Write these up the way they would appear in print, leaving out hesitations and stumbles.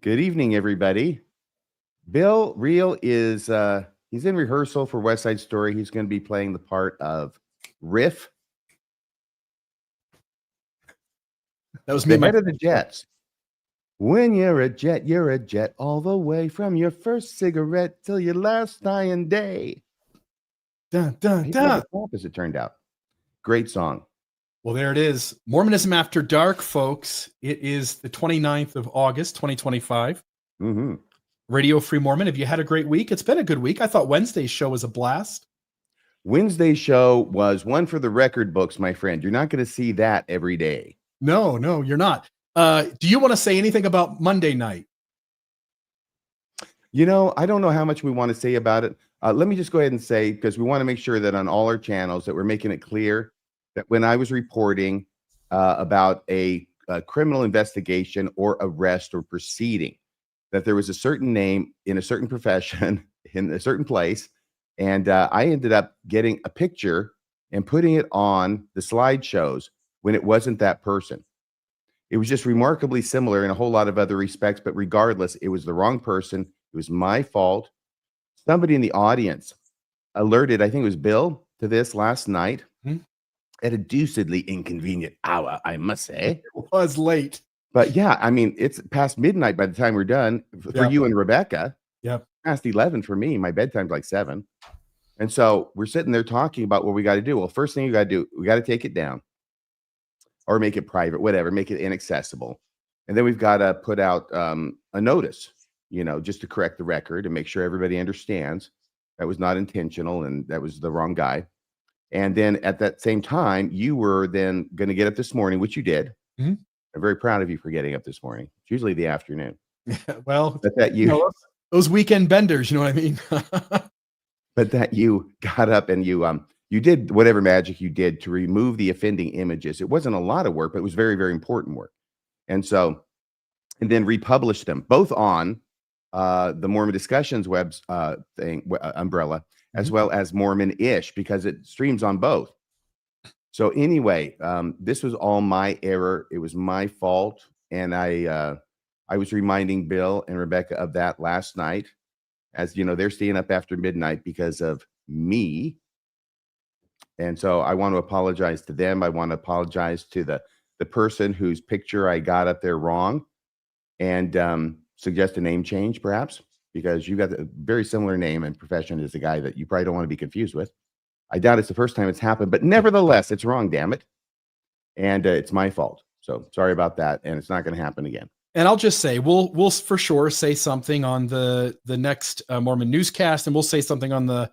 Good evening, everybody. Bill Reel is he's in rehearsal for West Side Story. He's going to be playing the part of Riff, That was me, the head of the Jets. When you're a jet all the way from your first cigarette till your last dying day. Dun, dun, dun. As it turned out. Great song. Well, there it is. Mormonism After Dark, folks. It is the 29th of August, 2025. Mm-hmm. Radio Free Mormon. Have you had a great week? It's been a good week. I thought Wednesday's show was a blast. Wednesday's show was one for the record books, my friend. You're not going to see that every day. No, you're not. Do you want to say anything about Monday night? You know, I don't know how much we want to say about it. Let me just go ahead and say, because we want to make sure that on all our channels that we're making it clear that when I was reporting about a criminal investigation or arrest or proceeding, that there was a certain name in a certain profession in a certain place. And I ended up getting a picture and putting it on the slideshows when it wasn't that person. It was just remarkably similar in a whole lot of other respects, but regardless, it was the wrong person. It was my fault. Somebody in the audience alerted, I think it was Bill, to this last night at a deucedly inconvenient hour, I must say. It was late. But yeah, I mean, it's past midnight by the time we're done for you and Rebecca. Yep. Past 11 for me. My bedtime's like 7. And so we're sitting there talking about what we got to do. Well, first thing you got to do, we got to take it down or make it private, whatever, make it inaccessible. And then we've got to put out a notice, you know, just to correct the record and make sure everybody understands that was not intentional and that was the wrong guy. And then at that same time, you were then going to get up this morning, which you did. Mm-hmm. I'm very proud of you for getting up this morning. It's usually the afternoon. Well, but that you those weekend benders, you know what I mean? But that you got up and you did whatever magic you did to remove the offending images. It wasn't a lot of work, but it was very, very important work. And then republished them both on the Mormon Discussions web umbrella, as well as Mormon-ish, because it streams on both. So anyway, this was all my error. It was my fault. And I was reminding Bill and Rebecca of that last night. As you know, they're staying up after midnight because of me. And so I want to apologize to them. I want to apologize to the person whose picture I got up there wrong, and suggest a name change, perhaps, because you got a very similar name and profession as the guy that you probably don't want to be confused with. I doubt it's the first time it's happened, but nevertheless, it's wrong, damn it. And it's my fault. So sorry about that. And it's not going to happen again. And I'll just say, we'll for sure say something on the next Mormon newscast, and we'll say something on the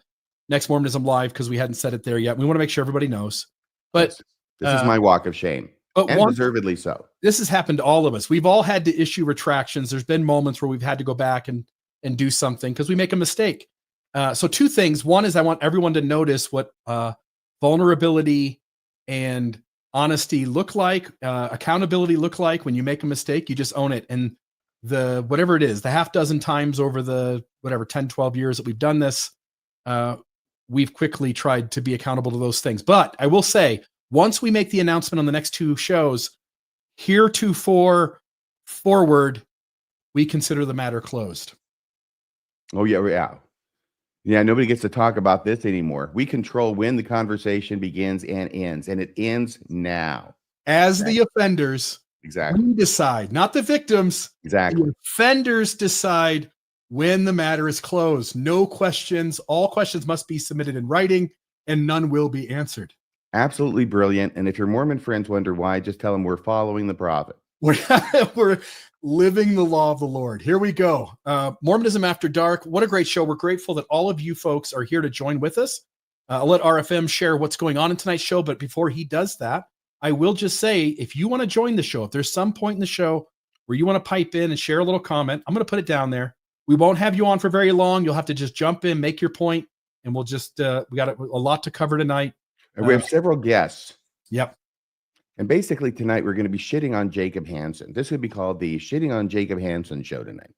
next Mormonism Live, because we hadn't said it there yet. We want to make sure everybody knows. But this is my walk of shame, and deservedly so. This has happened to all of us. We've all had to issue retractions. There's been moments where we've had to go back and do something because we make a mistake. So two things. One is I want everyone to notice what vulnerability and honesty look like, accountability look like. When you make a mistake, you just own it. And whatever it is, the half dozen times over the 10, 12 years that we've done this, we've quickly tried to be accountable to those things. But I will say, once we make the announcement on the next two shows, heretofore forward, we consider the matter closed. Oh, yeah. Yeah, nobody gets to talk about this anymore. We control when the conversation begins and ends, and it ends now. As the offenders, exactly, we decide, not the victims. Exactly. The offenders decide when the matter is closed. No questions. All questions must be submitted in writing, and none will be answered. Absolutely brilliant. And if your Mormon friends wonder why, just tell them we're following the prophet. We're living the law of the Lord. Here we go. Mormonism After Dark. What a great show. We're grateful that all of you folks are here to join with us. I'll let RFM share what's going on in tonight's show. But before he does that, I will just say, if you want to join the show, if there's some point in the show where you want to pipe in and share a little comment, I'm going to put it down there. We won't have you on for very long. You'll have to just jump in, make your point, and we'll just, we got a lot to cover tonight. And we have several guests. Yep. And basically tonight we're going to be shitting on Jacob Hansen. This would be called the Shitting on Jacob Hansen show tonight.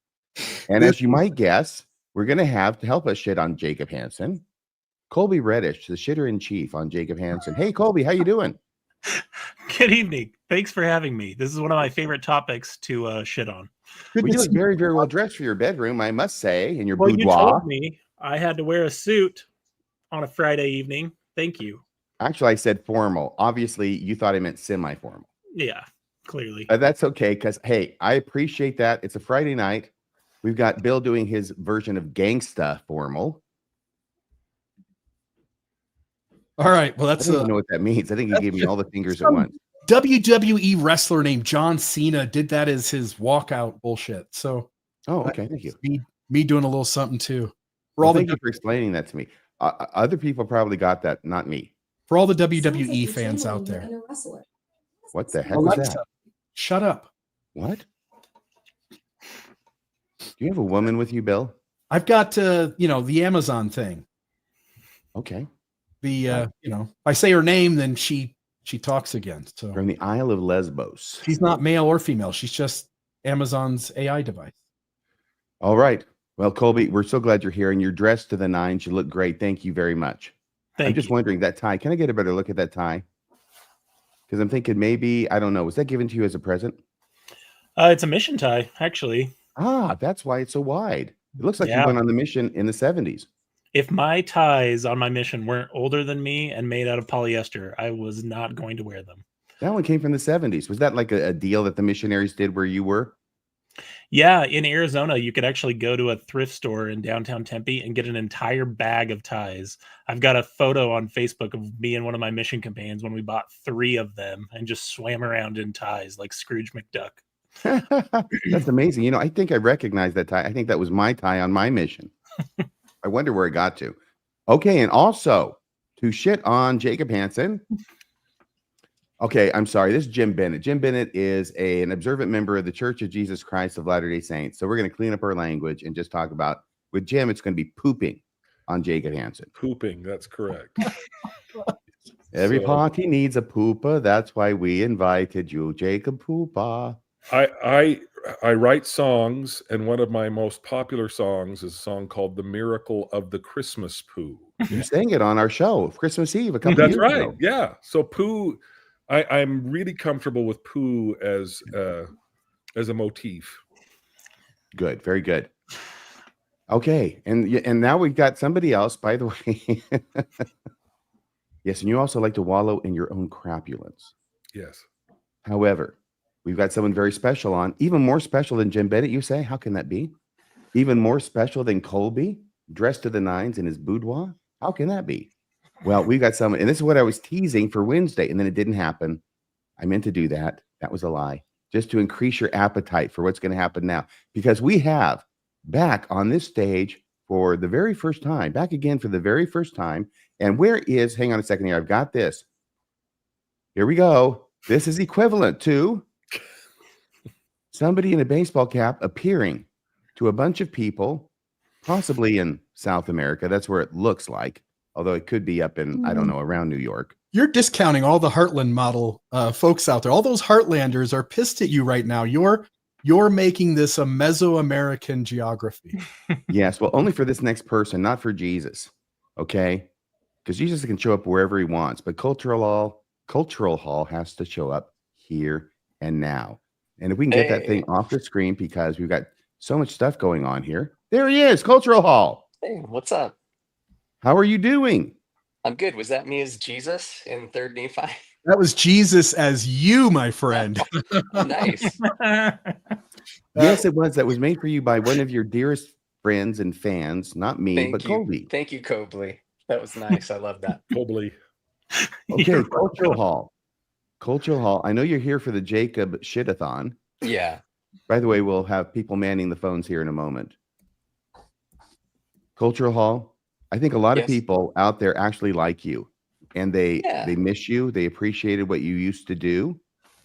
And as you might guess, we're going to have to help us shit on Jacob Hansen, Colby Reddish, the shitter in chief on Jacob Hansen. Hey, Colby, how you doing? Good evening. Thanks for having me. This is one of my favorite topics to shit on. Well, you look very, very well dressed for your bedroom, I must say, in your Well, you boudoir. told me I had to wear a suit on a Friday evening. Thank you. Actually, I said formal. Obviously, you thought I meant semi-formal. Yeah, clearly. That's okay, because, hey, I appreciate that. It's a Friday night. We've got Bill doing his version of gangsta formal. All right. Well, I that's don't even know what that means. I think he gave me all the fingers at once. WWE wrestler named John Cena did that as his walkout bullshit. So, okay, thank you. Me doing a little something too. Thank you for explaining that to me. Other people probably got that, not me. For all the WWE fans out there. What the heck was that? Shut up. What? Do you have a woman with you, Bill? I've got the Amazon thing. Okay. I say her name, then she talks again. So from the Isle of Lesbos. She's not male or female. She's just Amazon's AI device. All right. Well, Colby, we're so glad you're here, and you're dressed to the nines. You look great. Thank you very much. I'm just wondering, that tie, can I get a better look at that tie? Because I'm thinking maybe, I don't know, was that given to you as a present? It's a mission tie, actually. That's why it's so wide. It looks like you went on the mission in the 70s. If my ties on my mission weren't older than me and made out of polyester, I was not going to wear them. That one came from the 70s. Was that like a deal that the missionaries did where you were? Yeah, in Arizona, you could actually go to a thrift store in downtown Tempe and get an entire bag of ties. I've got a photo on Facebook of me and one of my mission companions when we bought 3 of them and just swam around in ties like Scrooge McDuck. That's amazing. I think I recognize that tie. I think that was my tie on my mission. I wonder where it got to. Okay, and also to shit on Jacob Hansen. Okay, I'm sorry. This is Jim Bennett. Jim Bennett is an observant member of the Church of Jesus Christ of Latter-day Saints. So we're going to clean up our language and just talk about, with Jim, it's going to be pooping on Jacob Hansen. Pooping, that's correct. Every party needs a pooper. That's why we invited you, Jacob Poopa. I write songs, and one of my most popular songs is a song called "The Miracle of the Christmas Poo." You sang it on our show, Christmas Eve, a couple years ago. That's right. Yeah. So poo, I'm really comfortable with poo as a motif. Good, very good. Okay, and now we've got somebody else, by the way. Yes, and you also like to wallow in your own crapulence. Yes. However, we've got someone very special on, even more special than Jim Bennett, you say? How can that be? Even more special than Colby, dressed to the nines in his boudoir? How can that be? Well, we've got someone, and this is what I was teasing for Wednesday, and then it didn't happen. I meant to do that. That was a lie. Just to increase your appetite for what's going to happen now. Because we have back on this stage for the very first time, back again for the very first time. And hang on a second here, I've got this. Here we go. This is equivalent to somebody in a baseball cap appearing to a bunch of people, possibly in South America. That's where it looks like, although it could be up in, I don't know, around New York. You're discounting all the Heartland model folks out there. All those Heartlanders are pissed at you right now. You're making this a Mesoamerican geography. Yes, well, only for this next person, not for Jesus. Okay? Because Jesus can show up wherever he wants, but cultural hall has to show up here and now. And if we can get that thing off the screen, because we've got so much stuff going on here. There he is, Cultural Hall. Hey, what's up? How are you doing? I'm good. Was that me as Jesus in 3rd Nephi? That was Jesus as you, my friend. Nice. Yes, it was. That was made for you by one of your dearest friends and fans, not me, but Colby. Thank you, Cobley. That was nice. I love that. Cobley. Okay, Cultural Hall. Cultural Hall. I know you're here for the Jacob Shitathon. Yeah. By the way, we'll have people manning the phones here in a moment. Cultural Hall. I think a lot of people out there actually like you, and they miss you. They appreciated what you used to do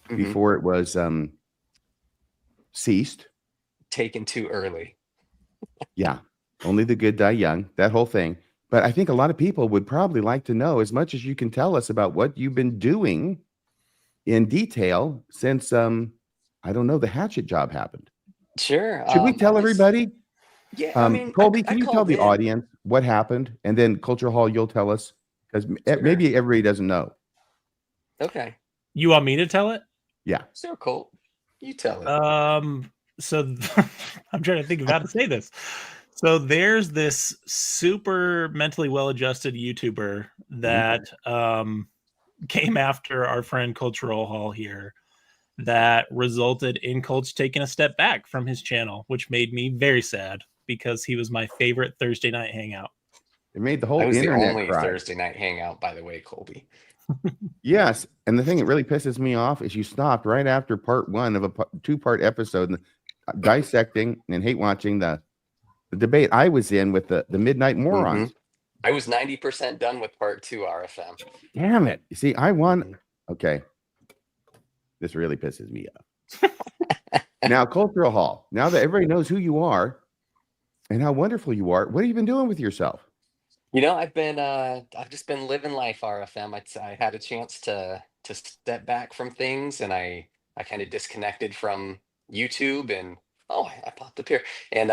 before it was ceased. Taken too early. Yeah. Only the good die young, that whole thing. But I think a lot of people would probably like to know as much as you can tell us about what you've been doing in detail since, I don't know, the hatchet job happened. Sure. Should we tell everybody? Yeah, I mean, Colby, can you tell the audience what happened? And then Culture Hall, you'll tell us, because maybe everybody doesn't know. Okay. You want me to tell it? Yeah. So cool. You tell it. So I'm trying to think of how to say this. So there's this super mentally well-adjusted YouTuber that came after our friend Cultural Hall here, that resulted in Colch taking a step back from his channel, which made me very sad because he was my favorite Thursday night hangout. It made the whole I was the internet only cry. Thursday night hangout, by the way, Colby. Yes. And the thing that really pisses me off is you stopped right after part one of a two-part episode dissecting and hate watching the debate I was in with the midnight morons. I was 90% done with part 2 RFM. Damn it. You see, I won. Okay. This really pisses me off. Now, Cultural Hall, now that everybody knows who you are and how wonderful you are, what have you been doing with yourself? You know, I've just been living life, RFM. I had a chance to step back from things, and I kind of disconnected from YouTube, and I popped up here, and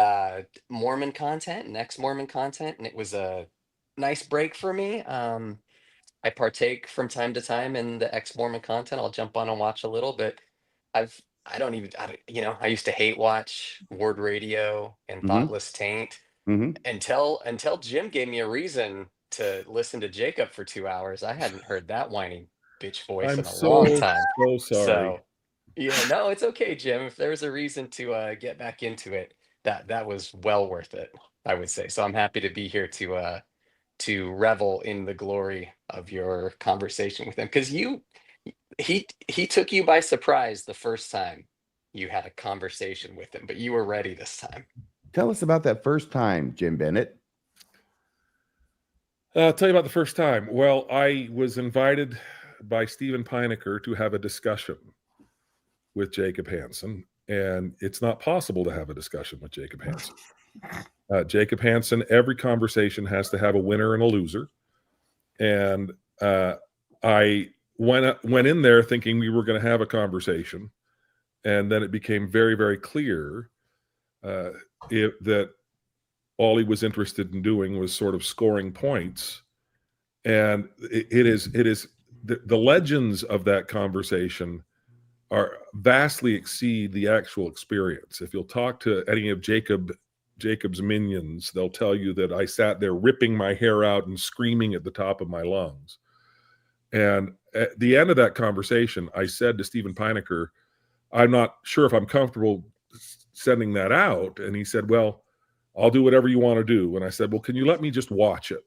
Mormon content and ex-Mormon content, and it was a nice break for me. I partake from time to time in the ex-Mormon content. I'll jump on and watch a little, but I don't even, I used to hate watch Word Radio and Thoughtless Taint until Jim gave me a reason to listen to Jacob for 2 hours. I hadn't heard that whining bitch voice in a long time. So sorry. So yeah, no, it's okay, Jim. If there's a reason to get back into it, that was well worth it, I would say. So I'm happy to be here to revel in the glory of your conversation with him, because he took you by surprise the first time you had a conversation with him, but you were ready this time. Tell us about that first time, Jim Bennett. I'll tell you about the first time. Well, I was invited by Stephen Pinecker to have a discussion with Jacob Hansen, and it's not possible to have a discussion with Jacob Hansen. Jacob Hansen, every conversation has to have a winner and a loser. And I went in there thinking we were going to have a conversation. And then it became very, very clear that all he was interested in doing was sort of scoring points. And it is the legends of that conversation are vastly exceed the actual experience. If you'll talk to any of Jacob's minions, they'll tell you that I sat there ripping my hair out and screaming at the top of my lungs. And at the end of that conversation, I said to Stephen Pinecker, I'm not sure if I'm comfortable sending that out. And he said, well, I'll do whatever you want to do. And I said, well, can you let me just watch it?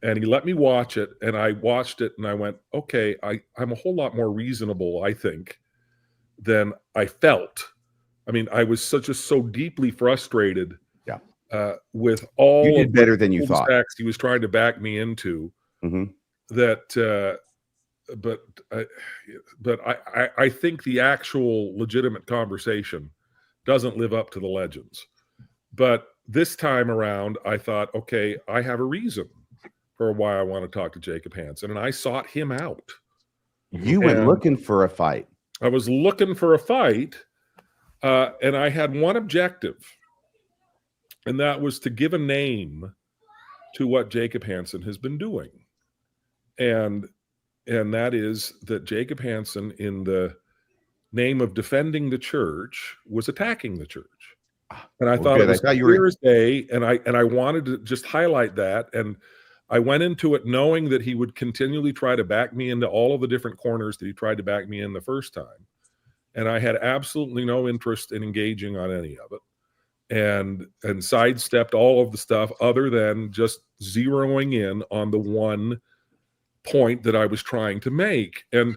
And he let me watch it, and I watched it, and I went, okay, I'm a whole lot more reasonable, I think, than I felt. I mean, I was so deeply frustrated with all you did better than you thought. He was trying to back me into that. But I think the actual legitimate conversation doesn't live up to the legends. But this time around, I thought, okay, I have a reason for why I want to talk to Jacob Hansen, and I sought him out. You went looking for a fight. I was looking for a fight, and I had one objective, and that was to give a name to what Jacob Hansen has been doing. And that is that Jacob Hansen, in the name of defending the church, was attacking the church. And I thought it was clear as day, and I wanted to just highlight that. And I went into it knowing that he would continually try to back me into all of the different corners that he tried to back me in the first time. And I had absolutely no interest in engaging on any of it, and sidestepped all of the stuff other than just zeroing in on the one point that I was trying to make. And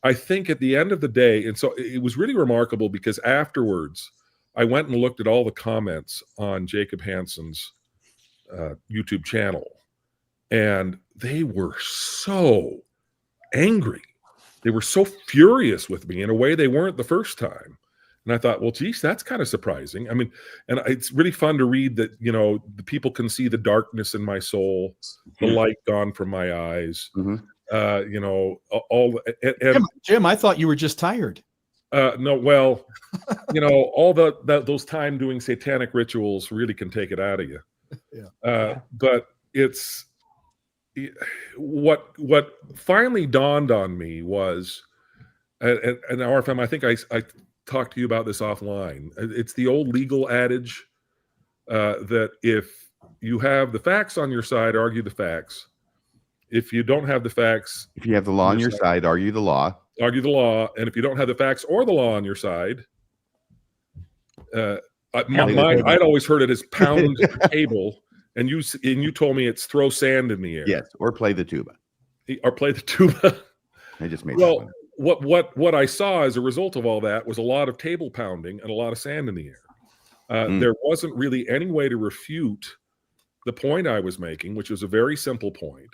I think at the end of the day, and so it was really remarkable, because afterwards I went and looked at all the comments on Jacob Hansen's YouTube channel, and they were so angry. They were so furious with me in a way they weren't the first time. And I thought, well, geez, that's kind of surprising. I mean, and it's really fun to read that, the people can see the darkness in my soul, the light gone from my eyes, Jim, I thought you were just tired. No, well, all those time doing satanic rituals really can take it out of you. But it's what finally dawned on me was And RFM, I think I talked to you about this offline. It's the old legal adage that if you have the facts on your side, argue the facts. If you don't have the facts, If you have the law on your side, argue the law. Argue the law. And if you don't have the facts or the law on your side, I'd always heard it as pound the table, and you told me it's throw sand in the air. Yes, or play the tuba. Or play the tuba. I just made that one up. What I saw as a result of all that was a lot of table pounding and a lot of sand in the air. There wasn't really any way to refute the point I was making, which was a very simple point.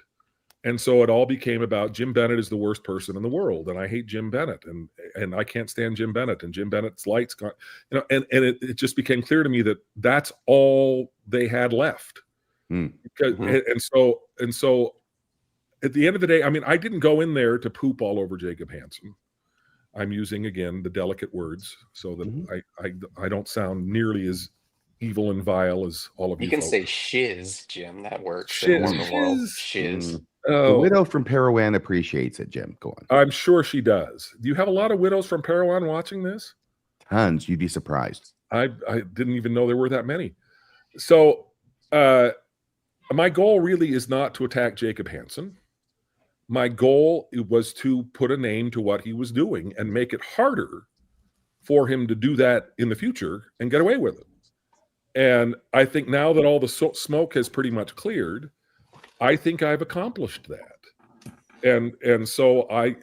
And so it all became about Jim Bennett is the worst person in the world, and I hate Jim Bennett, and I can't stand Jim Bennett, and Jim Bennett's lights gone, and it just became clear to me that that's all they had left. Because, and so at the end of the day, I mean, I didn't go in there to poop all over Jacob Hansen. I'm using, again, the delicate words so that I don't sound nearly as evil and vile as all of you. You can folks. say shiz, Jim. That works. Shiz. Shiz. The widow from Parowan appreciates it, Jim. Go on. I'm sure she does. Do you have a lot of widows from Parowan watching this? Tons. You'd be surprised. I didn't even know there were that many. So my goal really is not to attack Jacob Hansen. My goal was to put a name to what he was doing and make it harder for him to do that in the future and get away with it. And I think now that all the smoke has pretty much cleared, I think I've accomplished that. And so I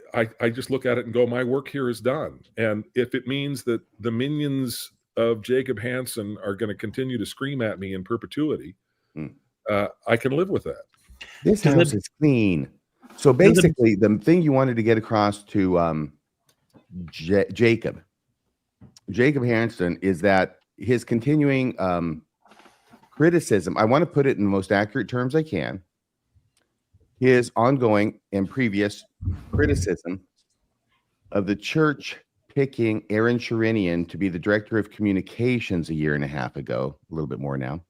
just look at it and go, my work here is done. And if it means that the minions of Jacob Hansen are going to continue to scream at me in perpetuity, I can live with that. This house is clean. So basically, the thing you wanted to get across to Jacob Hansen is that his continuing criticism, I want to put it in the most accurate terms I can, his ongoing and previous criticism of the church picking Aaron Sherinian to be the director of communications a year and a half ago, a little bit more now,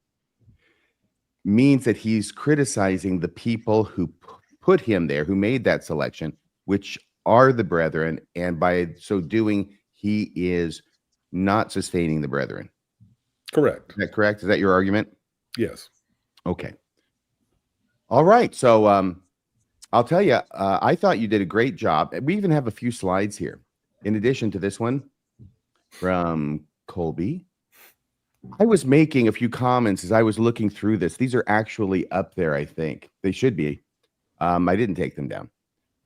means that he's criticizing the people who put him there, who made that selection, which are the brethren, and by so doing, he is not sustaining the brethren. Correct. Is that correct? Is that your argument? Yes. Okay. All right. So I'll tell you, I thought you did a great job. We even have a few slides here. In addition to this one from Colby, I was making a few comments as I was looking through this. These are actually up there, I think. They should be. I didn't take them down.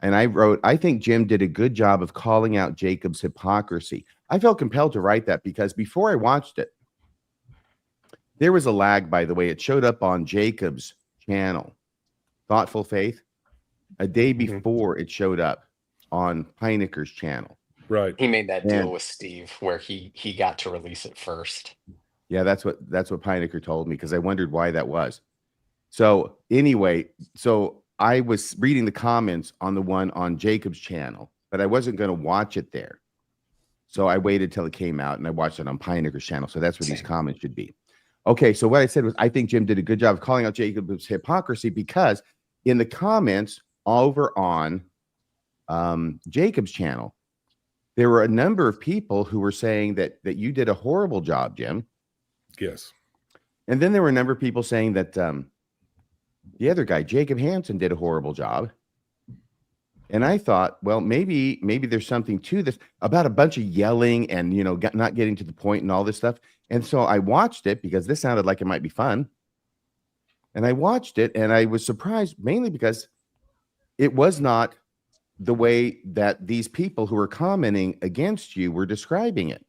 And I wrote, I think Jim did a good job of calling out Jacob's hypocrisy. I felt compelled to write that because before I watched it, there was a lag, by the way. It showed up on Jacob's channel, Thoughtful Faith, a day before it showed up on Heineker's channel. Right. He made that deal with Steve where he got to release it first. Yeah, that's what Heineker told me, because I wondered why that was. So anyway, so I was reading the comments on the one on Jacob's channel, but I wasn't going to watch it there. So I waited till it came out and I watched it on Heineker's channel. So that's where these comments should be. Okay, so what I said was, I think Jim did a good job of calling out Jacob's hypocrisy, because in the comments over on Jacob's channel, there were a number of people who were saying that you did a horrible job, Jim. Yes. And then there were a number of people saying that the other guy, Jacob Hansen, did a horrible job. And I thought, well, maybe there's something to this about a bunch of yelling and, not getting to the point and all this stuff. And so I watched it because this sounded like it might be fun. And I watched it and I was surprised, mainly because it was not the way that these people who were commenting against you were describing it.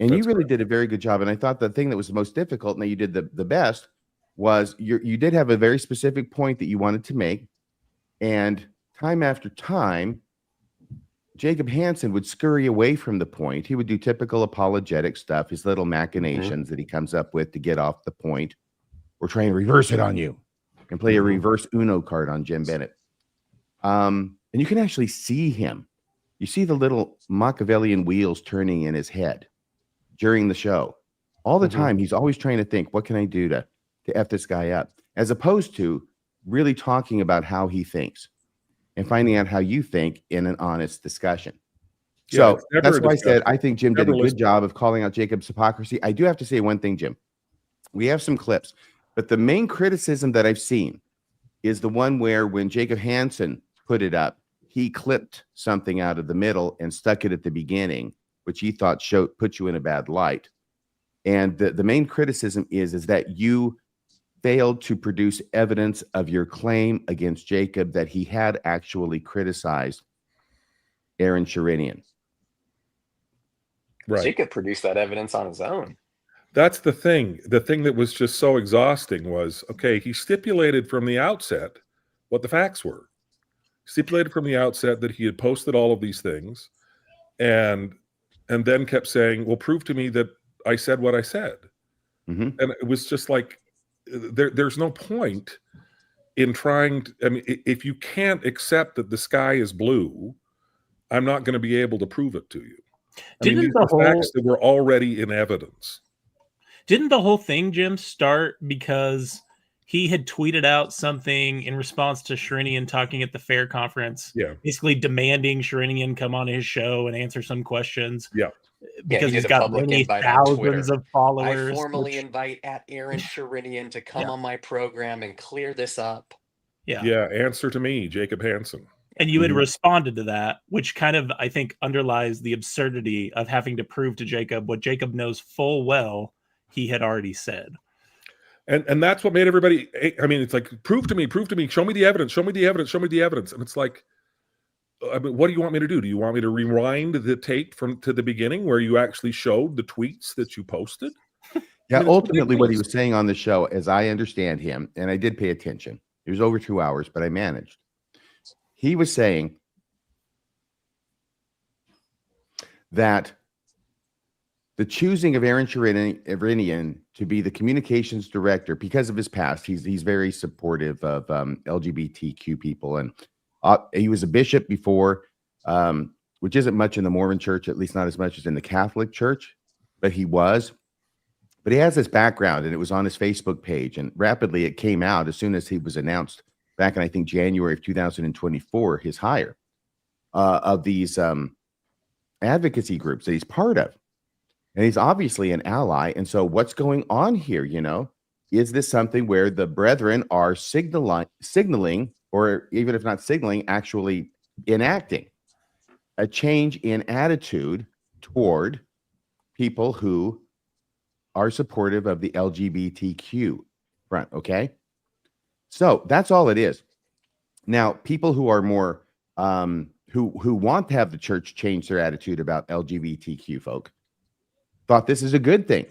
And you really did a very good job. And I thought the thing that was the most difficult, and that you did the best, was you did have a very specific point that you wanted to make. And time after time, Jacob Hansen would scurry away from the point. He would do typical apologetic stuff, his little machinations that he comes up with to get off the point, or try and reverse it on you and play a reverse Uno card on Jim Bennett. And you can actually see him. You see the little Machiavellian wheels turning in his head during the show. All the time, he's always trying to think, what can I do to F this guy up? As opposed to really talking about how he thinks. and finding out how you think in an honest discussion. Yeah, So it's never that's a why I said discussion. I think Jim did a Never good listen. job of calling out Jacob's hypocrisy. I do have to say one thing, Jim. We have some clips, but the main criticism that I've seen is the one where when Jacob Hansen put it up, he clipped something out of the middle and stuck it at the beginning, which he thought put you in a bad light. And the main criticism is that you failed to produce evidence of your claim against Jacob that he had actually criticized Aaron Sherinian. Right. Jacob produced that evidence on his own. That's the thing. The thing that was just so exhausting was, okay, he stipulated from the outset what the facts were. Stipulated from the outset that he had posted all of these things, and then kept saying, well, prove to me that I said what I said. Mm-hmm. And it was just like, there's no point in trying to, I mean, if you can't accept that the sky is blue, I'm not going to be able to prove it to you. I mean, these are facts that were already in evidence. Didn't the whole thing, Jim, start because he had tweeted out something in response to Sherinian talking at the fair conference, basically demanding Sherinian come on his show and answer some questions? Yeah. Because he he's did a got public many invite on thousands Twitter. of followers. I formally invite at Aaron Sherinian to come on my program and clear this up. Yeah, answer to me, Jacob Hansen. And you had responded to that, which kind of, I think, underlies the absurdity of having to prove to Jacob what Jacob knows full well he had already said. And that's what made everybody, I mean, it's like, prove to me, show me the evidence, show me the evidence. And it's like, I mean, what do you want me to do? Do you want me to rewind the tape to the beginning where you actually showed the tweets that you posted? Yeah, I mean, ultimately what he was saying on the show, as I understand him, and I did pay attention, it was over 2 hours, but I managed. He was saying that the choosing of Aaron Sherinian to be the communications director, because of his past, he's very supportive of LGBTQ people, and he was a bishop before, which isn't much in the Mormon church, at least not as much as in the Catholic church, but he was. But he has this background, and it was on his Facebook page, and rapidly it came out as soon as he was announced back in, I think, January of 2024, his hire of these advocacy groups that he's part of. And he's obviously an ally. And so what's going on here, is this something where the brethren are signaling, or even if not signaling, actually enacting a change in attitude toward people who are supportive of the LGBTQ front, okay? So that's all it is. Now, people who are more, who want to have the church change their attitude about LGBTQ folk thought this is a good thing.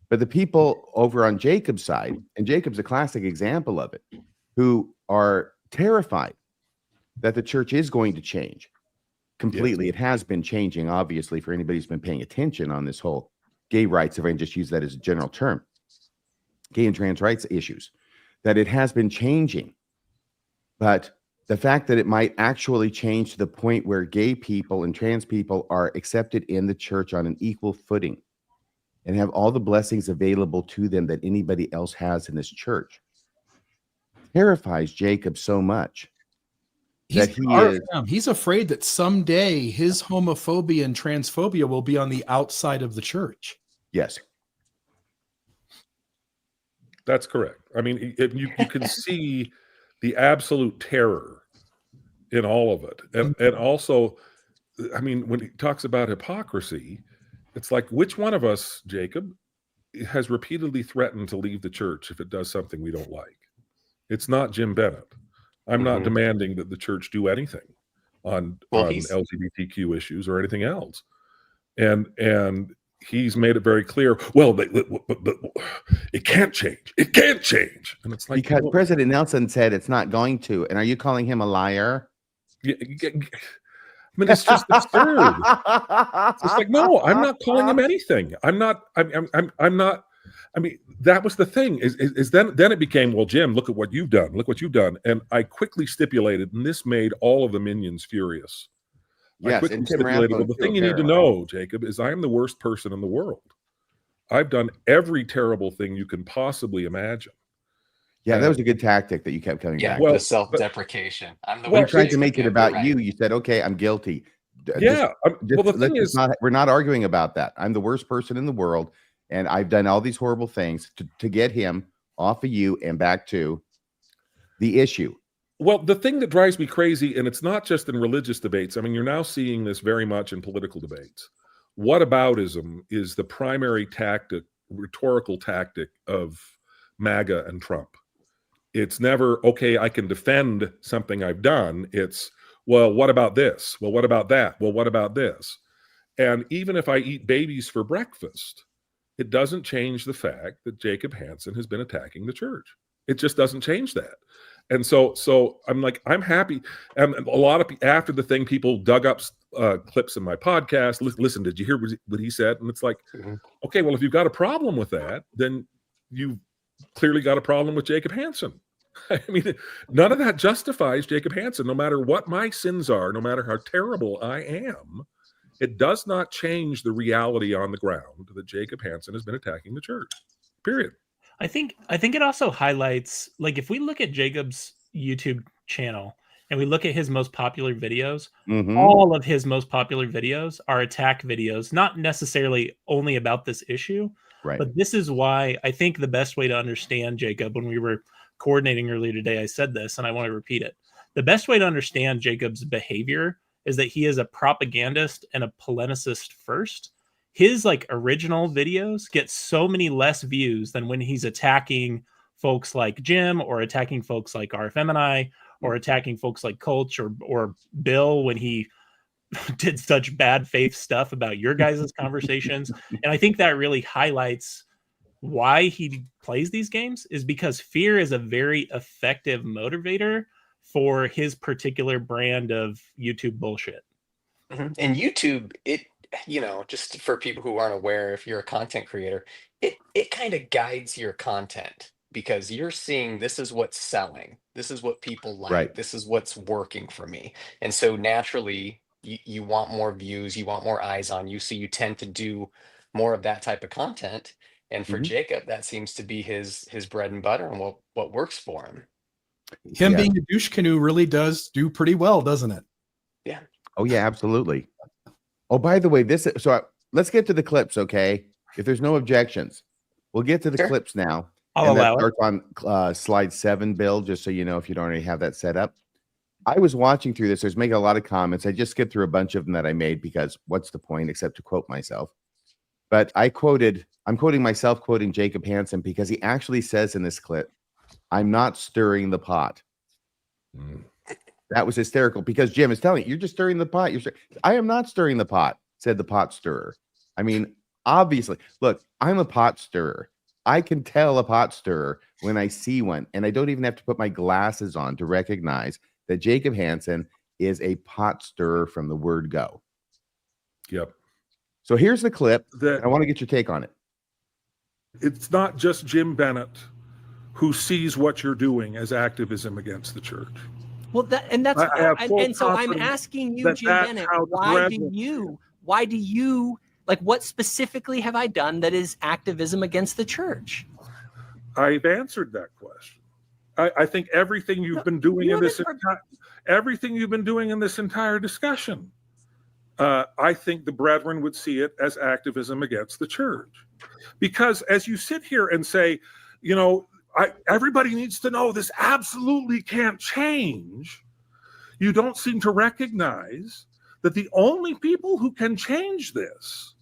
But the people over on Jacob's side, and Jacob's a classic example of it, who are terrified that the church is going to change completely. Yes. It has been changing, obviously, for anybody who's been paying attention on this whole gay rights, if I can just use that as a general term, gay and trans rights issues, that it has been changing. But the fact that it might actually change to the point where gay people and trans people are accepted in the church on an equal footing and have all the blessings available to them that anybody else has in this church terrifies Jacob so much that he's afraid that someday his homophobia and transphobia will be on the outside of the church. Yes. That's correct. I mean, you can see the absolute terror in all of it. And also, I mean, when he talks about hypocrisy, it's like, which one of us, Jacob, has repeatedly threatened to leave the church if it does something we don't like? It's not Jim Bennett. I'm not demanding that the church do anything on LGBTQ issues or anything else. And he's made it very clear, well, but it can't change. It can't change. And it's like, because President Nelson said it's not going to. And are you calling him a liar? I mean, it's just absurd. It's like, no, I'm not calling him anything. I'm not. I mean, that was the thing. Is then it became, well, Jim, look at what you've done. Look what you've done. And I quickly stipulated, and this made all of the minions furious. Yes, I quickly stipulated, well, the thing you need to know, Jacob, is I am the worst person in the world. I've done every terrible thing you can possibly imagine. Yeah, that was a good tactic that you kept coming Yeah, back. Well, the self-deprecation. I'm the When you worst. tried to make it You're about right. you, you said, "Okay, I'm guilty." yeah. Well, the thing is, we're not arguing about that. I'm the worst person in the world, and I've done all these horrible things to get him off of you and back to the issue. well, the thing that drives me crazy, and it's not just in religious debates. I mean, you're now seeing this very much in political debates. Whataboutism is the primary tactic, rhetorical tactic of MAGA and Trump. It's never, okay, I can defend something I've done. It's, well, what about this? Well, what about that? Well, what about this? And even if I eat babies for breakfast, it doesn't change the fact that Jacob Hansen has been attacking the church. It just doesn't change that. And so I'm like, I'm happy. And a lot of after the thing, people dug up clips in my podcast. Listen, did you hear what he said? And it's like, okay, well, if you've got a problem with that, then you've clearly got a problem with Jacob Hansen. I mean, none of that justifies Jacob Hansen, no matter what my sins are, no matter how terrible I am. It does not change the reality on the ground that Jacob Hansen has been attacking the church. Period. I think it also highlights, like, if we look at Jacob's YouTube channel and we look at his most popular videos, all of his most popular videos are attack videos, not necessarily only about this issue, Right. but this is why I think the best way to understand Jacob, when we were coordinating earlier today, I said this and I want to repeat it. The best way to understand Jacob's behavior is that he is a propagandist and a polemicist first. His like original videos get so many less views than when he's attacking folks like Jim or attacking folks like RFM and I, or attacking folks like Coach or Bill when he did such bad faith stuff about your guys' conversations. And I think that really highlights why he plays these games, is because fear is a very effective motivator for his particular brand of YouTube bullshit. And YouTube, just for people who aren't aware, if you're a content creator, it kind of guides your content, because you're seeing, this is what's selling, this is what people like, Right. this is what's working for me. And so naturally, you want more views, you want more eyes on you, so you tend to do more of that type of content. And for Jacob, that seems to be his bread and butter and what works for him. Him Yeah. being a douche canoe really does do pretty well, doesn't it? Yeah. Oh yeah, absolutely. Oh, by the way, let's get to the clips, okay? If there's no objections, we'll get to the Sure. clips now. I'll And that allow it. starts on slide 7, Bill, just so you know if you don't already have that set up. I was watching through this. I was making a lot of comments. I just skipped through a bunch of them that I made because what's the point except to quote myself? But I'm quoting myself, quoting Jacob Hansen, because he actually says in this clip, "I'm not stirring the pot." That was hysterical, because Jim is telling you, you're just stirring the pot. I am not stirring the pot, said the pot stirrer. I mean, obviously, look, I'm a pot stirrer. I can tell a pot stirrer when I see one, and I don't even have to put my glasses on to recognize that Jacob Hansen is a pot stirrer from the word go. Yep. So here's the clip. That I want to get your take on it. it's not just Jim Bennett who sees what you're doing as activism against the church. Well, so I'm asking you, Jim Bennett, why do you like, what specifically have I done that is activism against the church? I've answered that question. I think everything you've been doing in this entire discussion, I think the brethren would see it as activism against the church. Because as you sit here and say, everybody needs to know this absolutely can't change, you don't seem to recognize that the only people who can change this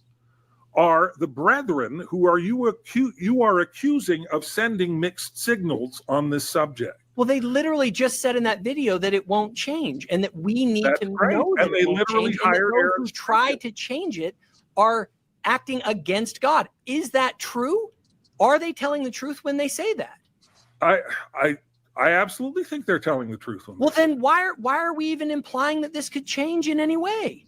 are the brethren who you are accusing of sending mixed signals on this subject. Well, they literally just said in that video that it won't change, and that we need to know that it won't change, and that those who try to change it are acting against God. Is that true? Are they telling the truth when they say that? I absolutely think they're telling the truth. Well, then why are we even implying that this could change in any way?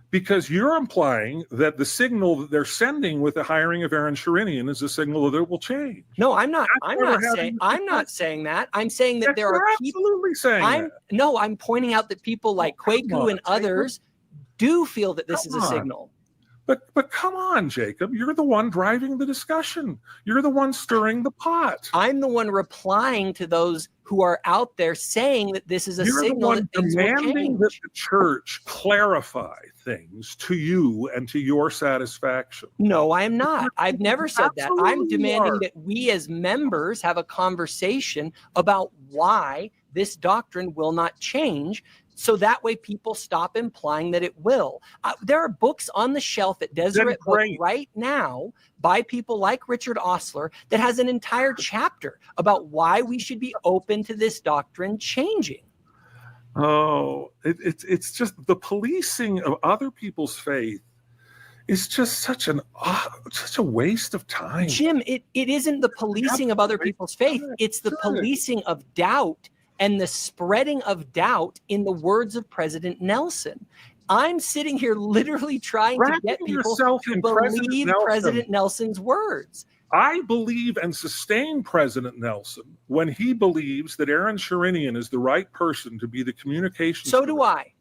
Because you're implying that the signal that they're sending with the hiring of Aaron Sherinian is a signal that it will change. No, I'm not saying that. I'm saying that there are people absolutely saying that. No, I'm pointing out that people like Kwaku and others do feel that this is a signal. But come on, Jacob, you're the one driving the discussion. You're the one stirring the pot. I'm the one replying to those who are out there saying that this is a You're signal the one that things will demanding that change. the church clarify things to you and to your satisfaction. No, I am not. I've never said that. I'm Absolutely demanding are. that we as members have a conversation about why this doctrine will not change, so that way people stop implying that it will. There are books on the shelf at Deseret Book right now by people like Richard Ostler that has an entire chapter about why we should be open to this doctrine changing. Oh, it's just the policing of other people's faith is just such a waste of time. Jim, it isn't the policing of other people's faith. It's the policing of doubt and the spreading of doubt, in the words of President Nelson. I'm sitting here literally trying to get people to believe President Nelson's words. I believe and sustain President Nelson when he believes that Aaron Sherinian is the right person to be the communications. So do I.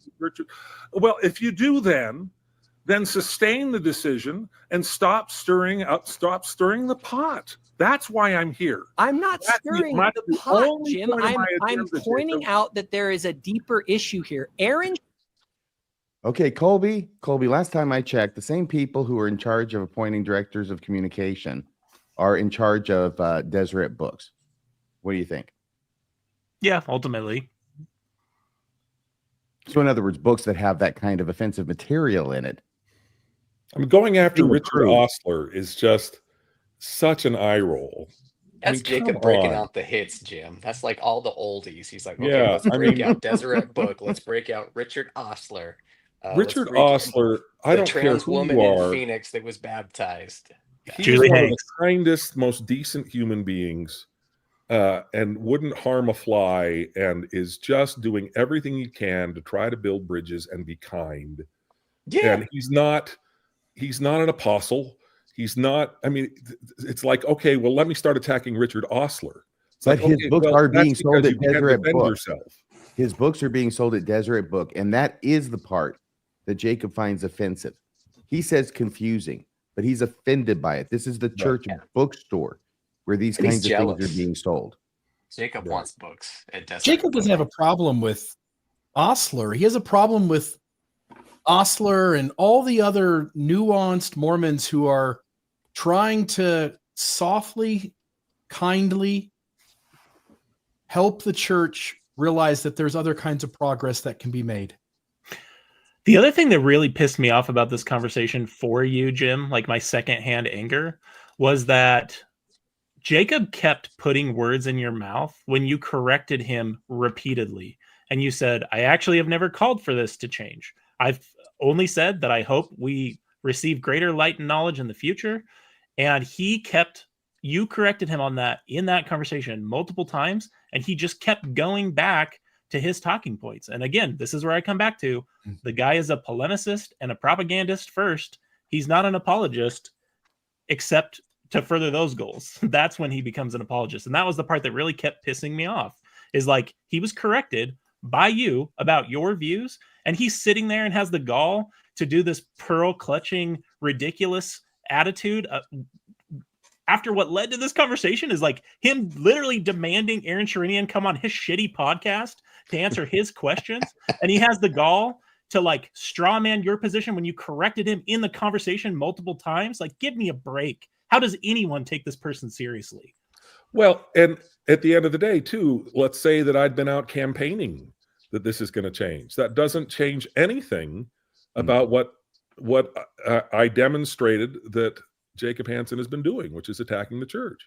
Well, if you do, then sustain the decision and stop stirring the pot. That's why I'm here. I'm not stirring the pot, Jim. I'm pointing out that there is a deeper issue here. Aaron. Okay, Colby, last time I checked, the same people who are in charge of appointing directors of communication are in charge of Deseret Books. What do you think? Yeah, ultimately. So in other words, books that have that kind of offensive material in it. I mean, going after Richard Ostler is just such an eye roll. That's Jacob breaking out the hits, Jim. That's like all the oldies. He's like, okay, let's break out Deseret Book. Let's break out Richard Ostler. Richard Ostler, I don't care who you are. The trans woman in Phoenix that was baptized. He's one of the kindest, most decent human beings, and wouldn't harm a fly, and is just doing everything he can to try to build bridges and be kind. Yeah. And he's not an apostle. He's not, I mean, it's like, okay, well, let me start attacking Richard Ostler. But his books are being sold at Deseret Book. His books are being sold at Deseret Book, and that is the part that Jacob finds offensive. He says confusing, but he's offended by it. This is the church bookstore where these kinds of things are being sold. Jacob wants books at Deseret. Jacob doesn't have a problem with Ostler. He has a problem with Ostler and all the other nuanced Mormons who are trying to softly, kindly help the church realize that there's other kinds of progress that can be made. The other thing that really pissed me off about this conversation for you, Jim, like my secondhand anger, was that Jacob kept putting words in your mouth when you corrected him repeatedly. And you said, I actually have never called for this to change. I've only said that I hope we receive greater light and knowledge in the future. And you corrected him on that in that conversation multiple times. And he just kept going back to his talking points. And again, this is where I come back to. The guy is a polemicist and a propagandist first. He's not an apologist, except to further those goals. That's when he becomes an apologist. And that was the part that really kept pissing me off, is like he was corrected by you about your views, and he's sitting there and has the gall to do this pearl clutching, ridiculous attitude. After what led to this conversation is like him literally demanding Aaron Sherinian come on his shitty podcast to answer his questions. And he has the gall to like straw man your position when you corrected him in the conversation multiple times. Like, give me a break. How does anyone take this person seriously? Well, and at the end of the day, too, let's say that I'd been out campaigning that this is going to change. That doesn't change anything about what I demonstrated that Jacob Hansen has been doing, which is attacking the church.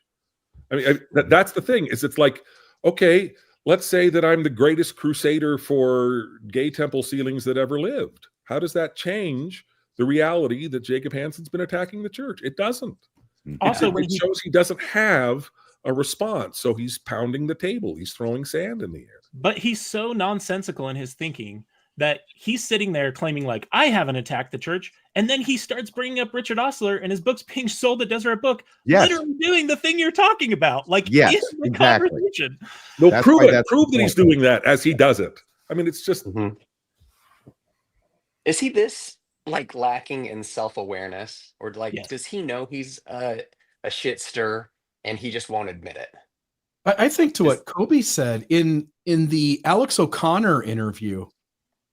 I mean, that's the thing, is it's like, okay, let's say that I'm the greatest crusader for gay temple ceilings that ever lived. How does that change the reality that Jacob Hansen's been attacking the church? It doesn't. Also, it shows he doesn't have a response. So he's pounding the table. He's throwing sand in the air. But he's so nonsensical in his thinking that he's sitting there claiming like, I haven't attacked the church. And then he starts bringing up Richard Ostler and his book's being sold at Deseret Book, literally doing the thing you're talking about. Like, exactly. Conversation. No, prove it. Prove that he's doing that as he does it. I mean, it's just. Is he this like lacking in self-awareness, or like Yes. does he know he's a shit stir and he just won't admit it? I think to what Kobe said in the Alex O'Connor interview,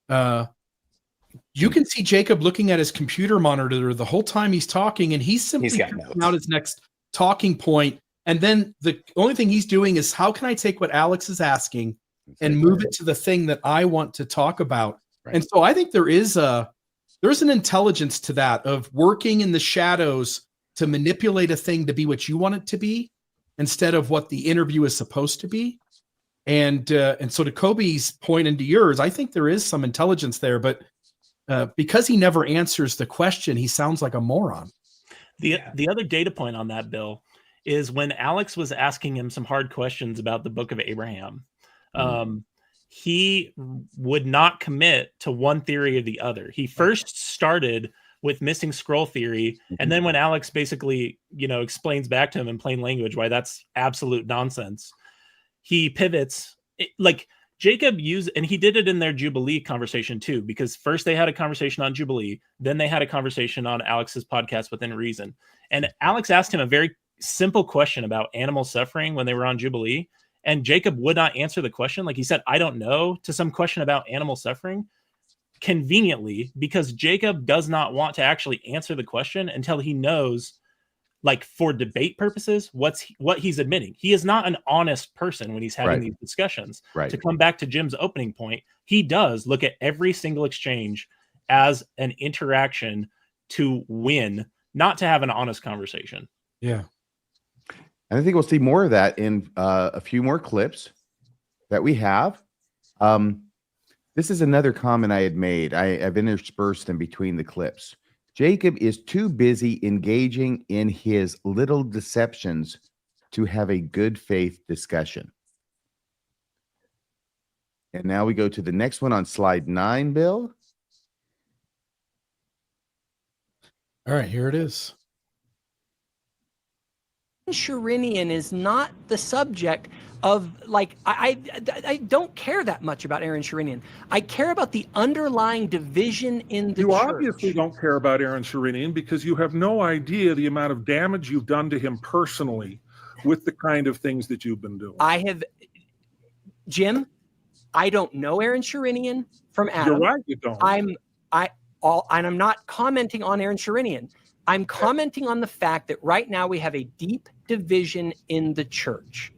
you can see Jacob looking at his computer monitor the whole time he's talking, and he's simply picking out his next talking point. And then the only thing he's doing is, how can I take what Alex is asking and move it to the thing that I want to talk about? Right. And so I think there's an intelligence to that, of working in the shadows to manipulate a thing to be what you want it to be, instead of what the interview is supposed to be. And so to Kobe's point and to yours, I think there is some intelligence there, but because he never answers the question, he sounds like a moron. The other data point on that, Bill, is when Alex was asking him some hard questions about the Book of Abraham, he would not commit to one theory or the other. He first started with missing scroll theory, and then when Alex basically, explains back to him in plain language why that's absolute nonsense, he pivots. Like Jacob used, and he did it in their Jubilee conversation too, because first they had a conversation on Jubilee, then they had a conversation on Alex's podcast Within Reason, and Alex asked him a very simple question about animal suffering when they were on Jubilee, and Jacob would not answer the question. Like he said, I don't know, to some question about animal suffering, conveniently, because Jacob does not want to actually answer the question until he knows, like for debate purposes, what he's admitting. He is not an honest person when he's having these discussions. Right. To come back to Jim's opening point, he does look at every single exchange as an interaction to win, not to have an honest conversation. Yeah. And I think we'll see more of that in a few more clips that we have. This is another comment I had made. I've interspersed them between the clips. Jacob is too busy engaging in his little deceptions to have a good faith discussion. And now we go to the next one on slide 9, Bill. All right, here it is. Sherinian is not the subject of, like, I don't care that much about Aaron Sherinian. I care about the underlying division in the church. You obviously don't care about Aaron Sherinian because you have no idea the amount of damage you've done to him personally with the kind of things that you've been doing. Jim, I don't know Aaron Sherinian from Adam. You're right, you don't. And I'm not commenting on Aaron Sherinian. I'm commenting on the fact that right now we have a deep division in the church.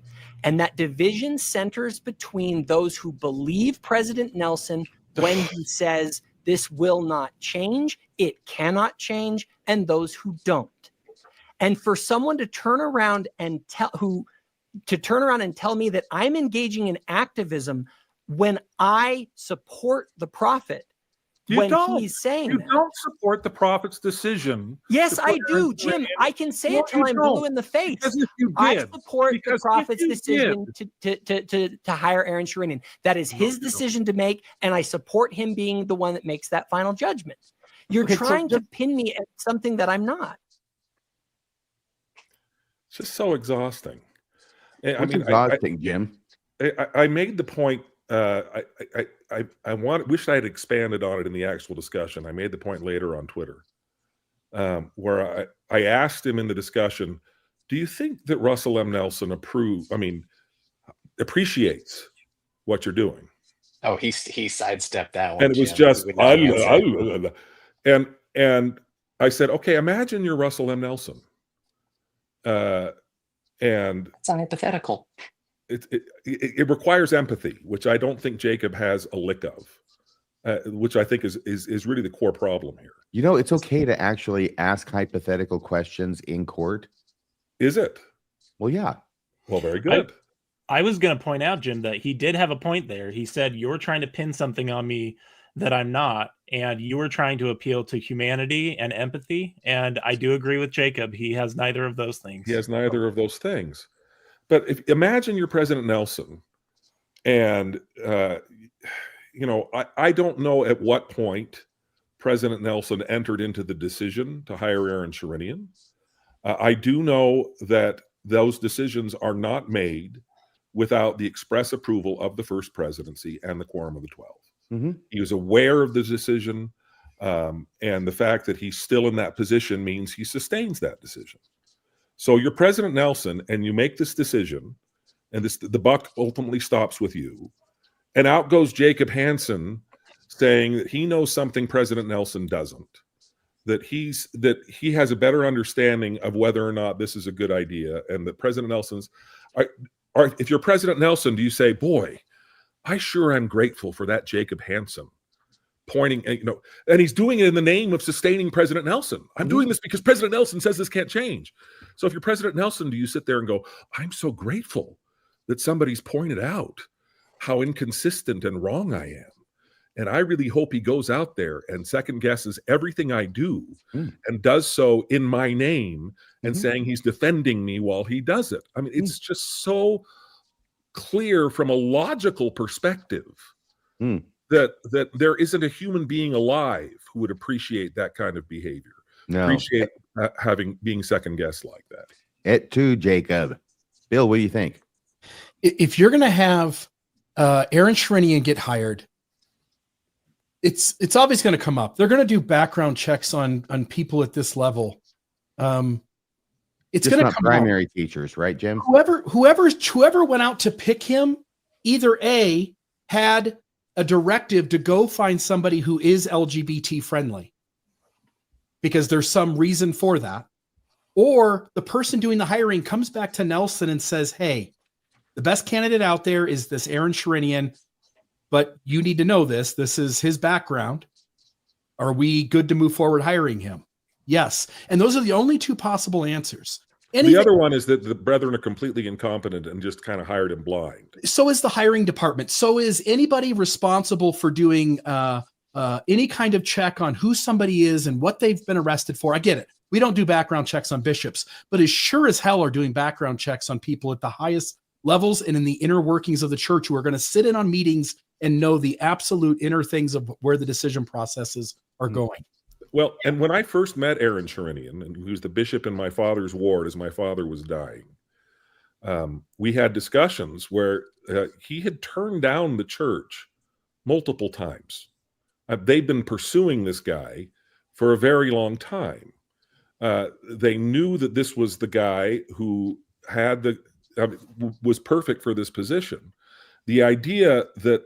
And that division centers between those who believe President Nelson when he says this will not change, it cannot change, and those who don't. And for someone to turn around and tell me that I'm engaging in activism when I support the prophet, he's saying you don't support the prophet's decision. Yes, I do, Jim. I can say it till I'm blue in the face. I support the prophet's decision to hire Aaron Sherinian. That is his decision to make, and I support him being the one that makes that final judgment. You're trying to pin me at something that I'm not. It's just so exhausting. Exhausting, Jim? I made the point. Wish I had expanded on it in the actual discussion. I made the point later on Twitter, where I asked him in the discussion, do you think that Russell M. Nelson appreciates what you're doing? Oh, he sidestepped that one. And it was just, and I said, okay, imagine you're Russell M. Nelson. And it's not hypothetical. It requires empathy, which I don't think Jacob has a lick of, which I think is really the core problem here. It's okay to actually ask hypothetical questions in court. Is it? Well, yeah. Well, very good. I was going to point out, Jim, that he did have a point there. He said, you're trying to pin something on me that I'm not, and you were trying to appeal to humanity and empathy. And I do agree with Jacob. He has neither of those things. He has neither of those things. But imagine you're President Nelson, and I don't know at what point President Nelson entered into the decision to hire Aaron Sherinian. I do know that those decisions are not made without the express approval of the First Presidency and the Quorum of the 12. Mm-hmm. He was aware of the decision. And the fact that he's still in that position means he sustains that decision. So you're President Nelson, and you make this decision, and the buck ultimately stops with you. And out goes Jacob Hansen saying that he knows something President Nelson doesn't, that he has a better understanding of whether or not this is a good idea, and that President Nelson's if you're President Nelson, do you say, boy, I sure am grateful for that Jacob Hansen pointing, and he's doing it in the name of sustaining President Nelson. I'm doing this because President Nelson says this can't change. So if you're President Nelson, do you sit there and go, I'm so grateful that somebody's pointed out how inconsistent and wrong I am. And I really hope he goes out there and second guesses everything I do and does so in my name and saying he's defending me while he does it. I mean, it's just so clear from a logical perspective that there isn't a human being alive who would appreciate that kind of behavior. No. Appreciate being second guessed like that. It too, Jacob. Bill, what do you think? If you're going to have Aaron Sherinian get hired, it's obviously going to come up. They're going to do background checks on people at this level. It's going to come primary out. Teachers, right, Jim? Whoever went out to pick him, either A, had a directive to go find somebody who is LGBT friendly, because there's some reason for that, or the person doing the hiring comes back to Nelson and says, hey, the best candidate out there is this Aaron Sherinian, but you need to know this. This is his background. Are we good to move forward hiring him? Yes. And those are the only two possible answers. The other one is that the brethren are completely incompetent and just kind of hired him blind. So is the hiring department. So is anybody responsible for doing any kind of check on who somebody is and what they've been arrested for. I get it. We don't do background checks on bishops, but as sure as hell are doing background checks on people at the highest levels and in the inner workings of the church who are going to sit in on meetings and know the absolute inner things of where the decision processes are going. Well, and when I first met Aaron Sherinian, and who's the bishop in my father's ward as my father was dying, we had discussions where he had turned down the church multiple times. They've been pursuing this guy for a very long time. They knew that this was the guy who had was perfect for this position. The idea that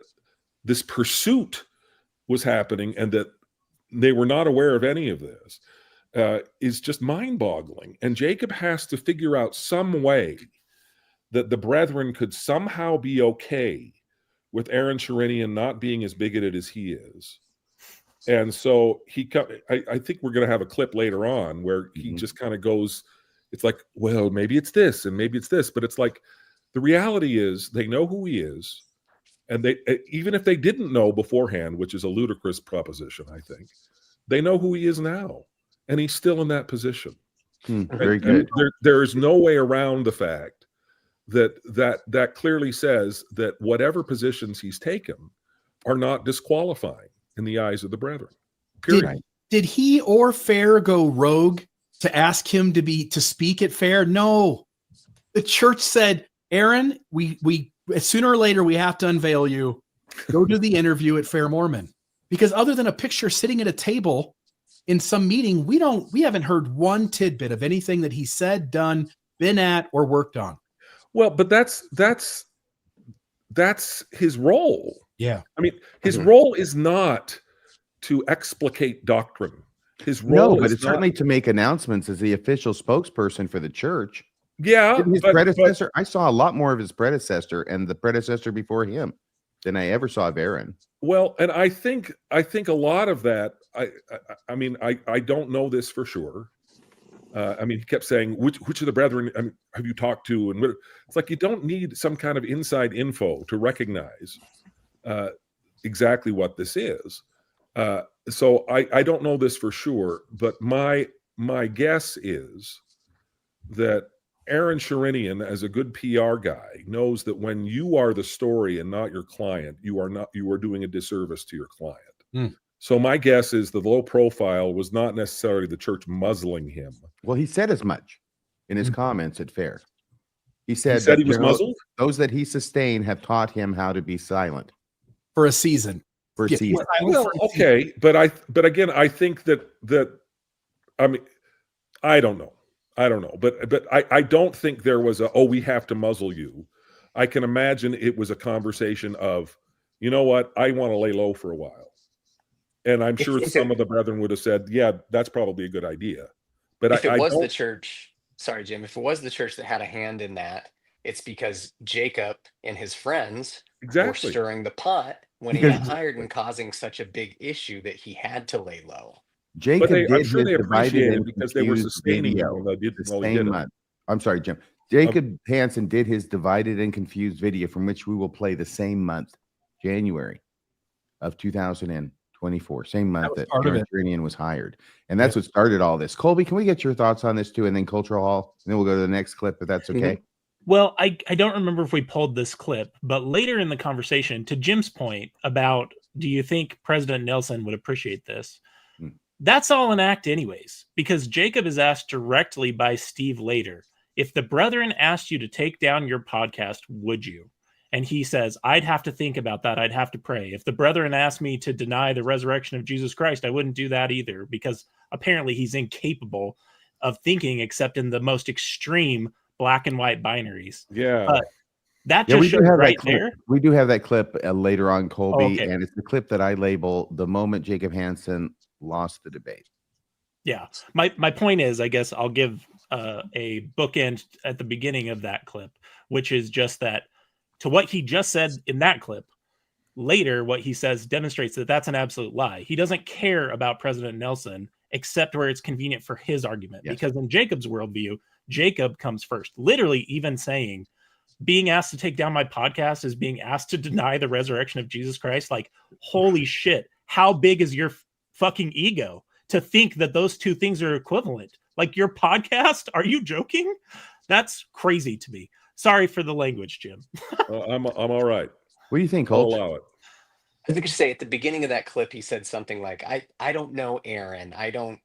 this pursuit was happening and that they were not aware of any of this is just mind-boggling. And Jacob has to figure out some way that the brethren could somehow be okay with Aaron Sherinian not being as bigoted as he is. And so I think we're going to have a clip later on where he just kind of goes, it's like, well, maybe it's this and maybe it's this, but it's like, the reality is they know who he is. And they, even if they didn't know beforehand, which is a ludicrous proposition, I think, they know who he is now. And he's still in that position. Very good. There is no way around the fact that clearly says that whatever positions he's taken are not disqualifying in the eyes of the brethren. Did he or Fair go rogue to ask him to speak at Fair? No. The church said, Aaron, we sooner or later we have to unveil you. Go do the interview at Fair Mormon. Because other than a picture sitting at a table in some meeting, we haven't heard one tidbit of anything that he said, done, been at, or worked on. Well, but that's his role. Yeah. I mean, his role is not to explicate doctrine. His role but is it's certainly to make announcements as the official spokesperson for the church. Yeah. His predecessor, I saw a lot more of his predecessor and the predecessor before him than I ever saw of Aaron. Well, and I think a lot of that, I mean, I don't know this for sure. I mean, he kept saying, which of the brethren have you talked to? And it's like, you don't need some kind of inside info to recognize exactly what this is. So I don't know this for sure, but my guess is that Aaron Sherinian, as a good PR guy, knows that when you are the story and not your client, you are doing a disservice to your client. So my guess is the low profile was not necessarily the church muzzling him. Well, he said as much in his comments at Fair. He said he was muzzled. Those that he sustained have taught him how to be silent for a season. for a Yeah, season. Well, okay, but again, I think that I mean, I don't know, but I don't think there was we have to muzzle you. I can imagine it was a conversation of, you know what, I want to lay low for a while, and I'm sure some of the brethren would have said, yeah, that's probably a good idea. But if it I was don't. the church, sorry, Jim, if it was the church that had a hand in that, it's because Jacob and his friends were Exactly. stirring the pot when he Because got hired and causing such a big issue that he had to lay low. Jacob I'm did sure his they divided appreciated and because they were confused sustaining him video when they did, the while he same did it. month. I'm sorry, Jim. Jacob Hansen did his divided and confused video, from which we will play the same month, January of 2024, same month that Aaron Trinian was hired. And that's what started all this. Colby, can we get your thoughts on this too? And then Cultural Hall, and then we'll go to the next clip, if that's okay. Well, I don't remember if we pulled this clip, but later in the conversation, to Jim's point about, do you think President Nelson would appreciate this? That's all an act anyways, because Jacob is asked directly by Steve later, if the brethren asked you to take down your podcast, would you? And he says, I'd have to think about that. I'd have to pray. If the brethren asked me to deny the resurrection of Jesus Christ, I wouldn't do that either, because apparently he's incapable of thinking except in the most extreme black and white binaries. Yeah. But that just shows right there. We do have that clip later on, Colby, okay. And it's the clip that I label the moment Jacob Hansen lost the debate. Yeah. My point is, I guess I'll give a bookend at the beginning of that clip, which is just that to what he just said in that clip, later what he says demonstrates that that's an absolute lie. He doesn't care about President Nelson except where it's convenient for his argument. Yes. Because in Jacob's worldview, Jacob comes first, literally even saying, being asked to take down my podcast is being asked to deny the resurrection of Jesus Christ. Like, holy shit, how big is your fucking ego to think that those two things are equivalent? Like, your podcast? Are you joking? That's crazy to me. Sorry for the language, Jim. I'm all right. What do you think, I'll Colt? allow it. I think you say at the beginning of that clip, he said something like, I don't know Aaron. I don't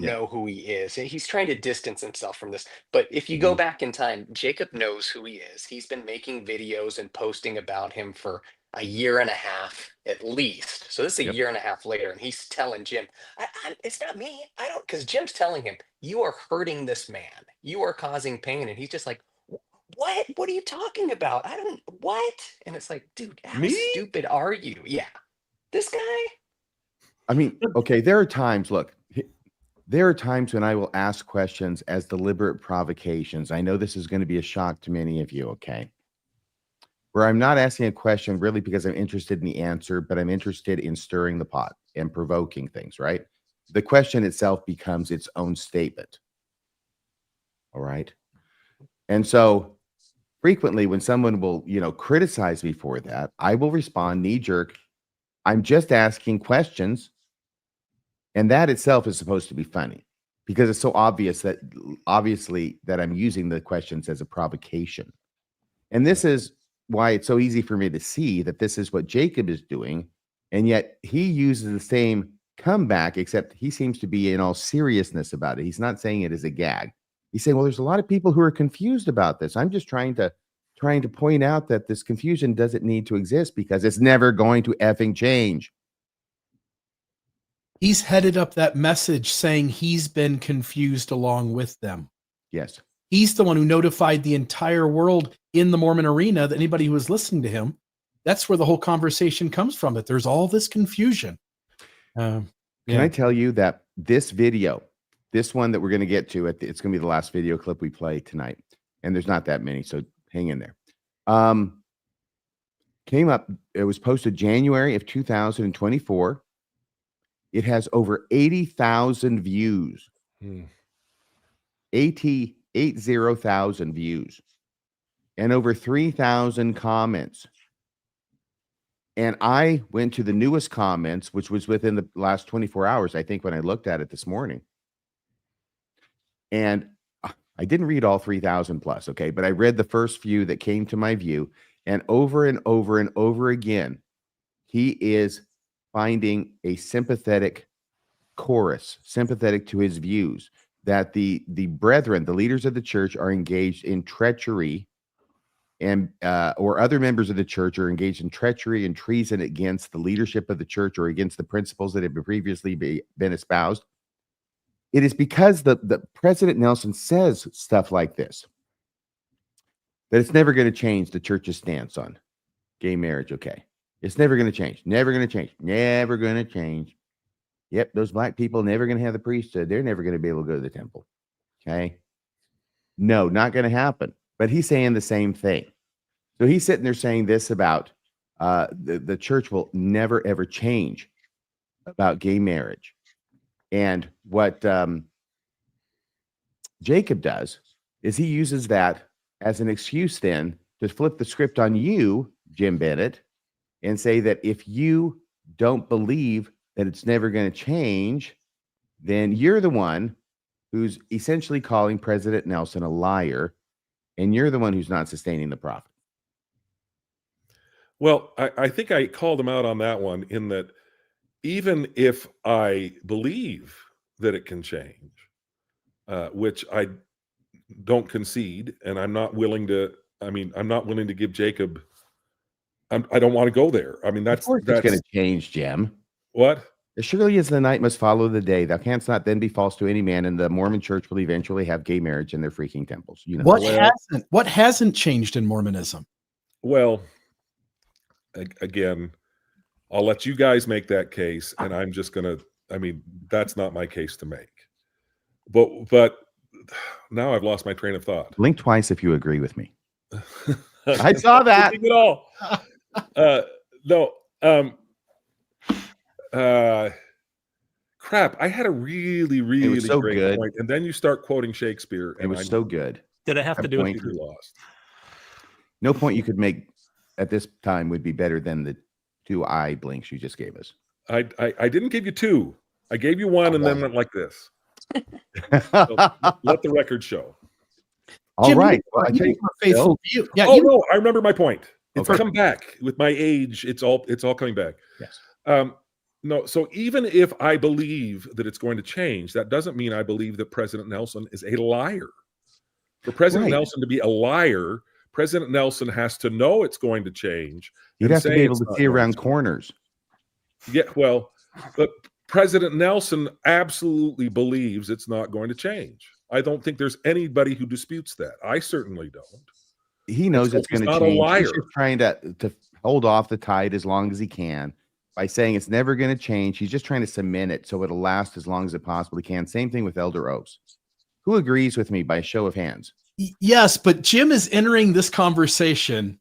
know who he is. He's trying to distance himself from this. But if you go back in time, Jacob knows who he is. He's been making videos and posting about him for a year and a half at least. So this is a year and a half later. And he's telling Jim, it's not me. I don't, because Jim's telling him, you are hurting this man. You are causing pain. And he's just like, what? What are you talking about? I don't, what? And it's like, dude, how stupid are you? Yeah. This guy. I mean, okay, there are times, look, there are times when I will ask questions as deliberate provocations. I know this is going to be a shock to many of you, okay? Where I'm not asking a question really because I'm interested in the answer, but I'm interested in stirring the pot and provoking things, right? The question itself becomes its own statement. All right? And so frequently when someone will, criticize me for that, I will respond knee-jerk, I'm just asking questions. And that itself is supposed to be funny because it's so obviously that I'm using the questions as a provocation. And this is why it's so easy for me to see that this is what Jacob is doing. And yet he uses the same comeback, except he seems to be in all seriousness about it. He's not saying it as a gag. He's saying, well, there's a lot of people who are confused about this. I'm just trying to point out that this confusion doesn't need to exist because it's never going to effing change. He's headed up that message saying he's been confused along with them. Yes. He's the one who notified the entire world in the Mormon arena that anybody who was listening to him, that's where the whole conversation comes from, that there's all this confusion. Can I tell you that this video, this one that we're going to get to, it's going to be the last video clip we play tonight. And there's not that many, so hang in there. Came up, it was posted January of 2024. It has over 80,000 views. 80,000 views. And over 3,000 comments. And I went to the newest comments, which was within the last 24 hours, I think, when I looked at it this morning. And I didn't read all 3,000 plus, okay? But I read the first few that came to my view. And over and over again, he is finding a sympathetic chorus, sympathetic to his views, that the brethren, the leaders of the church, are engaged in treachery and or other members of the church are engaged in treachery and treason against the leadership of the church or against the principles that have previously been espoused, it is because the President Nelson says stuff like this, that it's never going to change the church's stance on gay marriage. Okay. It's never going to change. Never going to change. Never going to change. Yep. Those black people never going to have the priesthood. They're never going to be able to go to the temple. Okay. No, not going to happen. But he's saying the same thing. So he's sitting there saying this about the church will never, ever change about gay marriage. And what Jacob does is he uses that as an excuse then to flip the script on you, Jim Bennett, and say that if you don't believe that it's never going to change, then you're the one who's essentially calling President Nelson a liar, and you're the one who's not sustaining the prophet. Well, I think I called him out on that one, in that even if I believe that it can change, which I don't concede, and I'm not willing to, I'm not willing to give Jacob, I don't want to go there. I mean, that's going to change, Jim. What? As surely as the night must follow the day, thou canst not then be false to any man, and the Mormon church will eventually have gay marriage in their freaking temples. You know what hasn't changed in Mormonism? Well, again, I'll let you guys make that case, and I'm just gonna, that's not my case to make. But now I've lost my train of thought. Blink twice if you agree with me. I saw that. At all. No. Crap. I had a really great point, and then you start quoting Shakespeare. And it was so good. Did it have to do with you lost? No point you could make at this time would be better than the 2 eye blinks you just gave us. I didn't give you 2. I gave you 1 and then went like this. So let the record show. All Jim, right. Well, I tell you, faithful view. Yeah. No, I remember my point. It's Okay. come back with my age. It's all coming back. Yes. No. So even if I believe that it's going to change, that doesn't mean I believe that President Nelson is a liar. For President Nelson to be a liar, President Nelson has to know it's going to change. You'd have to be able to see around corners. Yeah. Well, but President Nelson absolutely believes it's not going to change. I don't think there's anybody who disputes that. I certainly don't. He knows it's going to change. He's not a liar. He's just trying to hold off the tide as long as he can by saying it's never going to change. He's just trying to cement it so it'll last as long as it possibly can. Same thing with Elder Oaks. Who agrees with me by show of hands? Yes, but Jim is entering this conversation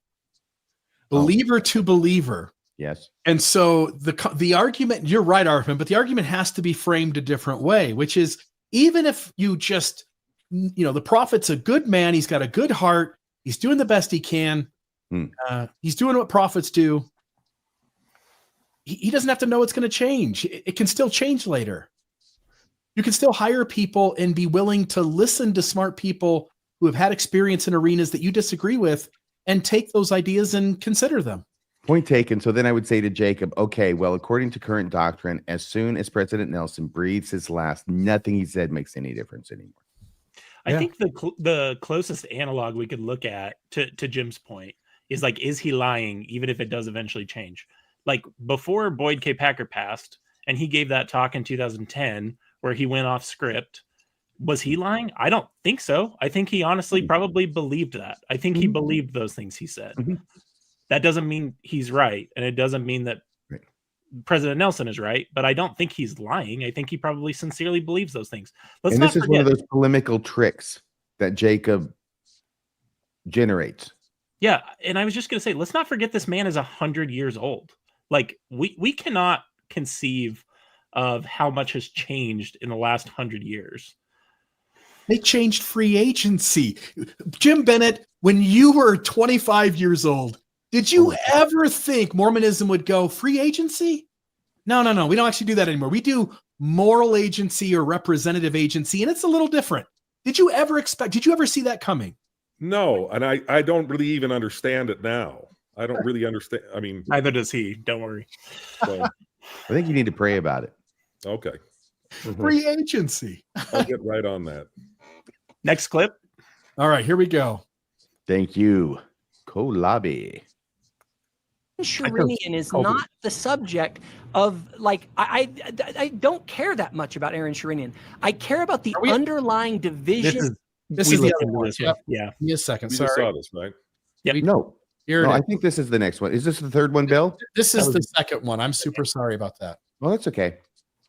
believer to believer. Yes. And so the argument, you're right, RFM, but the argument has to be framed a different way, which is, even if you just, the prophet's a good man, he's got a good heart, he's doing the best he can, he's doing what prophets do, he doesn't have to know it's going to change. It can still change later. You can still hire people and be willing to listen to smart people who have had experience in arenas that you disagree with and take those ideas and consider them. Point taken. So then I would say to Jacob, okay, well, according to current doctrine, as soon as President Nelson breathes his last, nothing he said makes any difference anymore. I think the closest analog we could look at to Jim's point is like, is he lying even if it does eventually change? Like before Boyd K. Packer passed and he gave that talk in 2010 where he went off script, was he lying? I don't think so. I think he honestly probably believed that. I think he believed those things he said. That doesn't mean he's right. And it doesn't mean that President Nelson is right, but I don't think he's lying. I think he probably sincerely believes those things. And this is one of those polemical tricks that Jacob generates. Yeah. And I was just going to say, let's not forget this man is 100 years old. Like we cannot conceive of how much has changed in the last 100 years. They changed free agency. Jim Bennett, when you were 25 years old, did you ever think Mormonism would go free agency? No. We don't actually do that anymore. We do moral agency or representative agency, and it's a little different. Did you ever see that coming? No, and I don't really even understand it now. I don't really understand. I mean, neither does he. Don't worry. So, I think you need to pray about it. Okay. Free agency. I'll get right on that. Next clip. All right, here we go. Thank you, Kolabi. Shirinian is not the subject of, like, I don't care that much about Aaron Shirinian. I care about the underlying division. This is the other one. one. Yeah. Give me a second. We Sorry. just saw this, right? Yep. No, Here it no, is. I think this is the next one. Is this the third one, Bill? This is the second one. I'm super sorry about that. Well, that's okay.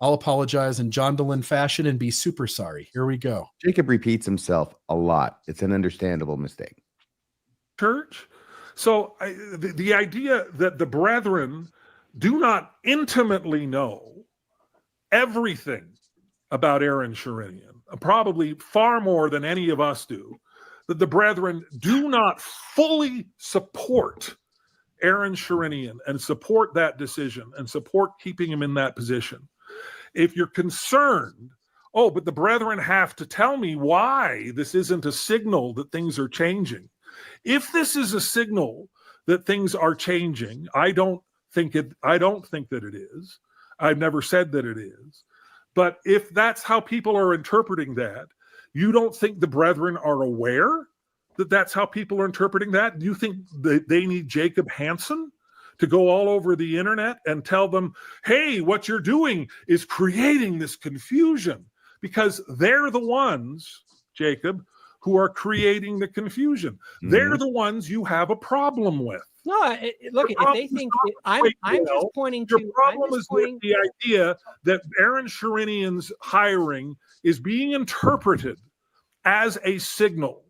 I'll apologize in John Dolan fashion and be super sorry. Here we go. Jacob repeats himself a lot. It's an understandable mistake. Church. So the idea that the brethren do not intimately know everything about Aaron Shirinian, probably far more than any of us do, that the brethren do not fully support Aaron Shirinian and support that decision and support keeping him in that position. If you're concerned, oh, but the brethren have to tell me why this isn't a signal that things are changing. If this is a signal that things are changing, I don't think that it is. I've never said that it is. But if that's how people are interpreting that, you don't think the brethren are aware that that's how people are interpreting that? Do you think they need Jacob Hansen to go all over the internet and tell them, hey, what you're doing is creating this confusion? Because they're the ones, Jacob, who are creating the confusion. Mm-hmm. They're the ones you have a problem with. No, look, if they think I'm just pointing to your problem is with the idea that Aaron Shirinian's hiring is being interpreted as a signal,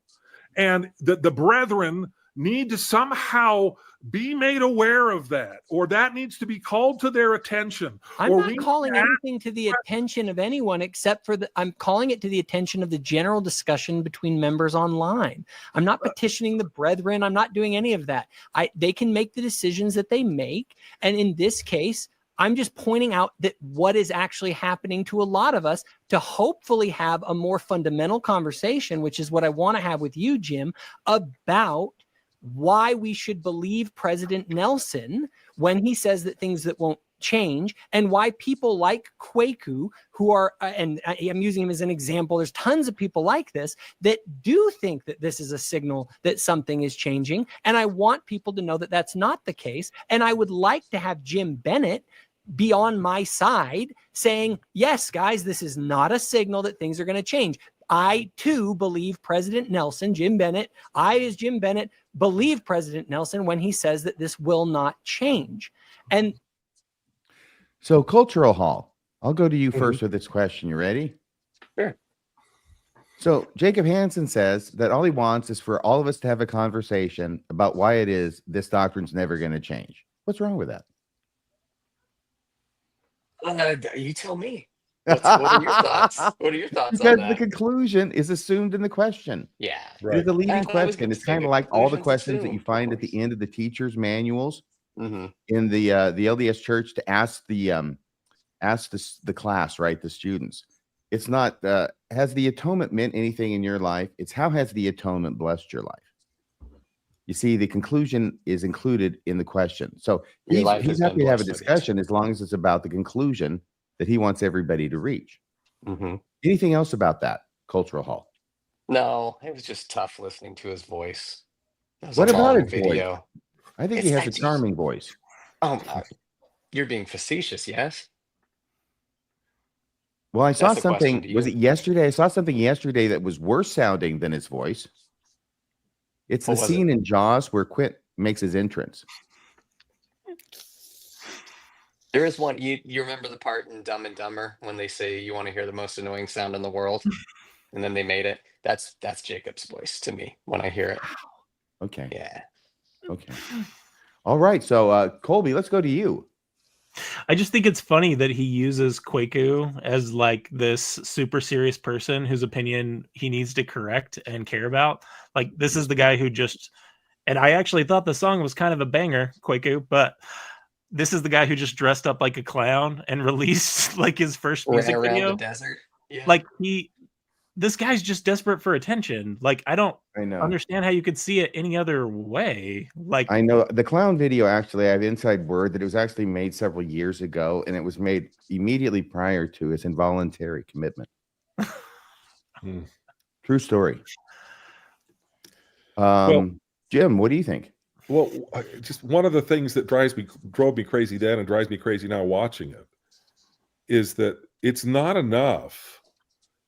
and that the brethren need to somehow be made aware of that, or that needs to be called to their attention. I'm not calling anything to the attention of anyone except for I'm calling it to the attention of the general discussion between members online. I'm not petitioning the brethren. I'm not doing any of that. They can make the decisions that they make. And in this case, I'm just pointing out that what is actually happening to a lot of us to hopefully have a more fundamental conversation, which is what I want to have with you, Jim, about why we should believe President Nelson when he says that things that won't change, and why people like Kwaku, who are, and I'm using him as an example, there's tons of people like this that do think that this is a signal that something is changing. And I want people to know that that's not the case. And I would like to have Jim Bennett be on my side saying, yes, guys, this is not a signal that things are going to change. I, too, believe President Nelson, Jim Bennett, as Jim Bennett, believe President Nelson when he says that this will not change. And so, Cultural Hall, I'll go to you first with this question. You ready? Sure. So, Jacob Hansen says that all he wants is for all of us to have a conversation about why it is this doctrine's never going to change. What's wrong with that? You tell me. What are your thoughts? What are your thoughts because on that? The conclusion is assumed in the question. Yeah. Right. It's a leading question. It's kind of like all the questions that you find at the end of the teacher's manuals in the LDS church to ask the class, right? The students. It's not has the atonement meant anything in your life? It's how has the atonement blessed your life? You see, the conclusion is included in the question. So he's happy to have a discussion as long as it's about the conclusion that he wants everybody to reach. Anything else about that, Cultural Hall? No, it was just tough listening to his voice. What about his video? Voice? I think he has a charming voice. Oh, you're being facetious, yes? Well, I saw something. Was it yesterday? I saw something yesterday that was worse sounding than his voice. It's the scene in Jaws where Quint makes his entrance. There is one. You remember the part in Dumb and Dumber when they say you want to hear the most annoying sound in the world, and then they made it. That's Jacob's voice to me when I hear it. Okay. Yeah. Okay. All right. So Colby, let's go to you. I just think it's funny that he uses Kwaku as like this super serious person whose opinion he needs to correct and care about. Like, this is the guy who just, and I actually thought the song was kind of a banger, Kwaku, but this is the guy who just dressed up like a clown and released like his first music video. The desert. Yeah. Like this guy's just desperate for attention. Like, I don't understand how you could see it any other way. Like, I know the clown video, actually, I have inside word that it was actually made several years ago, and it was made immediately prior to his involuntary commitment. True story. Jim, what do you think? Well, just one of the things that drove me crazy then and drives me crazy now watching it is that it's not enough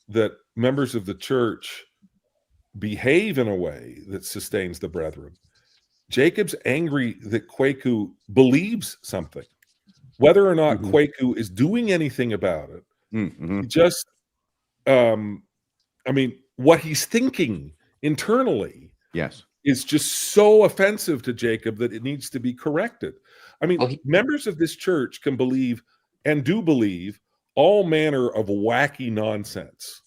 that members of the church behave in a way that sustains the brethren. Jacob's angry that Kwaku believes something. Whether or not Kwaku is doing anything about it, just, I mean, what he's thinking internally is just so offensive to Jacob that it needs to be corrected. I mean, members of this church can believe and do believe all manner of wacky nonsense.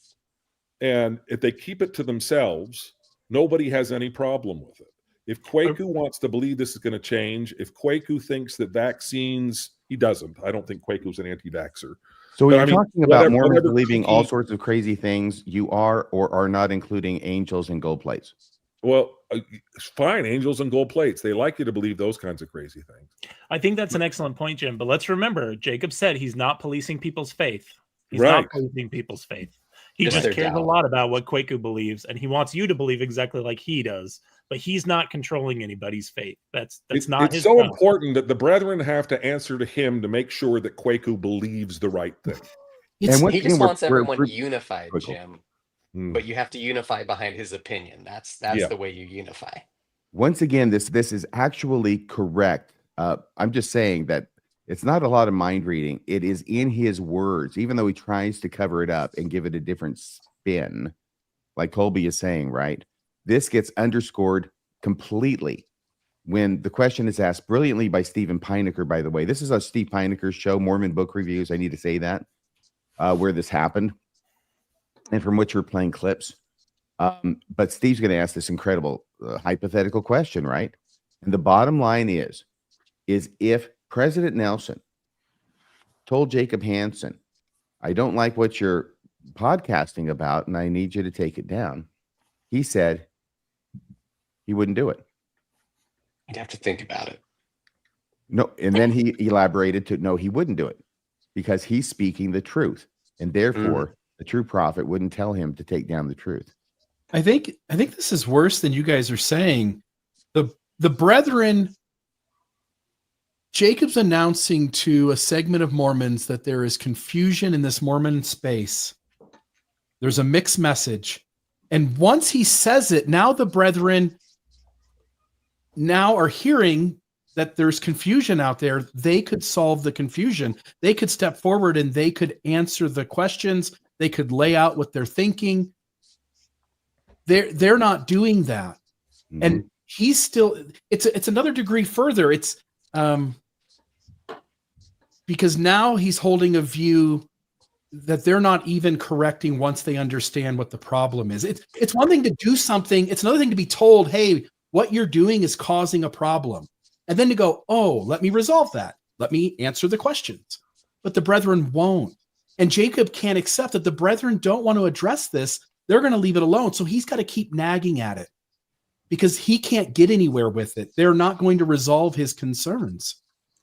And if they keep it to themselves, nobody has any problem with it. If Kwaku wants to believe this is going to change, if Kwaku thinks that vaccines, he doesn't. I don't think Kwaku's an anti-vaxxer. So when you're talking about Mormons believing all sorts of crazy things, you are or are not including angels and gold plates. Well, fine, angels and gold plates. They like you to believe those kinds of crazy things. I think that's an excellent point, Jim. But let's remember, Jacob said he's not policing people's faith. He's not policing people's faith. He just cares a lot about what Kwaku believes, and he wants you to believe exactly like he does. But he's not controlling anybody's faith. That's not his so job. important that the brethren have to answer to him to make sure that Kwaku believes the right thing. He just wants everyone unified, Jim. But you have to unify behind his opinion. That's the way you unify. Once again, this is actually correct. I'm just saying that it's not a lot of mind reading. It is in his words, even though he tries to cover it up and give it a different spin, like Colby is saying, right? This gets underscored completely when the question is asked brilliantly by Stephen Pinecker, by the way. This is a Steve Pinecker show, Mormon Book Reviews. I need to say that, where this happened and from which we're playing clips. But Steve's going to ask this incredible hypothetical question, right? And the bottom line is if President Nelson told Jacob Hansen, I don't like what you're podcasting about and I need you to take it down, he said he wouldn't do it. You'd have to think about it. No, and then he elaborated to no, he wouldn't do it because he's speaking the truth, and therefore the true prophet wouldn't tell him to take down the truth. I think this is worse than you guys are saying. The brethren, Jacob's announcing to a segment of Mormons that there is confusion in this Mormon space. There's a mixed message. And once he says it, now the brethren now are hearing that there's confusion out there. They could solve the confusion. They could step forward and they could answer the questions. They could lay out what they're thinking. They're not doing that. And he's still, it's another degree further. It's because now he's holding a view that they're not even correcting once they understand what the problem is. It's one thing to do something. It's another thing to be told, hey, what you're doing is causing a problem. And then to go, oh, let me resolve that. Let me answer the questions. But the brethren won't. And Jacob can't accept that the brethren don't want to address this. They're going to leave it alone. So he's got to keep nagging at it because he can't get anywhere with it. They're not going to resolve his concerns.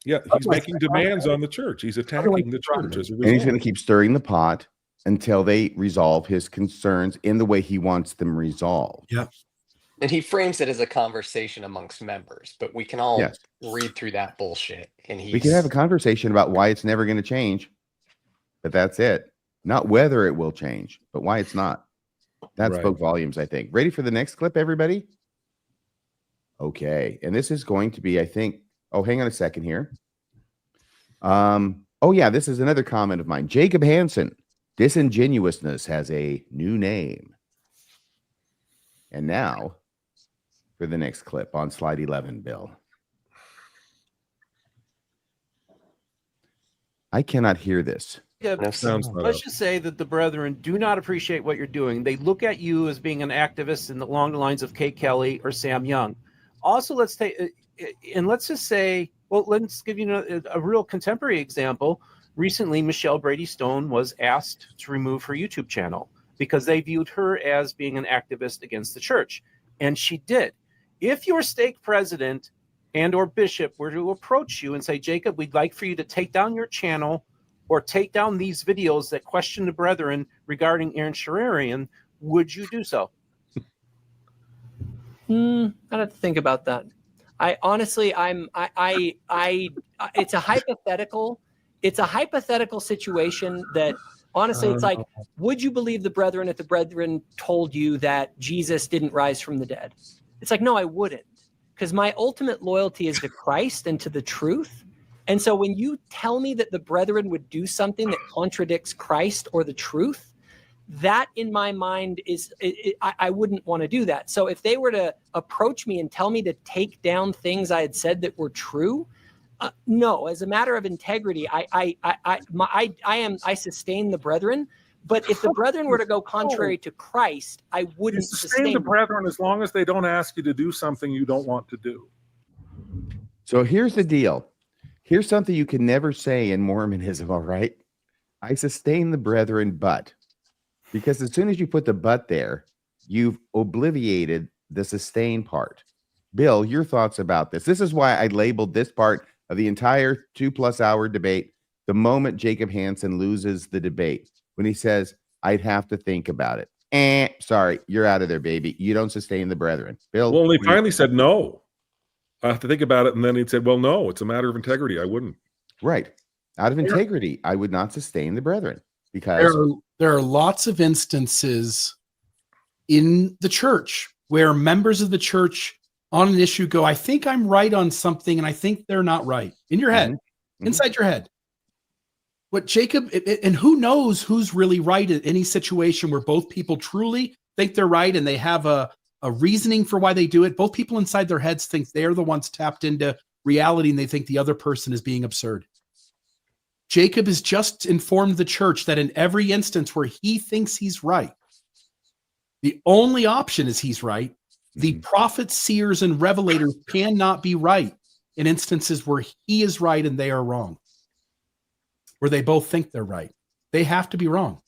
Yeah, he's making demands on the church. He's attacking the church as a result. And he's going to keep stirring the pot until they resolve his concerns in the way he wants them resolved. Yeah. And he frames it as a conversation amongst members, but we can all read through that bullshit. And we can have a conversation about why it's never going to change, but that's it. Not whether it will change, but why it's not. That spoke volumes, I think. Ready for the next clip, everybody? Okay. And this is going to be, I think, oh, hang on a second here. Oh, yeah, this is another comment of mine. Jacob Hansen, disingenuousness has a new name. And now for the next clip on slide 11, Bill. I cannot hear this. Let's just say that the brethren do not appreciate what you're doing. They look at you as being an activist along the lines of Kate Kelly or Sam Young. Also, let's just say, well, let's give you a real contemporary example. Recently, Michelle Brady Stone was asked to remove her YouTube channel because they viewed her as being an activist against the church. And she did. If your stake president and or bishop were to approach you and say, Jacob, we'd like for you to take down your channel or take down these videos that question the brethren regarding Aaron Sherarian, would you do so? I'd have to think about that. I honestly, it's a hypothetical. It's a hypothetical situation that honestly, it's like, would you believe the brethren if the brethren told you that Jesus didn't rise from the dead? It's like, no, I wouldn't, because my ultimate loyalty is to Christ and to the truth. And so when you tell me that the brethren would do something that contradicts Christ or the truth, that in my mind is, I wouldn't want to do that. So if they were to approach me and tell me to take down things I had said that were true, no, as a matter of integrity, I sustain the brethren. But if the brethren were to go contrary to Christ, I wouldn't sustain the brethren as long as they don't ask you to do something you don't want to do. So here's the deal. Here's something you can never say in Mormonism, all right? I sustain the brethren, but, because as soon as you put the but there, you've obliviated the sustain part. Bill, your thoughts about this? This is why I labeled this part of the entire 2+ hour debate the moment Jacob Hansen loses the debate, when he says, I'd have to think about it. Sorry, you're out of there, baby. You don't sustain the brethren. Bill. Well, he finally said no. I have to think about it. And then he said, well, no, it's a matter of integrity. I wouldn't. Right. Out of integrity, I would not sustain the brethren, because there are lots of instances in the church where members of the church on an issue go, I think I'm right on something, and I think they're not right. In your head, inside your head. What Jacob, and who knows who's really right in any situation where both people truly think they're right and they have a reasoning for why they do it. Both people inside their heads think they're the ones tapped into reality and they think the other person is being absurd. Jacob has just informed the church that in every instance where he thinks he's right, the only option is he's right. The prophets, seers, and revelators cannot be right in instances where he is right and they are wrong, where they both think they're right. They have to be wrong.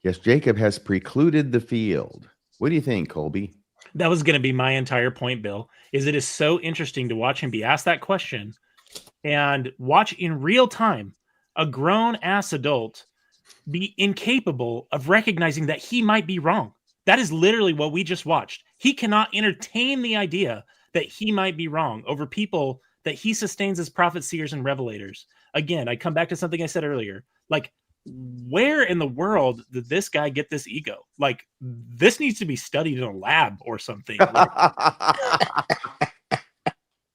Yes, Jacob has precluded the field. What do you think, Colby? That was going to be my entire point, Bill, is it is so interesting to watch him be asked that question and watch in real time a grown-ass adult be incapable of recognizing that he might be wrong. That is literally what we just watched. He cannot entertain the idea that he might be wrong over people that he sustains as prophets, seers, and revelators. Again, I come back to something I said earlier. Like, where in the world did this guy get this ego? Like, this needs to be studied in a lab or something.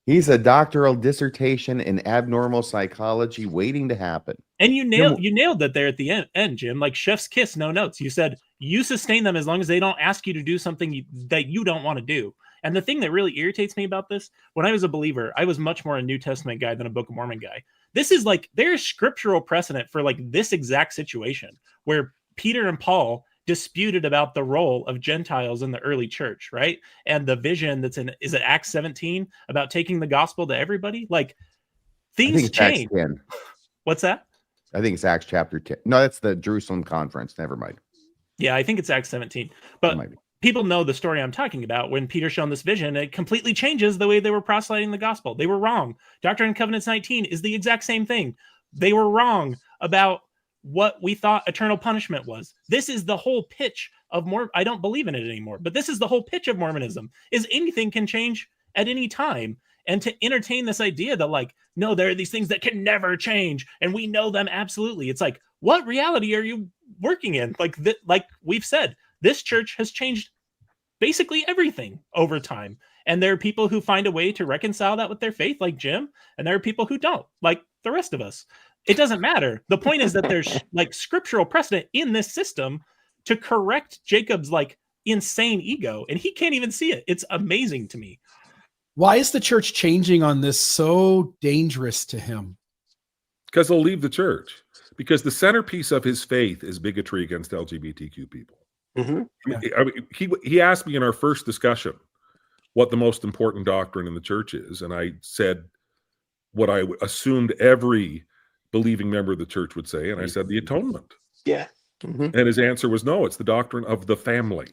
He's a doctoral dissertation in abnormal psychology waiting to happen. And you nailed that there at the end, Jim. Like chef's kiss, no notes. You said you sustain them as long as they don't ask you to do something that you don't want to do. And the thing that really irritates me about this, when I was a believer, I was much more a New Testament guy than a Book of Mormon guy. This is like, there's scriptural precedent for like this exact situation where Peter and Paul disputed about the role of Gentiles in the early church, right? And the vision that's in, is it Acts 17 about taking the gospel to everybody? Like, things change. What's that? I think it's Acts chapter 10. No, that's the Jerusalem conference. Never mind. Yeah, I think it's Acts 17. But people know the story I'm talking about. When Peter's shown this vision, it completely changes the way they were proselyting the gospel. They were wrong. Doctrine and Covenants 19 is the exact same thing. They were wrong about what we thought eternal punishment was. This is the whole pitch of I don't believe in it anymore, but this is the whole pitch of Mormonism, is anything can change at any time. And to entertain this idea that like, no, there are these things that can never change and we know them absolutely. It's like, what reality are you working in? Like we've said, this church has changed basically everything over time. And there are people who find a way to reconcile that with their faith, like Jim, and there are people who don't, like the rest of us. It doesn't matter. The point is that there's like scriptural precedent in this system to correct Jacob's like insane ego, and he can't even see it. It's amazing to me. Why is the church changing on this so dangerous to him? Because he'll leave the church. Because the centerpiece of his faith is bigotry against LGBTQ people. I mean, he asked me in our first discussion what the most important doctrine in the church is, and I said what I assumed every believing member of the church would say, and I said the atonement. Yeah. And his answer was no, it's the doctrine of the family.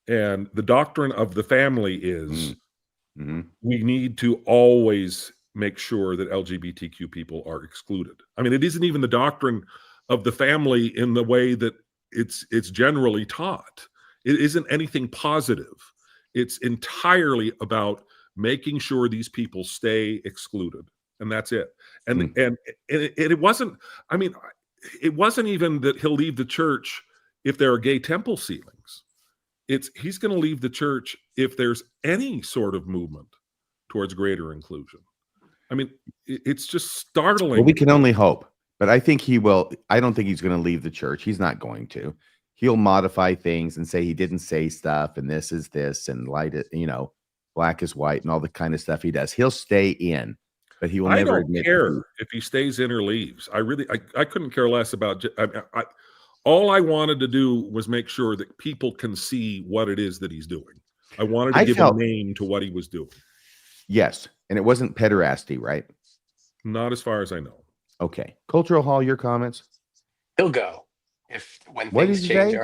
And the doctrine of the family is we need to always make sure that LGBTQ people are excluded. I mean, it isn't even the doctrine of the family in the way that it's generally taught. It isn't anything positive. It's entirely about making sure these people stay excluded, and that's it. And it wasn't. I mean, it wasn't even that he'll leave the church if there are gay temple ceilings. He's going to leave the church if there's any sort of movement towards greater inclusion. I mean, it's just startling. Well, we can only hope, but I think he will. I don't think he's going to leave the church. He's not going to. He'll modify things and say he didn't say stuff, and this is this, and light it, black is white, and all the kind of stuff he does. He'll stay in, but he will never admit. I don't care if he stays in or leaves. I couldn't care less about. All I wanted to do was make sure that people can see what it is that he's doing. I wanted to give a name to what he was doing. Yes, and it wasn't pederasty, right? Not as far as I know. Okay. Cultural Hall, your comments? He'll go. When things change,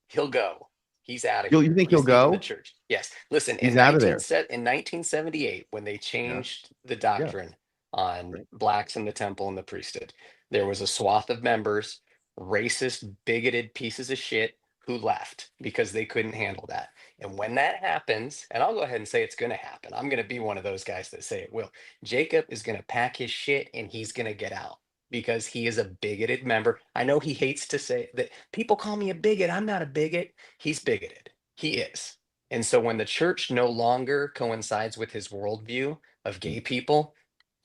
he'll go. He's out of here. You think he'll go? The church. Yes. Listen, he's out of there. In 1978, when they changed the doctrine on blacks in the temple and the priesthood, there was a swath of members, racist, bigoted pieces of shit, who left because they couldn't handle that. And when that happens, and I'll go ahead and say it's going to happen, I'm going to be one of those guys that say it will. Jacob is going to pack his shit and he's going to get out because he is a bigoted member. I know he hates to say that. People call me a bigot. I'm not a bigot. He's bigoted. He is. And so when the church no longer coincides with his worldview of gay people,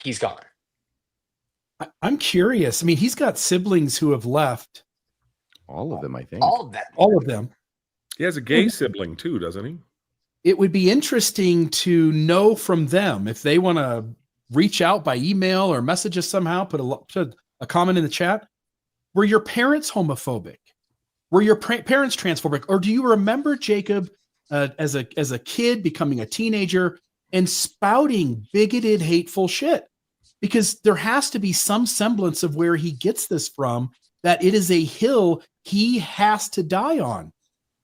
he's gone. I'm curious. I mean, he's got siblings who have left. All of them, I think. All of them. He has a gay sibling too, doesn't he? It would be interesting to know from them if they want to reach out by email or message us somehow, put a comment in the chat. Were your parents homophobic? Were your parents transphobic? Or do you remember Jacob as a kid becoming a teenager and spouting bigoted, hateful shit? Because there has to be some semblance of where he gets this from, that it is a hill he has to die on.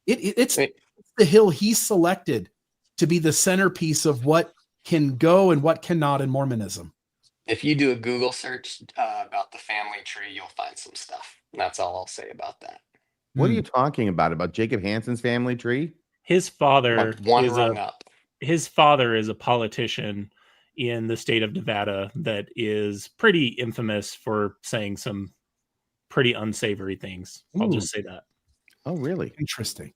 It's the hill he selected to be the centerpiece of what can go and what cannot in Mormonism. If you do a Google search about the family tree, you'll find some stuff. That's all I'll say about that. What are you talking about? About Jacob Hansen's family tree? His father His father is a politician in the state of Nevada that is pretty infamous for saying some pretty unsavory things. I'll just say that. Oh, really? Interesting.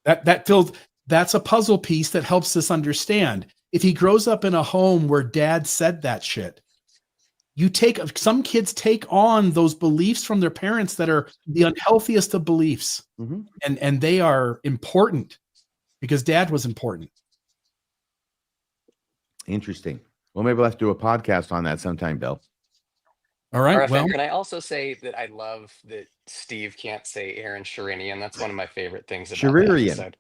That's a puzzle piece that helps us understand. If he grows up in a home where dad said that shit, some kids take on those beliefs from their parents that are the unhealthiest of beliefs. And they are important because dad was important. Interesting. Well, maybe we'll have to do a podcast on that sometime, Bill. All right. RFM, well, can I also say that I love that Steve can't say Aaron Sherinian? That's one of my favorite things about that episode.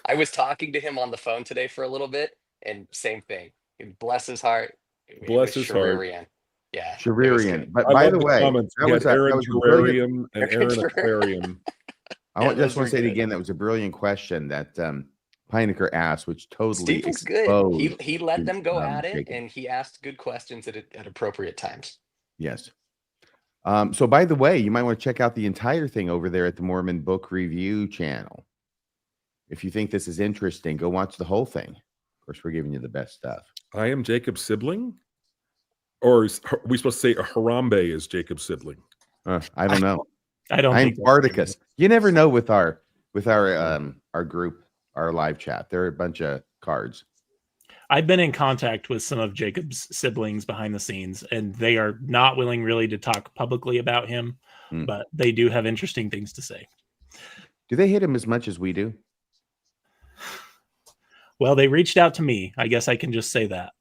I was talking to him on the phone today for a little bit, and same thing. Bless his heart. Bless his heart. Yeah. Sherinian. But by the way, that was Aaron Sherinian and Aaron Aquarium. I just want to say it again. That was a brilliant question that Pinecker asked, which totally Steve was good. He let them go at it, Jacob. and he asked good questions at appropriate times. Yes. So by the way, you might want to check out the entire thing over there at the Mormon Book Review channel. If you think this is interesting, go watch the whole thing. Of course, we're giving you the best stuff. I am Jacob's sibling? Or are we supposed to say a Harambe is Jacob's sibling? I don't know. I'm Spartacus. You never know with our group, our live chat. There are a bunch of cards. I've been in contact with some of Jacob's siblings behind the scenes, and they are not willing really to talk publicly about him, but they do have interesting things to say. Do they hate him as much as we do? Well, they reached out to me. I guess I can just say that.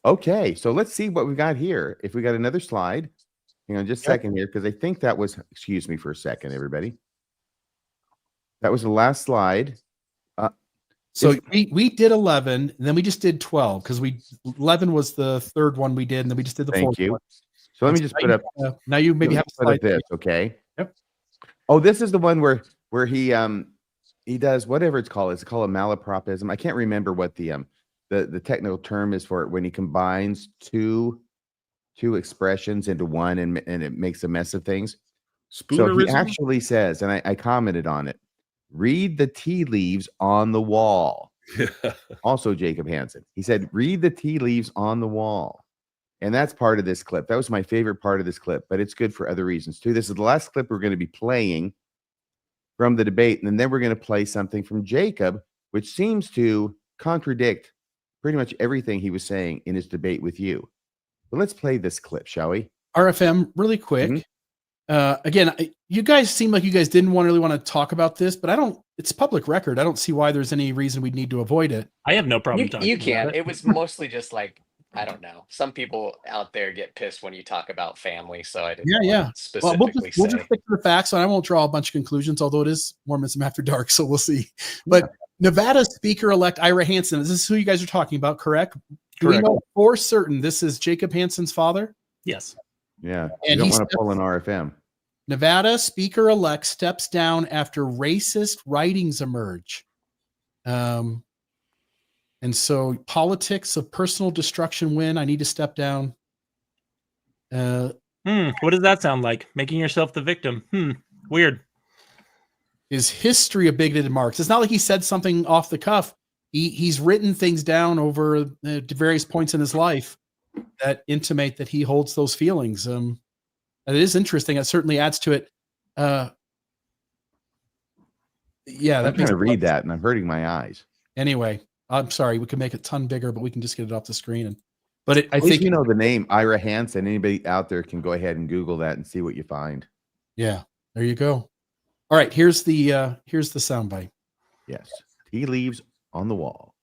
Okay, so let's see what we got here. If we got another slide, hang on just a second here, because I think that was, excuse me for a second, everybody. That was the last slide. So we did 11, and then we just did 12 because 11 was the third one we did, and then we just did the fourth one. So let me just put up. Now you maybe have to put up this, okay? Yep. Oh, this is the one where he does whatever it's called. It's called a malapropism. I can't remember what the technical term is for it when he combines two expressions into one and it makes a mess of things. So he actually says, and I commented on it. read the tea leaves on the wall. Yeah. Also, Jacob Hansen. He said, read the tea leaves on the wall. And that's part of this clip. That was my favorite part of this clip, but it's good for other reasons too. This is the last clip we're going to be playing from the debate. And then we're going to play something from Jacob, which seems to contradict pretty much everything he was saying in his debate with you. But let's play this clip, shall we? RFM, really quick. Again, you guys seem like you guys didn't really want to talk about this, but it's public record. I don't see why there's any reason we'd need to avoid it. I have no problem talking You about can. it. It was mostly just like, I don't know. Some people out there get pissed when you talk about family, so I didn't want to specifically we'll say. just stick to the facts, and I won't draw a bunch of conclusions, although it is Mormonism After Dark, so we'll see. But Nevada Speaker-elect Ira Hansen, is this who you guys are talking about, correct? Do we know for certain this is Jacob Hansen's father? Yes. Yeah. And you don't want to pull an RFM. Nevada Speaker-elect steps down after racist writings emerge. And so politics of personal destruction win. I need to step down. What does that sound like? Making yourself the victim. Weird. Is history of bigoted marks? It's not like he said something off the cuff. He's written things down over various points in his life that intimate that he holds those feelings. And it is interesting. It certainly adds to it. Yeah, I'm trying to read that, and I'm hurting my eyes. Anyway, I'm sorry. We can make it a ton bigger, but we can just get it off the screen. I think think you know the name Ira Hansen. Anybody out there can go ahead and Google that and see what you find. Yeah, there you go. All right, here's the soundbite. Yes, tea leaves on the wall.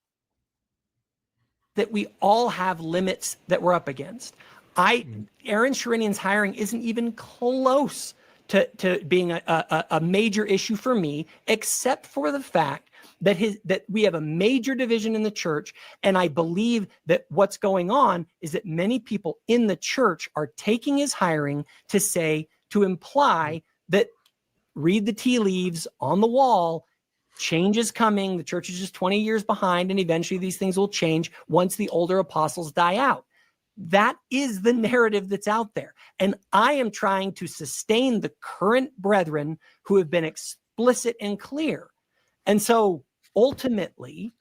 That we all have limits that we're up against. Aaron Sherinian's hiring isn't even close to being a major issue for me, except for the fact that we have a major division in the church. And I believe that what's going on is that many people in the church are taking his hiring to imply that read the tea leaves on the wall. Change is coming. The church is just 20 years behind, and eventually these things will change once the older apostles die out. That is the narrative that's out there. And I am trying to sustain the current brethren who have been explicit and clear. And so ultimately,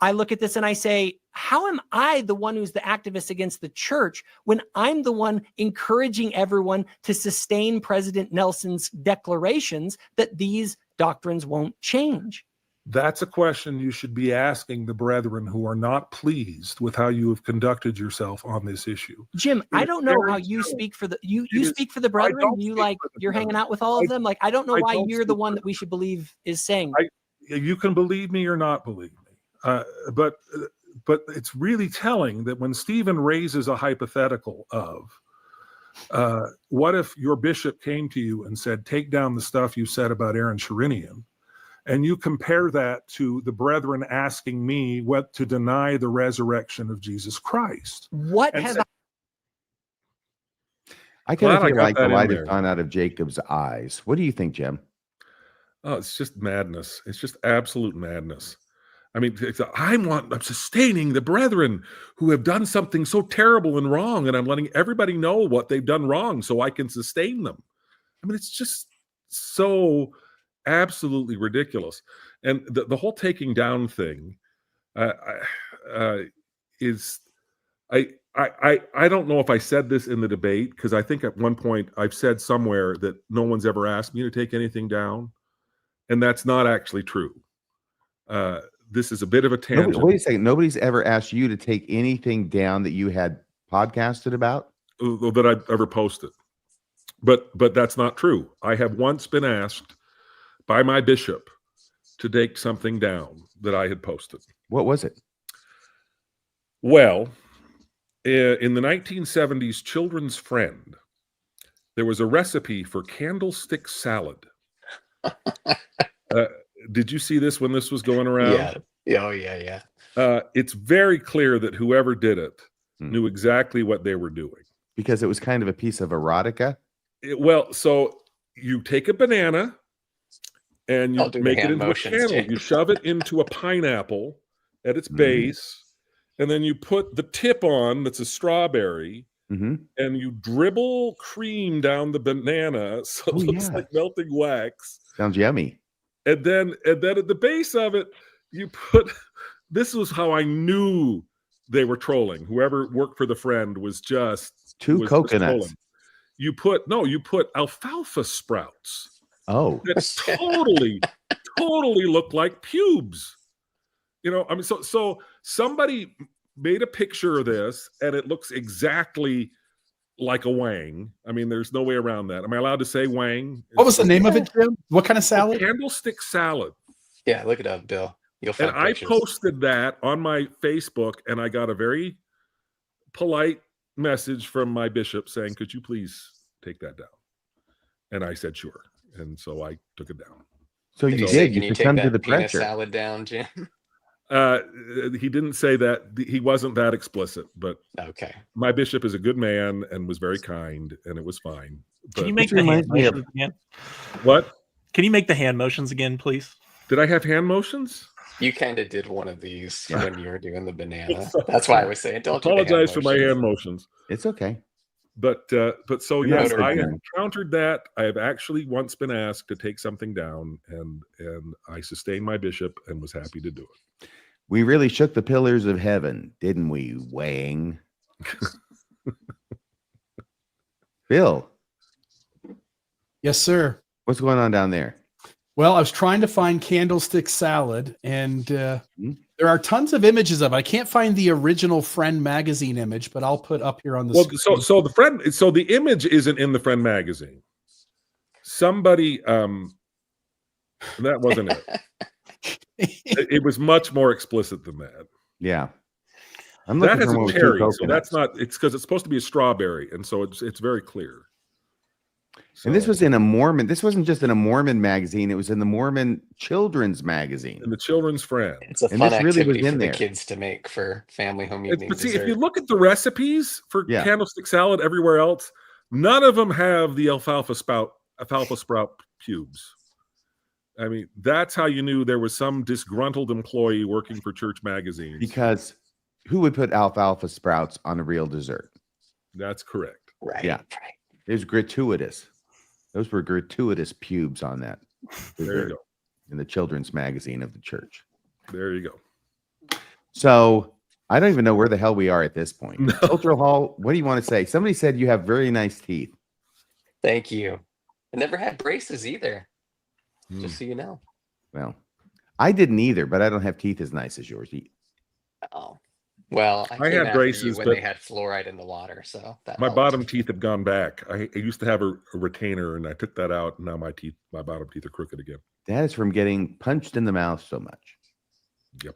I look at this and I say, how am I the one who's the activist against the church when I'm the one encouraging everyone to sustain President Nelson's declarations that these doctrines won't change? That's a question you should be asking the brethren who are not pleased with how you have conducted yourself on this issue. Jim, I don't know how you speak for the you speak for the brethren. You're hanging out with all of them. Like, I don't know why you're the one that we should believe is saying. You can believe me or not believe me, but it's really telling that when Stephen raises a hypothetical of what if your bishop came to you and said, take down the stuff you said about Aaron Sherinian, and you compare that to the brethren asking me what to deny the resurrection of Jesus Christ. I kind of feel like the light has gone out of Jacob's eyes. What do you think, Jim? Oh, it's just madness. It's just absolute madness. I mean, I'm sustaining the brethren who have done something so terrible and wrong, and I'm letting everybody know what they've done wrong so I can sustain them. I mean, it's just so absolutely ridiculous. And the whole taking down thing is, I don't know if I said this in the debate, because I think at one point I've said somewhere that no one's ever asked me to take anything down, and that's not actually true. This is a bit of a tangent. Wait a second. Nobody's ever asked you to take anything down that you had podcasted about? That I've ever posted. But that's not true. I have once been asked by my bishop to take something down that I had posted. What was it? Well, in the 1970s Children's Friend, there was a recipe for candlestick salad. Did you see this when this was going around? Yeah. Oh, yeah. It's very clear that whoever did it knew exactly what they were doing. Because it was kind of a piece of erotica? So you take a banana and you make it into a candle. You shove it into a pineapple at its base, and then you put the tip on that's a strawberry, and you dribble cream down the banana so it looks like melting wax. Sounds yummy. And then at the base of it, you put, this was how I knew they were trolling. Whoever worked for the Friend was just two coconuts. Just you put alfalfa sprouts. Oh, That totally looked like pubes. You know, I mean, so somebody made a picture of this, and it looks exactly like a wang. I mean, there's no way around that. Am I allowed to say wang? What was the name of it, Jim? What kind of salad? Candlestick salad. Yeah, look it up, Bill. You'll find And pictures. I posted that on my Facebook, and I got a very polite message from my bishop saying, "Could you please take that down?" And I said, "Sure." And so I took it down. so you Did he say, did. "Can You you take succumbed to that the penis pressure. salad down, Jim?" He didn't say that. He wasn't that explicit, but Okay. my bishop is a good man and was very kind, and it was fine. Can But you make This the hand reminds me of- motions again? what? Can you make the hand motions again, please? Did I have hand motions? You kind of did one of these Yeah. when you were doing the banana. That's why I was saying, don't do the hand Apologize for my motions. hand motions. It's okay. But so You're not yes, I forgiven. encountered that. I have actually once been asked to take something down, and I sustained my bishop and was happy to do it. We really shook the pillars of heaven, didn't we, Wang? Bill, Yes, sir. what's going on down there? Well, I was trying to find candlestick salad, and there are tons of images of it. I can't find the original Friend magazine image, but I'll put up here on the Well, screen. so the image isn't in the Friend magazine. Somebody that wasn't it. It was much more explicit than that. Yeah. I'm That looking has for a one with two cherry, so coconuts. that's not. It's because it's supposed to be a strawberry, and so it's very clear. And this So, was in a Mormon. This wasn't just in a Mormon magazine. It was in the Mormon Children's Magazine. in the Children's Friend. It's a And fun this really was activity in for there. the kids to make for family home evening But see, dessert. if you look at the recipes for Yeah. candlestick salad everywhere else, none of them have the alfalfa sprout pubes. I mean, that's how you knew there was some disgruntled employee working for church magazines. Because who would put alfalfa sprouts on a real dessert? That's correct. Right. Yeah. Right. It was gratuitous. Those were gratuitous pubes on that There you dessert go. in the children's magazine of the church. There you go. So I don't even know where the hell we are at this point. No. Cultural Hall, what do you want to say? Somebody said you have very nice teeth. Thank you. I never had braces either, Hmm. just so you know. Well, I didn't either, but I don't have teeth as nice as yours. Oh. Well, I I came had after you braces, when but they had fluoride in the water, so that My helped. bottom teeth have gone back. I used to have a retainer, and I took that out, and now my bottom teeth are crooked again. That is from getting punched in the mouth so much. Yep.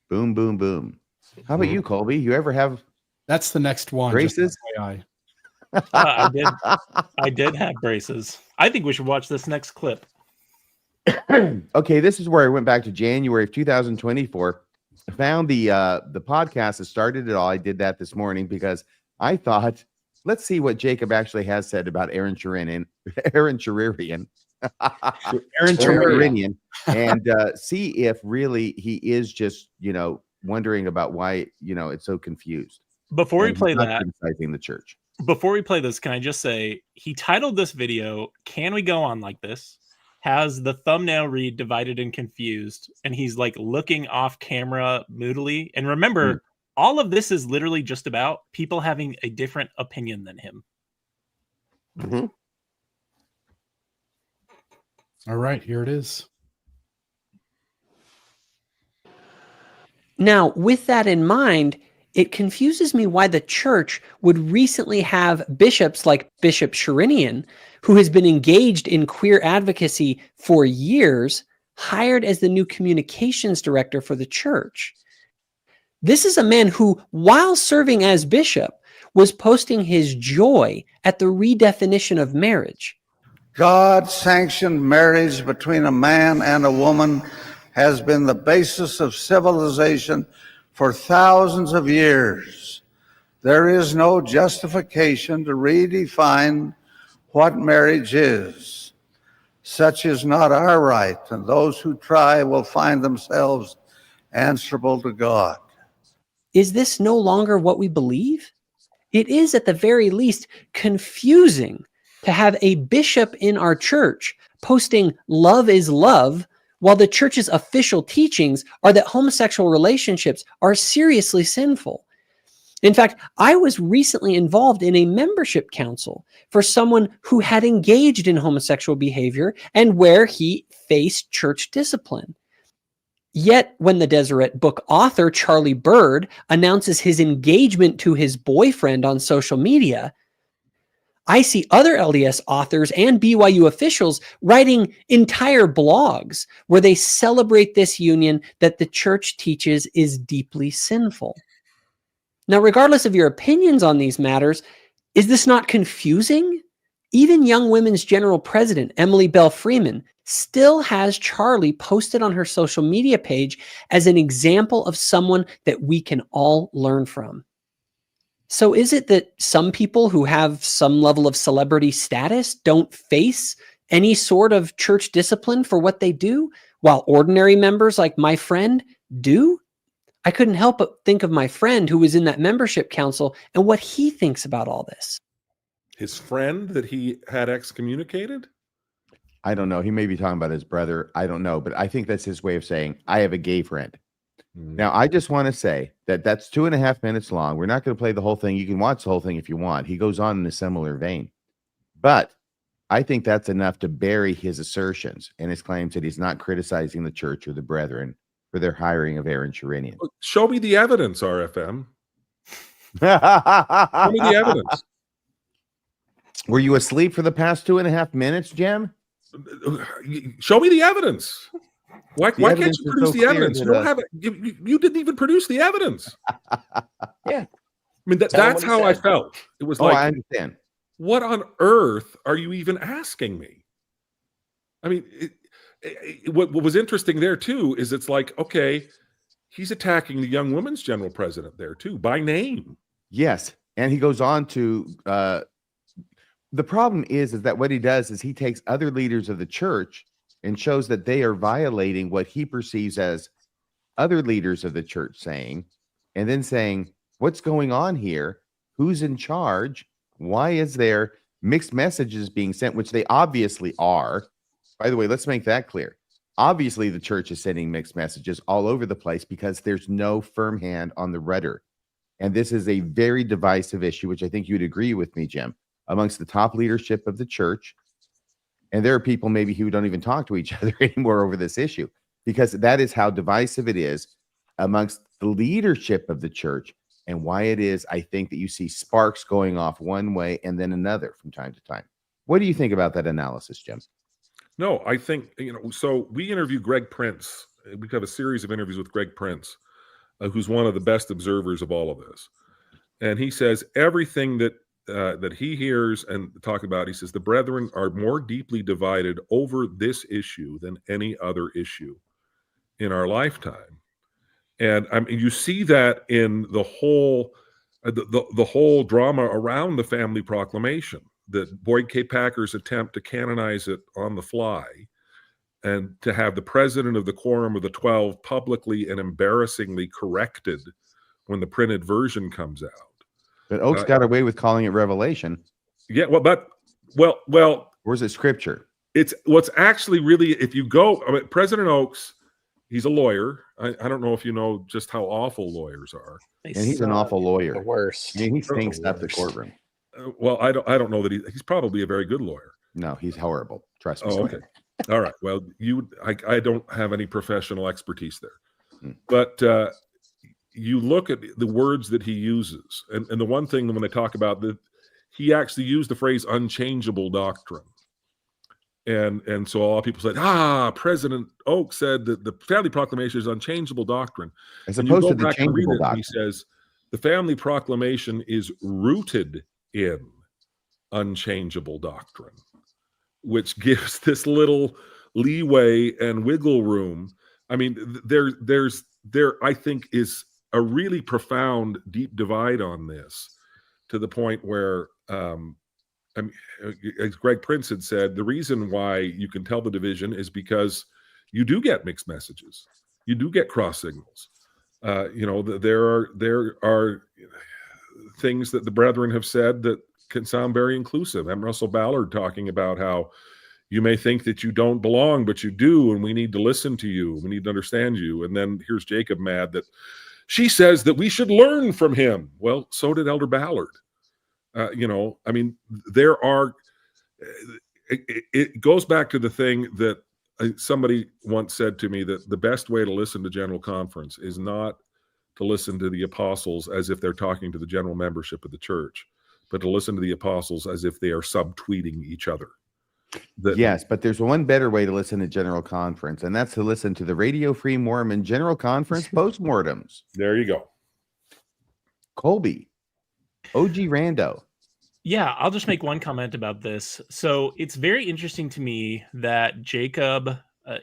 Boom, boom, boom. How about you, Colby? You ever have That's the next one. just braces? FYI. I did have braces. I think we should watch this next clip. Okay, this is where I went back to January of 2024. I found the podcast that started it all. I did that this morning because I thought, let's see what Jacob actually has said about Aaron Sharinian, Aaron Sharinian, and see if really he is just, wondering about why, it's so confused. Before we And he's play not that, criticizing the church. before we play this, can I just say he titled this video, "Can We Go On Like This?" Has the thumbnail read "Divided and Confused," and he's like looking off camera moodily. And remember, all of this is literally just about people having a different opinion than him. Mhm. All right, here it is. Now, with that in mind, it confuses me why the church would recently have bishops like Bishop Sharinian, who has been engaged in queer advocacy for years, hired as the new communications director for the church. This is a man who, while serving as bishop, was posting his joy at the redefinition of marriage. God sanctioned marriage between a man and a woman has been the basis of civilization for thousands of years. There is no justification to redefine what marriage is. Such is not our right, and those who try will find themselves answerable to God. Is this no longer what we believe? It is at the very least confusing to have a bishop in our church posting "love is love" while the church's official teachings are that homosexual relationships are seriously sinful. In fact, I was recently involved in a membership council for someone who had engaged in homosexual behavior and where he faced church discipline. Yet, when the Deseret book author Charlie Bird announces his engagement to his boyfriend on social media, I see other LDS authors and BYU officials writing entire blogs where they celebrate this union that the church teaches is deeply sinful. Now, regardless of your opinions on these matters, is this not confusing? Even Young Women's General President Emily Bell Freeman still has Charlie posted on her social media page as an example of someone that we can all learn from. So is it that some people who have some level of celebrity status don't face any sort of church discipline for what they do, while ordinary members like my friend do? I couldn't help but think of my friend who was in that membership council and what he thinks about all this. His friend that he had excommunicated? I don't know. He may be talking about his brother. I don't know. But I think that's his way of saying, I have a gay friend. Now, I just want to say that that's 2.5 minutes long. We're not going to play the whole thing. You can watch the whole thing if you want. He goes on in a similar vein. But I think that's enough to bury his assertions and his claims that he's not criticizing the church or the brethren for their hiring of Aaron Sherinian. Show me the evidence, RFM. Show me the evidence. Were you asleep for the past 2.5 minutes, Jem? Show me the evidence. Why can't you produce the evidence? You don't have it. You didn't even produce the evidence. Yeah. I mean, that's how I felt. It was like, I understand. What on earth are you even asking me? I mean, what was interesting there too is it's like, okay, he's attacking the Young Women's General President there too by name. Yes, and he goes on to the problem is that what he does is he takes other leaders of the church and shows that they are violating what he perceives as other leaders of the church saying, and then saying, what's going on here? Who's in charge? Why is there mixed messages being sent, which they obviously are? By the way, let's make that clear. Obviously, the church is sending mixed messages all over the place because there's no firm hand on the rudder. And this is a very divisive issue, which I think you'd agree with me, Jim, amongst the top leadership of the church. And there are people maybe who don't even talk to each other anymore over this issue, because that is how divisive it is amongst the leadership of the church, and why it is, I think, that you see sparks going off one way and then another from time to time. What do you think about that analysis, Jim? No, I think, so we interview Greg Prince. We have a series of interviews with Greg Prince, who's one of the best observers of all of this. And he says everything that he hears and talk about, he says the brethren are more deeply divided over this issue than any other issue in our lifetime. And I mean, you see that in the whole the whole drama around the family proclamation, that Boyd K. Packer's attempt to canonize it on the fly, and to have the president of the Quorum of the 12 publicly and embarrassingly corrected when the printed version comes out. But Oakes got away with calling it revelation. Yeah, well, or is it scripture? It's what's actually really, if you go, I mean, President Oakes, he's a lawyer. I don't know if you know just how awful lawyers are. And he's an awful lawyer. The worst. I mean, he stinks up the courtrum. Well, I don't know that he's probably a very good lawyer. No, he's horrible. Trust me. Oh, okay. All right. Well, I don't have any professional expertise there, but you look at the words that he uses, and the one thing when they talk about that, he actually used the phrase "unchangeable doctrine," and so a lot of people said, President Oakes said that the Family Proclamation is unchangeable doctrine, as opposed to the changeable doctrine. He says the Family Proclamation is rooted in unchangeable doctrine, which gives this little leeway and wiggle room. I mean, there I think is a really profound, deep divide on this, to the point where, I mean, as Greg Prince had said, the reason why you can tell the division is because you do get mixed messages, you do get cross signals. There are things that the brethren have said that can sound very inclusive. I'm Russell Ballard talking about how, You may think that you don't belong, but you do, and we need to listen to you. We need to understand you. And then here's Jacob mad that she says that we should learn from him. Well, so did Elder Ballard. I mean, there are, it goes back to the thing that somebody once said to me, that the best way to listen to General Conference is not to listen to the apostles as if they're talking to the general membership of the church, but to listen to the apostles as if they are subtweeting each other. Yes, but there's one better way to listen to General Conference, and that's to listen to the Radio Free Mormon General Conference postmortems. There you go. Colby, OG Rando. Yeah, I'll just make one comment about this. So it's very interesting to me that Jacob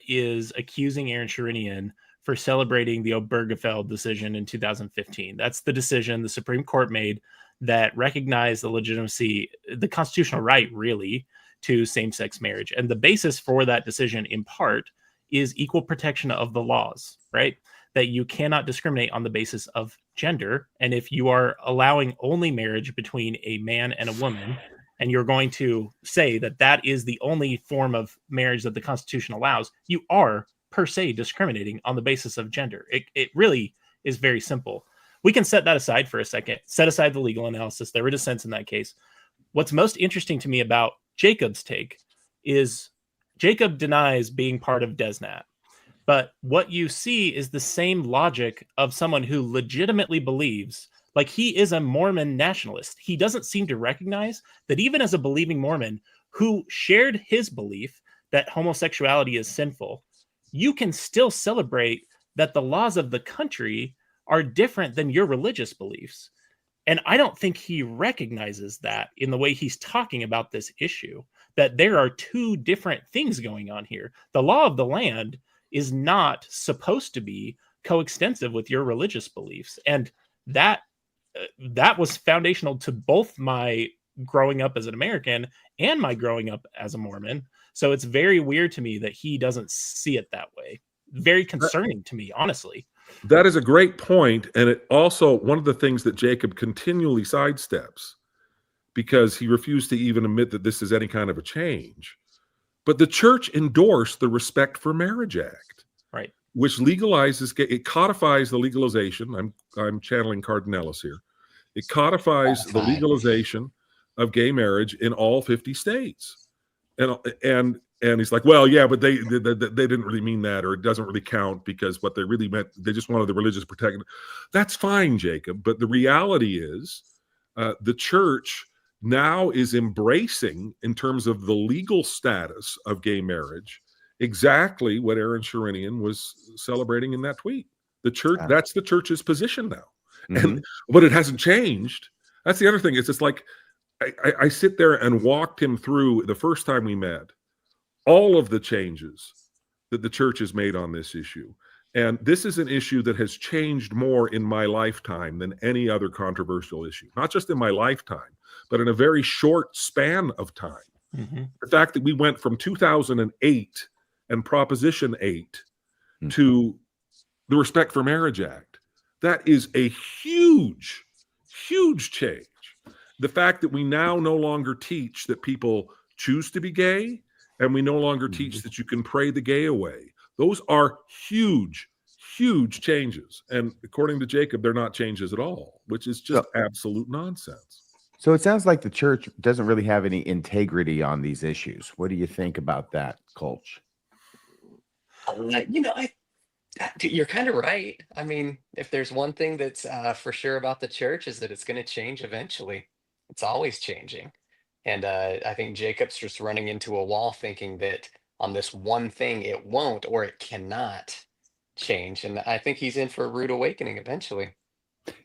is accusing Aaron Sherinian for celebrating the Obergefell decision in 2015. That's the decision the Supreme Court made that recognized the legitimacy, the constitutional right, really, to same-sex marriage. And the basis for that decision, in part, is equal protection of the laws, right? That you cannot discriminate on the basis of gender. And if you are allowing only marriage between a man and a woman, and you're going to say that that is the only form of marriage that the Constitution allows, you are per se discriminating on the basis of gender. It really is very simple. We can set that aside for a second, set aside the legal analysis. There were dissents in that case. What's most interesting to me about Jacob's take is Jacob denies being part of DESNAT. But what you see is the same logic of someone who legitimately believes, like he is a Mormon nationalist. He doesn't seem to recognize that even as a believing Mormon who shared his belief that homosexuality is sinful, you can still celebrate that the laws of the country are different than your religious beliefs. And I don't think he recognizes that in the way he's talking about this issue, that there are two different things going on here. The law of the land is not supposed to be coextensive with your religious beliefs. And that was foundational to both my growing up as an American and my growing up as a Mormon. So it's very weird to me that he doesn't see it that way. Very concerning to me, honestly. That is a great point. And it also, one of the things that Jacob continually sidesteps, because he refused to even admit that this is any kind of a change. But the church endorsed the Respect for Marriage Act, right, which legalizes, it codifies the legalization. I'm channeling Cardinellis here. It codifies the legalization of gay marriage in all 50 states. And he's like, well, yeah, but they didn't really mean that, or it doesn't really count, because what they really meant, they just wanted the religious protection. That's fine, Jacob. But the reality is the church now is embracing, in terms of the legal status of gay marriage, exactly what Aaron Sherinian was celebrating in that tweet. The church, that's the church's position now. Mm-hmm. But it hasn't changed. That's the other thing. It's just like, I sit there and walked him through, the first time we met, all of the changes that the church has made on this issue. And this is an issue that has changed more in my lifetime than any other controversial issue. Not just in my lifetime, but in a very short span of time. Mm-hmm. The fact that we went from 2008 and Proposition 8 to the Respect for Marriage Act, that is a huge, huge change. The fact that we now no longer teach that people choose to be gay, and we no longer teach that you can pray the gay away. Those are huge, huge changes. And according to Jacob, they're not changes at all, which is just absolute nonsense. So it sounds like the church doesn't really have any integrity on these issues. What do you think about that, Colch? You're kind of right. I mean, if there's one thing that's for sure about the church, is that it's going to change eventually. It's always changing. And I think Jacob's just running into a wall thinking that on this one thing it won't, or it cannot change. And I think he's in for a rude awakening eventually.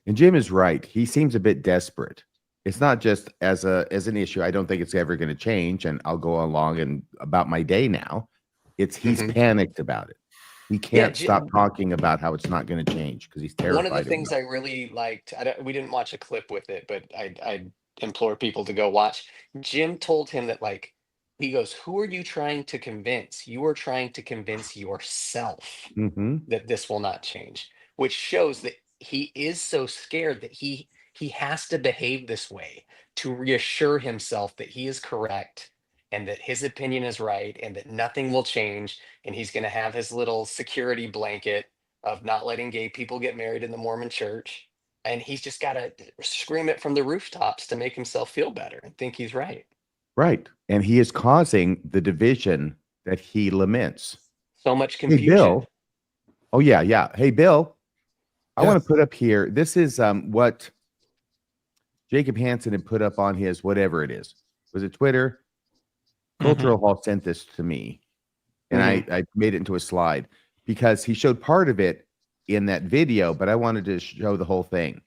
And Jim is right. He seems a bit desperate. It's not just as an issue. I don't think it's ever going to change, and I'll go along and about my day now. He's panicked about it. He can't stop talking about how it's not going to change because he's terrified. One of the things I really liked, we didn't watch a clip with it, but I implore people to go watch. Jim told him that, like, he goes, "Who are you trying to convince? You are trying to convince yourself that this will not change," which shows that he is so scared that he has to behave this way to reassure himself that he is correct and that his opinion is right and that nothing will change. And he's going to have his little security blanket of not letting gay people get married in the Mormon church. And he's just got to scream it from the rooftops to make himself feel better and think he's right. Right. And he is causing the division that he laments. So much Hey, confusion. Bill. Oh, yeah, yeah. Hey, Bill, I Yeah. want to put up here. This is what Jacob Hansen had put up on his whatever it is. Was it Twitter? Cultural Hall sent this to me, and I made it into a slide because he showed part of it in that video, but I wanted to show the whole thing.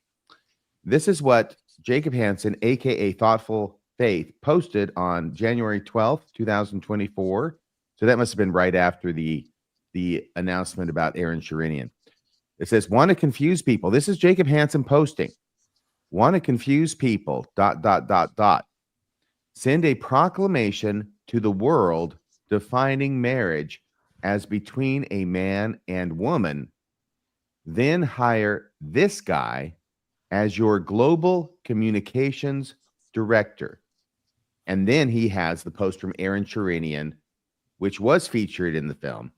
This is what Jacob Hansen, aka Thoughtful Faith, posted on January 12th, 2024. So that must have been right after the announcement about Aaron Sherinian. It says, want to confuse people. This is Jacob Hansen posting. Want to confuse people, ... Send a proclamation to the world defining marriage as between a man and woman. Then hire this guy as your global communications director. And then he has the post from Aaron Sherinian, which was featured in the film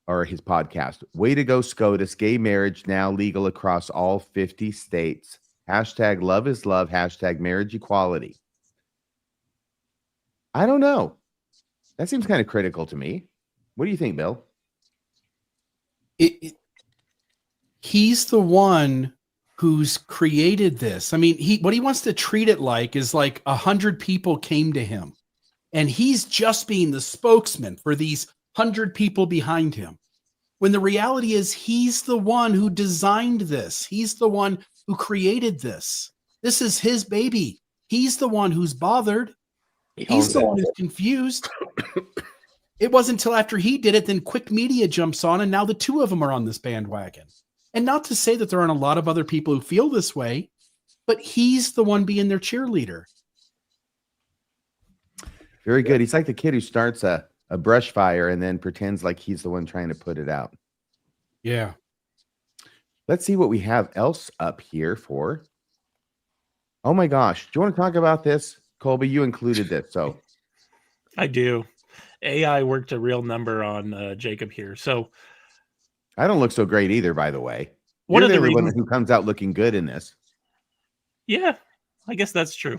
or his podcast. Way to go, SCOTUS. Gay marriage now legal across all 50 states. Hashtag love is love. Hashtag marriage equality. I don't know. That seems kind of critical to me. What do you think, Bill? He's the one who's created this. I mean, what he wants to treat it like is like 100 people came to him, and he's just being the spokesman for these 100 people behind him. When the reality is he's the one who designed this. He's the one who created this. This is his baby. He's the one who's bothered. He's the one who's confused. It wasn't until after he did it, then Quick Media jumps on, and now the two of them are on this bandwagon. And not to say that there aren't a lot of other people who feel this way, but he's the one being their cheerleader. Very good. He's like the kid who starts a brush fire and then pretends like he's the one trying to put it out. Yeah. Let's see what we have else up here for. Oh my gosh. Do you want to talk about this? Colby, you included this. So I do. AI worked a real number on Jacob here. So I don't look so great either, by the way. One You're of the the only one reasons, who comes out looking good in this. yeah, I guess that's true.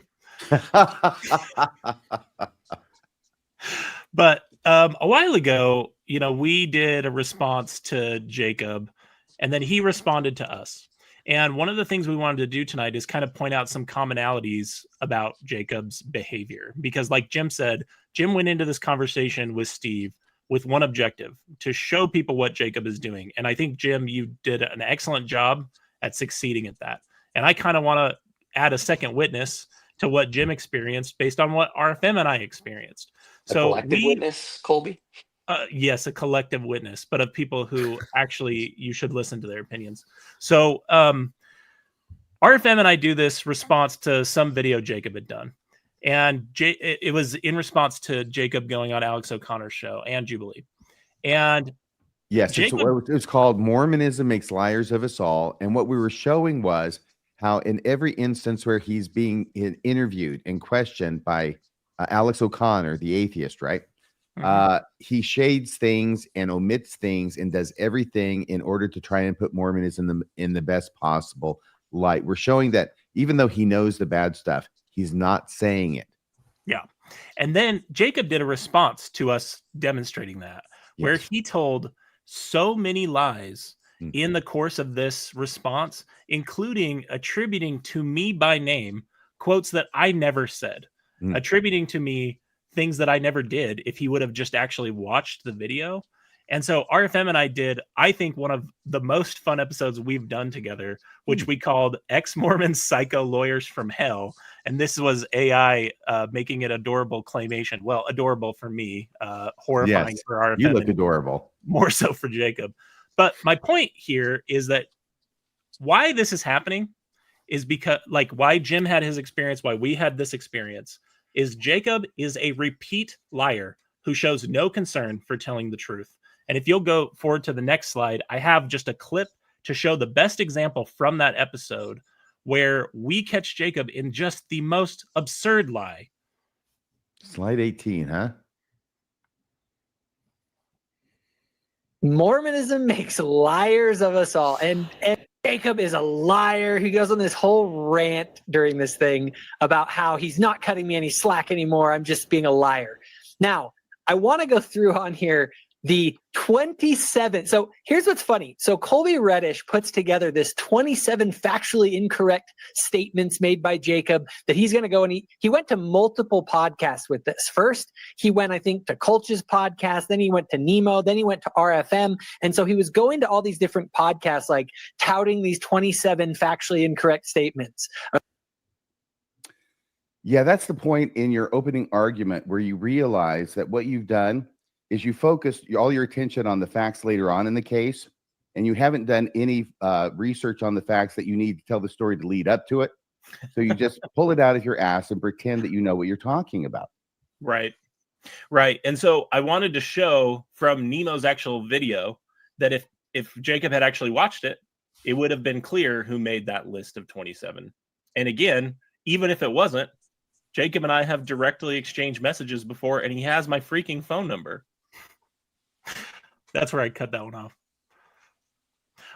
But a while ago, we did a response to Jacob, and then he responded to us. And one of the things we wanted to do tonight is kind of point out some commonalities about Jacob's behavior. Because like Jim said, Jim went into this conversation with Steve with one objective: to show people what Jacob is doing. And I think, Jim, you did an excellent job at succeeding at that. And I kind of want to add a second witness to what Jim experienced based on what RFM and I experienced. A collective witness, Colby? Yes, a collective witness, but of people who actually you should listen to their opinions. So RFM and I do this response to some video Jacob had done. And it was in response to Jacob going on Alex O'Connor's show and Jubilee. And yes, it was called Mormonism Makes Liars of Us All. And what we were showing was how in every instance where he's being interviewed and questioned by Alex O'Connor, the atheist, right? He shades things and omits things and does everything in order to try and put Mormonism in the best possible light. We're showing that even though he knows the bad stuff, he's not saying it. Yeah. And then Jacob did a response to us demonstrating that, where he told so many lies in the course of this response, including attributing to me by name quotes that I never said, attributing to me things that I never did if he would have just actually watched the video. And so RFM and I did, I think, one of the most fun episodes we've done together, which we called Ex-Mormon Psycho Lawyers from Hell. And this was AI making it adorable claymation. Well, adorable for me, horrifying for RFM. You look adorable. More so for Jacob. But my point here is that why this is happening is because, like, why Jim had his experience, why we had this experience, is Jacob is a repeat liar who shows no concern for telling the truth. And if you'll go forward to the next slide, I have just a clip to show the best example from that episode where we catch Jacob in just the most absurd lie. Slide 18, huh? Mormonism makes liars of us all. And Jacob is a liar. He goes on this whole rant during this thing about how he's not cutting me any slack anymore. I'm just being a liar. Now, I want to go through on here the 27. So here's what's funny. So Colby Reddish puts together this 27 factually incorrect statements made by Jacob that he's going to go, and he went to multiple podcasts with this. First, he went, I think, to Kolch's podcast. Then he went to Nemo. Then he went to RFM. And so he was going to all these different podcasts, like touting these 27 factually incorrect statements. Yeah, that's the point in your opening argument where you realize that what you've done is you focused all your attention on the facts later on in the case, and you haven't done any research on the facts that you need to tell the story to lead up to it. So you just pull it out of your ass and pretend that you know what you're talking about. Right. Right. And so I wanted to show from Nemo's actual video that if Jacob had actually watched it, it would have been clear who made that list of 27. And again, even if it wasn't, Jacob and I have directly exchanged messages before, and he has my freaking phone number. That's where I cut that one off.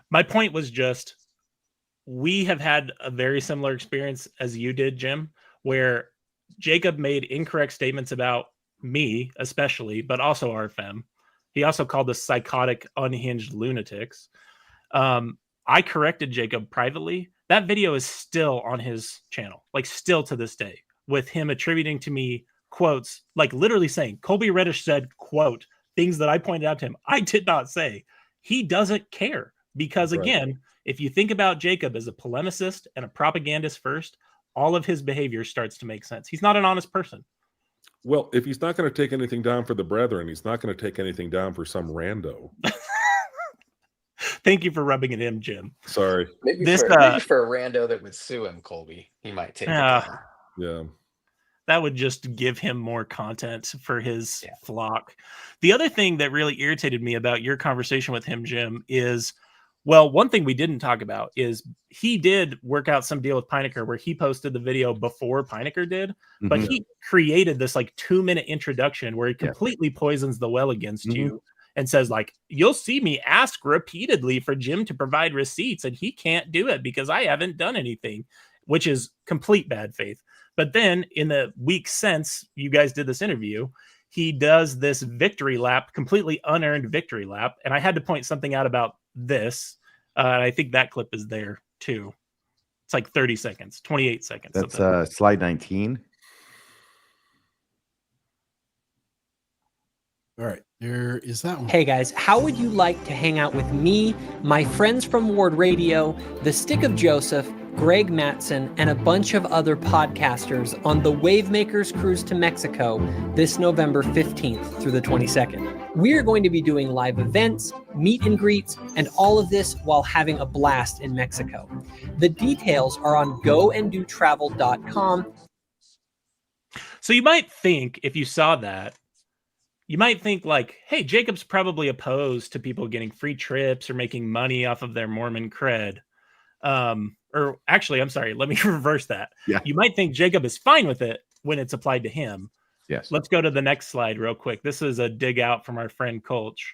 My point was just, we have had a very similar experience as you did, Jim, where Jacob made incorrect statements about me, especially, but also RFM. He also called us psychotic, unhinged lunatics. I corrected Jacob privately. That video is still on his channel, like still to this day, with him attributing to me quotes, like literally saying, Colby Reddish said, quote, things that I pointed out to him. I did not say. He doesn't care because, again, if you think about Jacob as a polemicist and a propagandist first, all of his behavior starts to make sense. He's not an honest person. Well, if he's not going to take anything down for the brethren, he's not going to take anything down for some rando. Thank you for rubbing it in, Jim. Sorry. Maybe for a rando that would sue him, Colby, he might take it down. Yeah. That would just give him more content for his flock. The other thing that really irritated me about your conversation with him, Jim, is, well, one thing we didn't talk about is he did work out some deal with Pinecker where he posted the video before Pinecker did, but he created this like 2-minute introduction where he completely poisons the well against you and says, like, you'll see me ask repeatedly for Jim to provide receipts and he can't do it because I haven't done anything, which is complete bad faith. But then in the week since you guys did this interview, he does this victory lap, completely unearned victory lap. And I had to point something out about this. I think that clip is there too. It's like 30 seconds, 28 seconds. That's slide 19. All right, there is that one. Hey guys, how would you like to hang out with me, my friends from Ward Radio, the Stick of Joseph, Greg Mattson, and a bunch of other podcasters on the Wavemakers Cruise to Mexico this November 15th through the 22nd? We're going to be doing live events, meet and greets, and all of this while having a blast in Mexico. The details are on goanddotravel.com. So you might think, if you saw that, you might think like, hey, Jacob's probably opposed to people getting free trips or making money off of their Mormon cred. Or actually, I'm sorry, let me reverse that. Yeah. You might think Jacob is fine with it when it's applied to him. Yes. Let's go to the next slide real quick. This is a dig out from our friend Kolch.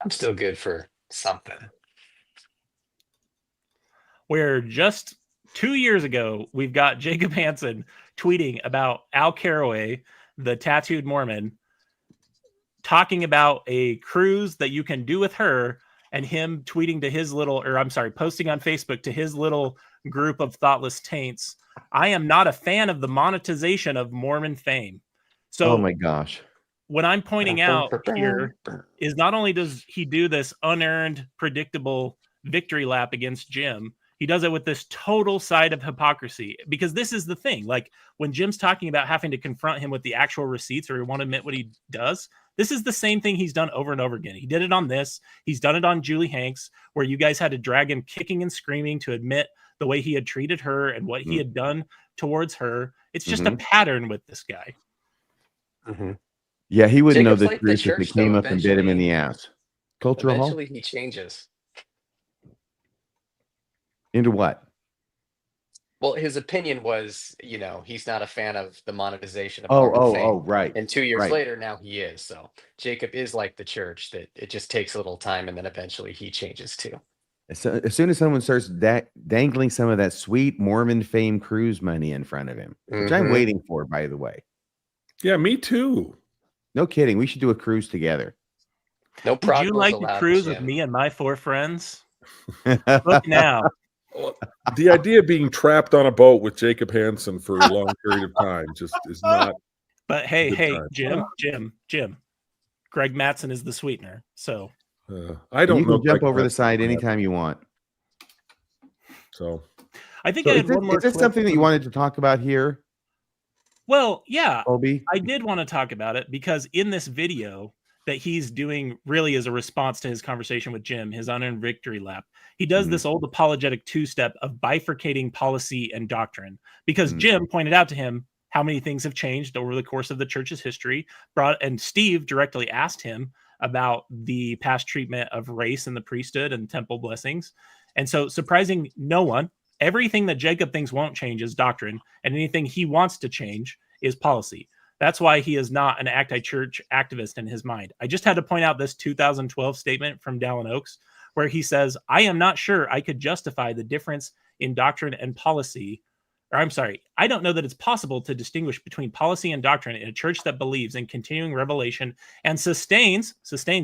I'm still good for something. Where just 2 years ago, we've got Jacob Hansen tweeting about Al Caraway, the tattooed Mormon, talking about a cruise that you can do with her, and him tweeting to his posting on Facebook to his little group of thoughtless taints. I am not a fan of the monetization of Mormon fame. So, oh my gosh. What I'm pointing out here is not only does he do this unearned, predictable victory lap against Jim, he does it with this total side of hypocrisy, because this is the thing. Like when Jim's talking about having to confront him with the actual receipts or he won't admit what he does, this is the same thing he's done over and over again. He did it on this. He's done it on Julie Hanks, where you guys had to drag him kicking and screaming to admit the way he had treated her and what he had done towards her. It's just a pattern with this guy. Yeah, he wouldn't Jacob's know the like the truth if church, it came though, up and bit him in the ass. Cultural hall? Eventually he changes. Into what? Well, his opinion was, he's not a fan of the monetization of Hall of Fame. Right. And 2 years Right. later, now he is. So Jacob is like the church, that it just takes a little time and then eventually he changes too. So as soon as someone starts dangling some of that sweet Mormon fame cruise money in front of him, which I'm waiting for, by the way. Yeah, me too. No kidding. We should do a cruise together. No Would problem. you like to cruise with me and my 4 friends? Look now. The idea of being trapped on a boat with Jacob Hansen for a long period of time just is not. But hey, time. Jim. Greg Mattson is the sweetener. So I don't you know. can jump over the side anytime you want. So I think I had one more. Is this something that you wanted to talk about here? Well, yeah, Colby? I did want to talk about it because in this video that he's doing really as a response to his conversation with Jim, his unearned victory lap, he does this old apologetic 2-step of bifurcating policy and doctrine, because Jim pointed out to him how many things have changed over the course of the church's history. And Steve directly asked him about the past treatment of race in the priesthood and temple blessings. And so, surprising no one, everything that Jacob thinks won't change is doctrine, and anything he wants to change is policy. That's why he is not an anti-church activist in his mind. I just had to point out this 2012 statement from Dallin Oaks, where he says, I am not sure I could justify the difference in doctrine and policy. Or I'm sorry, I don't know that it's possible to distinguish between policy and doctrine in a church that believes in continuing revelation and sustains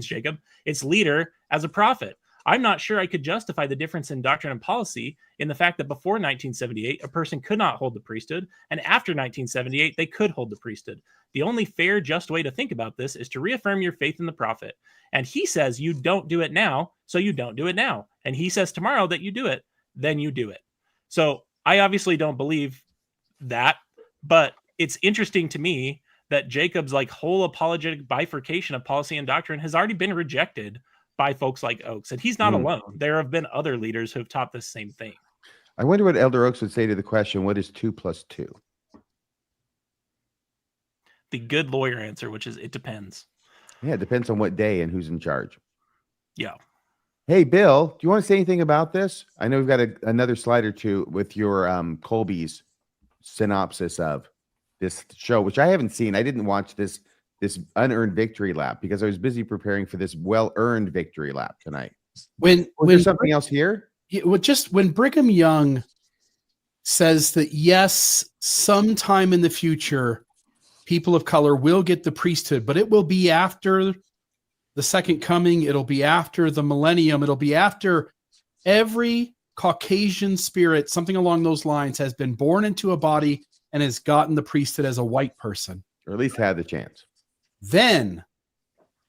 Jacob, its leader, as a prophet. I'm not sure I could justify the difference in doctrine and policy in the fact that before 1978, a person could not hold the priesthood, and after 1978, they could hold the priesthood. The only fair, just way to think about this is to reaffirm your faith in the prophet. And he says you don't do it now, so you don't do it now. And he says tomorrow that you do it, then you do it. So I obviously don't believe that, but it's interesting to me that Jacob's like whole apologetic bifurcation of policy and doctrine has already been rejected by folks like Oaks, and he's not alone. There have been other leaders who have taught this same thing. I wonder what Elder Oaks would say to the question, what is 2 + 2? The good lawyer answer, which is it depends. Yeah, it depends on what day and who's in charge. Yeah. Hey, Bill, do you want to say anything about this? I know we've got another slide or two with your Colby's synopsis of this show, which I haven't seen. I didn't watch this unearned victory lap because I was busy preparing for this well-earned victory lap tonight. Was there something else here? Just when Brigham Young says that, yes, sometime in the future, people of color will get the priesthood, but it will be after the second coming. It'll be after the millennium. It'll be after every Caucasian spirit, something along those lines, has been born into a body and has gotten the priesthood as a white person. Or at least had the chance. Then,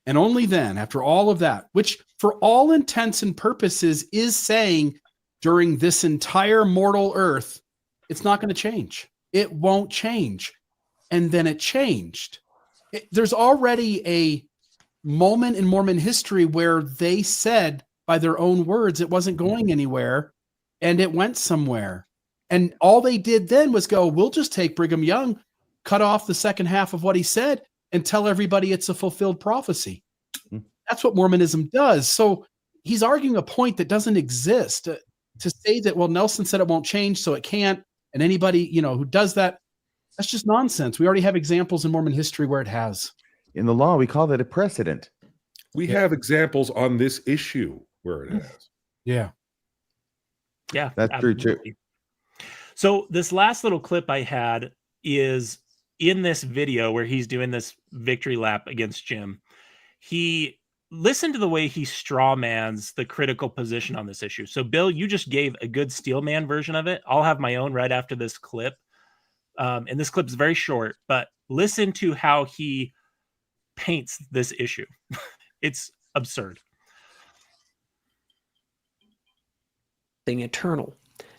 and only then, after all of that, which for all intents and purposes is saying during this entire mortal earth, it's not going to change. It won't change. And then it changed. There's already a moment in Mormon history where they said by their own words it wasn't going anywhere, and it went somewhere. And all they did then was go, we'll just take Brigham Young, cut off the second half of what he said, and tell everybody it's a fulfilled prophecy. That's what Mormonism does. So he's arguing a point that doesn't exist. To say that, well, Nelson said it won't change, so it can't, and anybody, who does that, that's just nonsense. We already have examples in Mormon history where it has. In the law, we call that a precedent. We have examples on this issue where it has. Yeah. Yeah, that's absolutely. true too. So this last little clip I had is in this video where he's doing this victory lap against Jim. Listen to the way he strawmans the critical position on this issue. So Bill, you just gave a good steelman version of it. I'll have my own right after this clip. And this clip is very short, but listen to how he paints this issue. It's absurd. Eternal.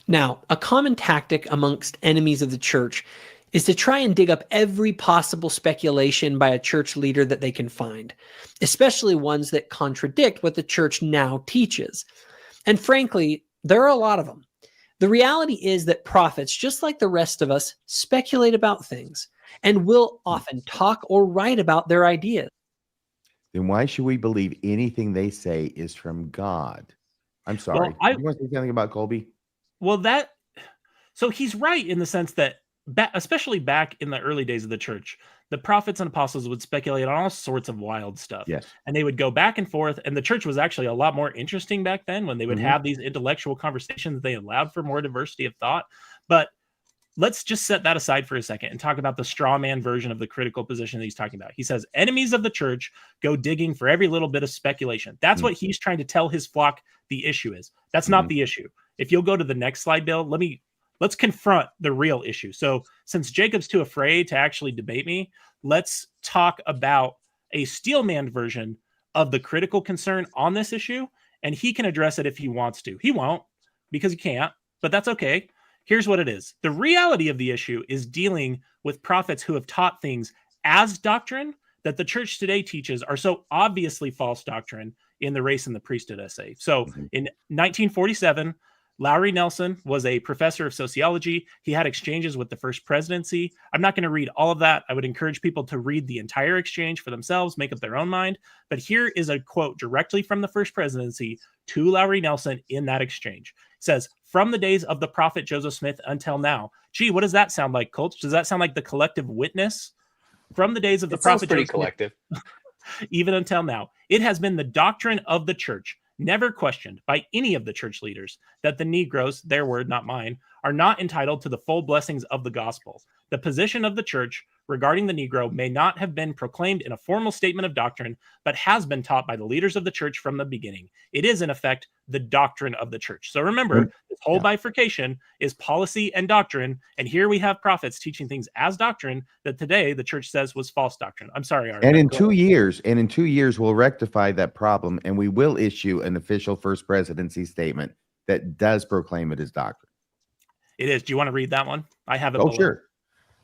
Now, a common tactic amongst enemies of the church is to try and dig up every possible speculation by a church leader that they can find, especially ones that contradict what the church now teaches. And frankly, there are a lot of them. The reality is that prophets, just like the rest of us, speculate about things and will often talk or write about their ideas. Then why should we believe anything they say is from God? I'm sorry. Well, you want to say something about Colby? Well, So he's right in the sense that, especially back in the early days of the church, the prophets and apostles would speculate on all sorts of wild stuff. Yes. And they would go back and forth. And the church was actually a lot more interesting back then when they would have these intellectual conversations. They allowed for more diversity of thought. But let's just set that aside for a second and talk about the straw man version of the critical position that he's talking about. He says enemies of the church go digging for every little bit of speculation. That's what he's trying to tell his flock the issue is. That's not the issue. If you'll go to the next slide, Bill, let's confront the real issue. So since Jacob's too afraid to actually debate me, let's talk about a steelman version of the critical concern on this issue. And he can address it if he wants to. He won't because he can't, but that's okay. Here's what it is. The reality of the issue is dealing with prophets who have taught things as doctrine that the church today teaches are so obviously false doctrine in the race and the priesthood essay. So in 1947, Lowry Nelson was a professor of sociology. He had exchanges with the first presidency. I'm not going to read all of that. I would encourage people to read the entire exchange for themselves, make up their own mind. But here is a quote directly from the first presidency to Lowry Nelson in that exchange. It says, "From the days of the prophet Joseph Smith until now." Gee, what does that sound like, Coach? Does that sound like the collective witness? From the days of the prophet pretty Joseph collective. Smith, even until now, it has been the doctrine of the church, never questioned by any of the church leaders, that the Negroes, their word, not mine, are not entitled to the full blessings of the gospel. The position of the church regarding the Negro may not have been proclaimed in a formal statement of doctrine, but has been taught by the leaders of the church from the beginning. It is, in effect, the doctrine of the church. So remember, this whole bifurcation is policy and doctrine, and here we have prophets teaching things as doctrine that today the church says was false doctrine. I'm sorry, Art. And in 2 years, we'll rectify that problem, and we will issue an official first presidency statement that does proclaim it as doctrine. It is. Do you want to read that one? I have it. Oh, below. sure.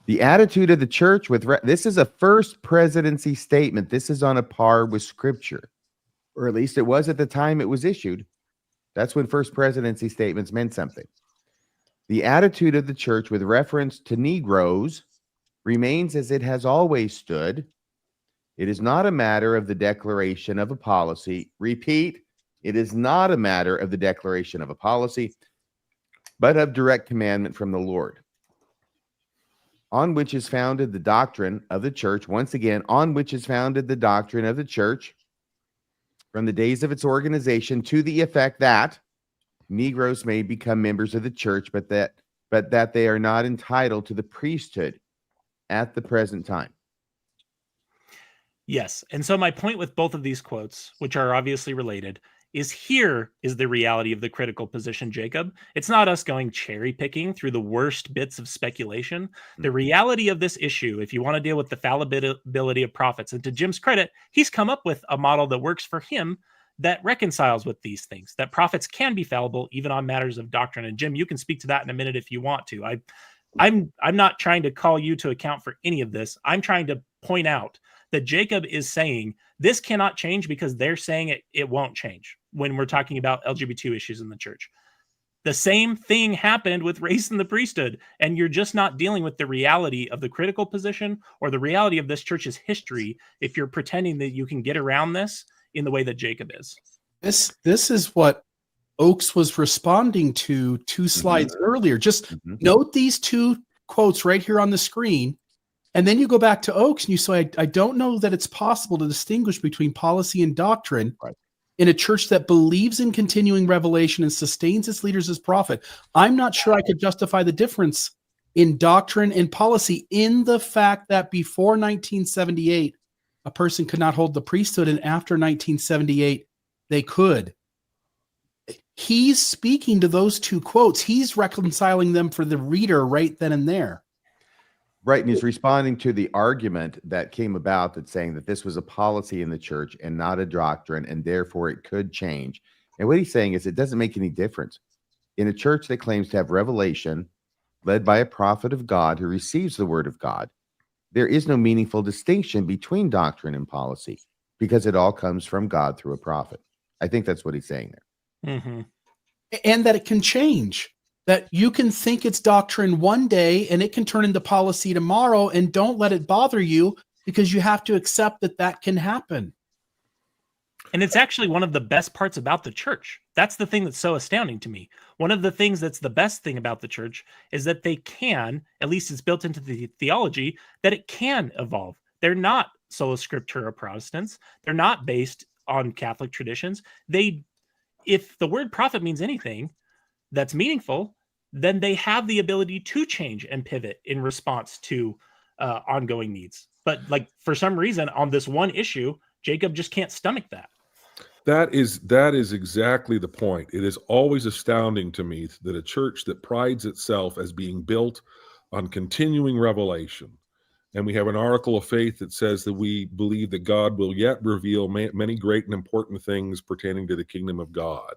The attitude of the church this is a first presidency statement. This is on a par with scripture, or at least it was at the time it was issued. That's when first presidency statements meant something. The attitude of the church with reference to Negroes remains as it has always stood. It is not a matter of the declaration of a policy. Repeat, it is not a matter of the declaration of a policy, but of direct commandment from the Lord, on which is founded the doctrine of the church. Once again, on which is founded the doctrine of the church from the days of its organization, to the effect that Negroes may become members of the church, but that they are not entitled to the priesthood at the present time. Yes. And so my point with both of these quotes, which are obviously related, is here is the reality of the critical position, Jacob. It's not us going cherry picking through the worst bits of speculation. The reality of this issue, if you want to deal with the fallibility of prophets, and to Jim's credit, he's come up with a model that works for him that reconciles with these things, that prophets can be fallible even on matters of doctrine. And Jim, you can speak to that in a minute if you want to. I'm not trying to call you to account for any of this. I'm trying to point out that Jacob is saying this cannot change because they're saying it won't change when we're talking about LGBT issues in the church. The same thing happened with race and the priesthood, and you're just not dealing with the reality of the critical position or the reality of this church's history if you're pretending that you can get around this in the way that Jacob is. This is what Oakes was responding to 2 slides earlier. Just note these 2 quotes right here on the screen. And then you go back to Oakes and you say, I don't know that it's possible to distinguish between policy and doctrine in a church that believes in continuing revelation and sustains its leaders as prophet. I'm not sure I could justify the difference in doctrine and policy in the fact that before 1978, a person could not hold the priesthood, and after 1978, they could. He's speaking to those 2 quotes. He's reconciling them for the reader right then and there. Right, and he's responding to the argument that came about that saying that this was a policy in the church and not a doctrine, and therefore it could change. And what he's saying is it doesn't make any difference. In a church that claims to have revelation led by a prophet of God who receives the word of God, there is no meaningful distinction between doctrine and policy because it all comes from God through a prophet. I think that's what he's saying there. And that it can change. That you can think it's doctrine one day and it can turn into policy tomorrow, and don't let it bother you because you have to accept that that can happen. And it's actually one of the best parts about the church. That's the thing that's so astounding to me. One of the things that's the best thing about the church is that they can, at least it's built into the theology, that it can evolve. They're not sola scriptura Protestants. They're not based on Catholic traditions. If the word prophet means anything that's meaningful, then they have the ability to change and pivot in response to ongoing needs. But like for some reason on this one issue, Jacob just can't stomach that. That is exactly the point. It is always astounding to me that a church that prides itself as being built on continuing revelation, and we have an article of faith that says that we believe that God will yet reveal many great and important things pertaining to the kingdom of God,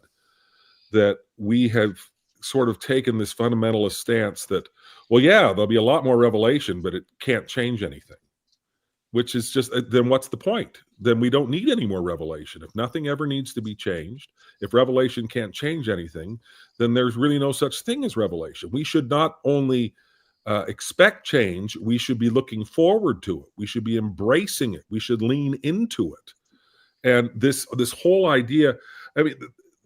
that we have sort of taken this fundamentalist stance that, well, yeah, there'll be a lot more revelation, but it can't change anything. Which is just, then what's the point? Then we don't need any more revelation. If nothing ever needs to be changed, if revelation can't change anything, then there's really no such thing as revelation. We should not only expect change, we should be looking forward to it. We should be embracing it. We should lean into it. And this whole idea, I mean,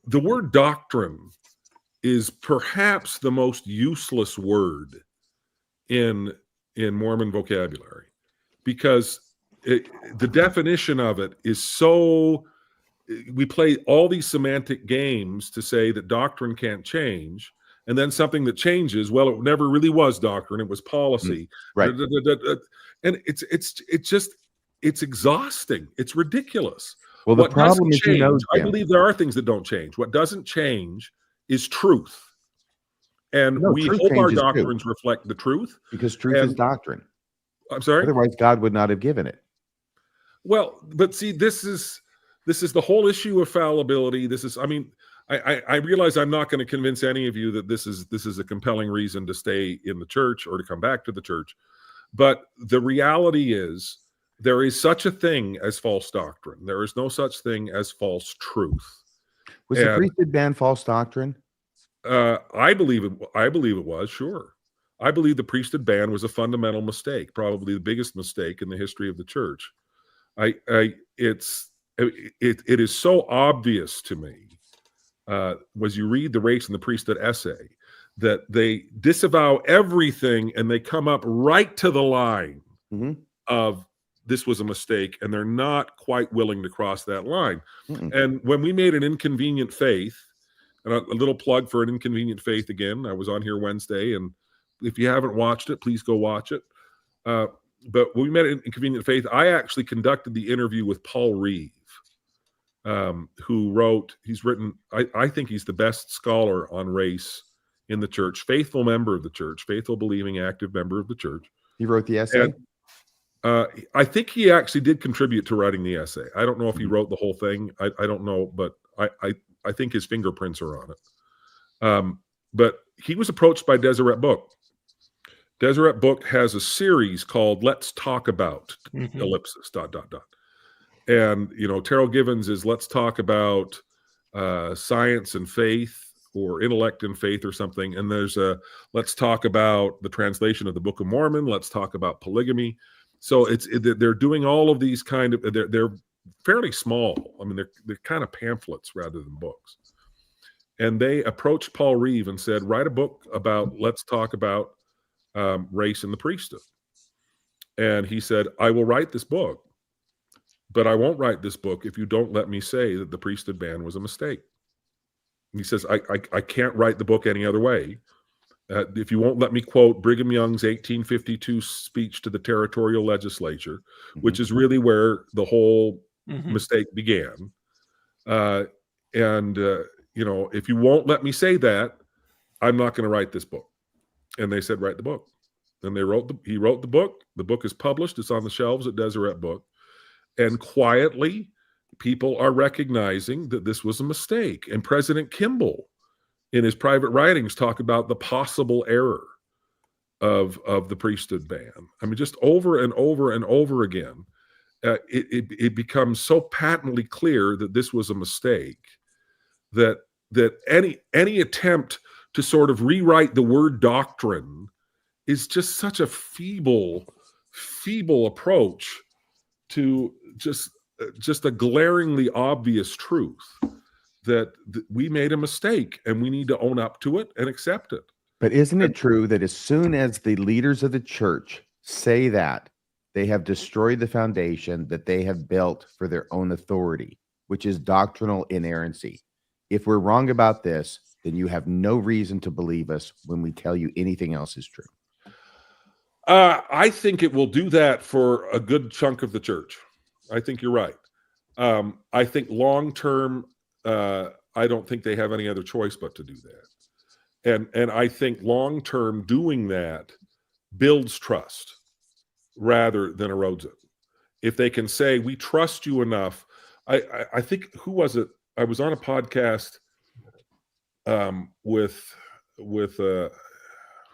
the word doctrine is perhaps the most useless word in Mormon vocabulary. Because the definition of it is so, we play all these semantic games to say that doctrine can't change, and then something that changes, well, it never really was doctrine, it was policy. Right. And it's exhausting. It's ridiculous. Well, the What problem doesn't is, change, I Jim, believe there are things that don't change. What doesn't change is truth. And we truth hope our changes too, doctrines reflect the truth. because truth is doctrine. I'm sorry? Otherwise, God would not have given it. Well, but see, this is the whole issue of fallibility. This is, I mean, I realize I'm not going to convince any of you that this is a compelling reason to stay in the church or to come back to the church. But the reality is there is such a thing as false doctrine. There is no such thing as false truth. Was the priesthood ban false doctrine? I believe it was, sure. I believe the priesthood ban was a fundamental mistake, probably the biggest mistake in the history of the church. It is so obvious to me, as you read the Race and the Priesthood essay, that they disavow everything and they come up right to the line of this was a mistake, and they're not quite willing to cross that line. And when we made an Inconvenient Faith, and a little plug for an Inconvenient Faith again, I was on here Wednesday, and if you haven't watched it, please go watch it. But when we met at Inconvenient Faith, I actually conducted the interview with Paul Reeve, he's written, I think he's the best scholar on race in the church, faithful member of the church, faithful, believing, active member of the church. He wrote the essay? And, I think he actually did contribute to writing the essay. I don't know if he wrote the whole thing. I don't know, but I think his fingerprints are on it. But he was approached by Deseret Book. Deseret Book has a series called Let's Talk About, ellipsis, ... And, Terrell Givens is Let's Talk About Science and Faith, or Intellect and Faith, or something. And there's Let's Talk About the translation of the Book of Mormon. Let's Talk About polygamy. So they're doing all of these kind of, they're fairly small. I mean, they're kind of pamphlets rather than books. And they approached Paul Reeve and said, write a book about, let's talk about race in the priesthood. And he said, I will write this book, but I won't write this book if you don't let me say that the priesthood ban was a mistake. And he says, I can't write the book any other way. If you won't let me quote Brigham Young's 1852 speech to the territorial legislature, which is really where the whole mistake began. If you won't let me say that, I'm not going to write this book. And they said, write the book. And he wrote the book. The book is published. It's on the shelves at Deseret Book. And quietly, people are recognizing that this was a mistake. And President Kimball, in his private writings, talk about the possible error of the priesthood ban. I mean, just over and over and over again, it becomes so patently clear that this was a mistake, that any attempt to sort of rewrite the word doctrine is just such a feeble approach to just just a glaringly obvious truth that we made a mistake and we need to own up to it and accept it. But isn't it true that as soon as the leaders of the church say that, they have destroyed the foundation that they have built for their own authority, which is doctrinal inerrancy? If we're wrong about this, then you have no reason to believe us when we tell you anything else is true. I think it will do that for a good chunk of the church. I think you're right. I think long term, I don't think they have any other choice but to do that. And I think long term doing that builds trust rather than erodes it. If they can say, we trust you enough. I think, who was it? I was on a podcast with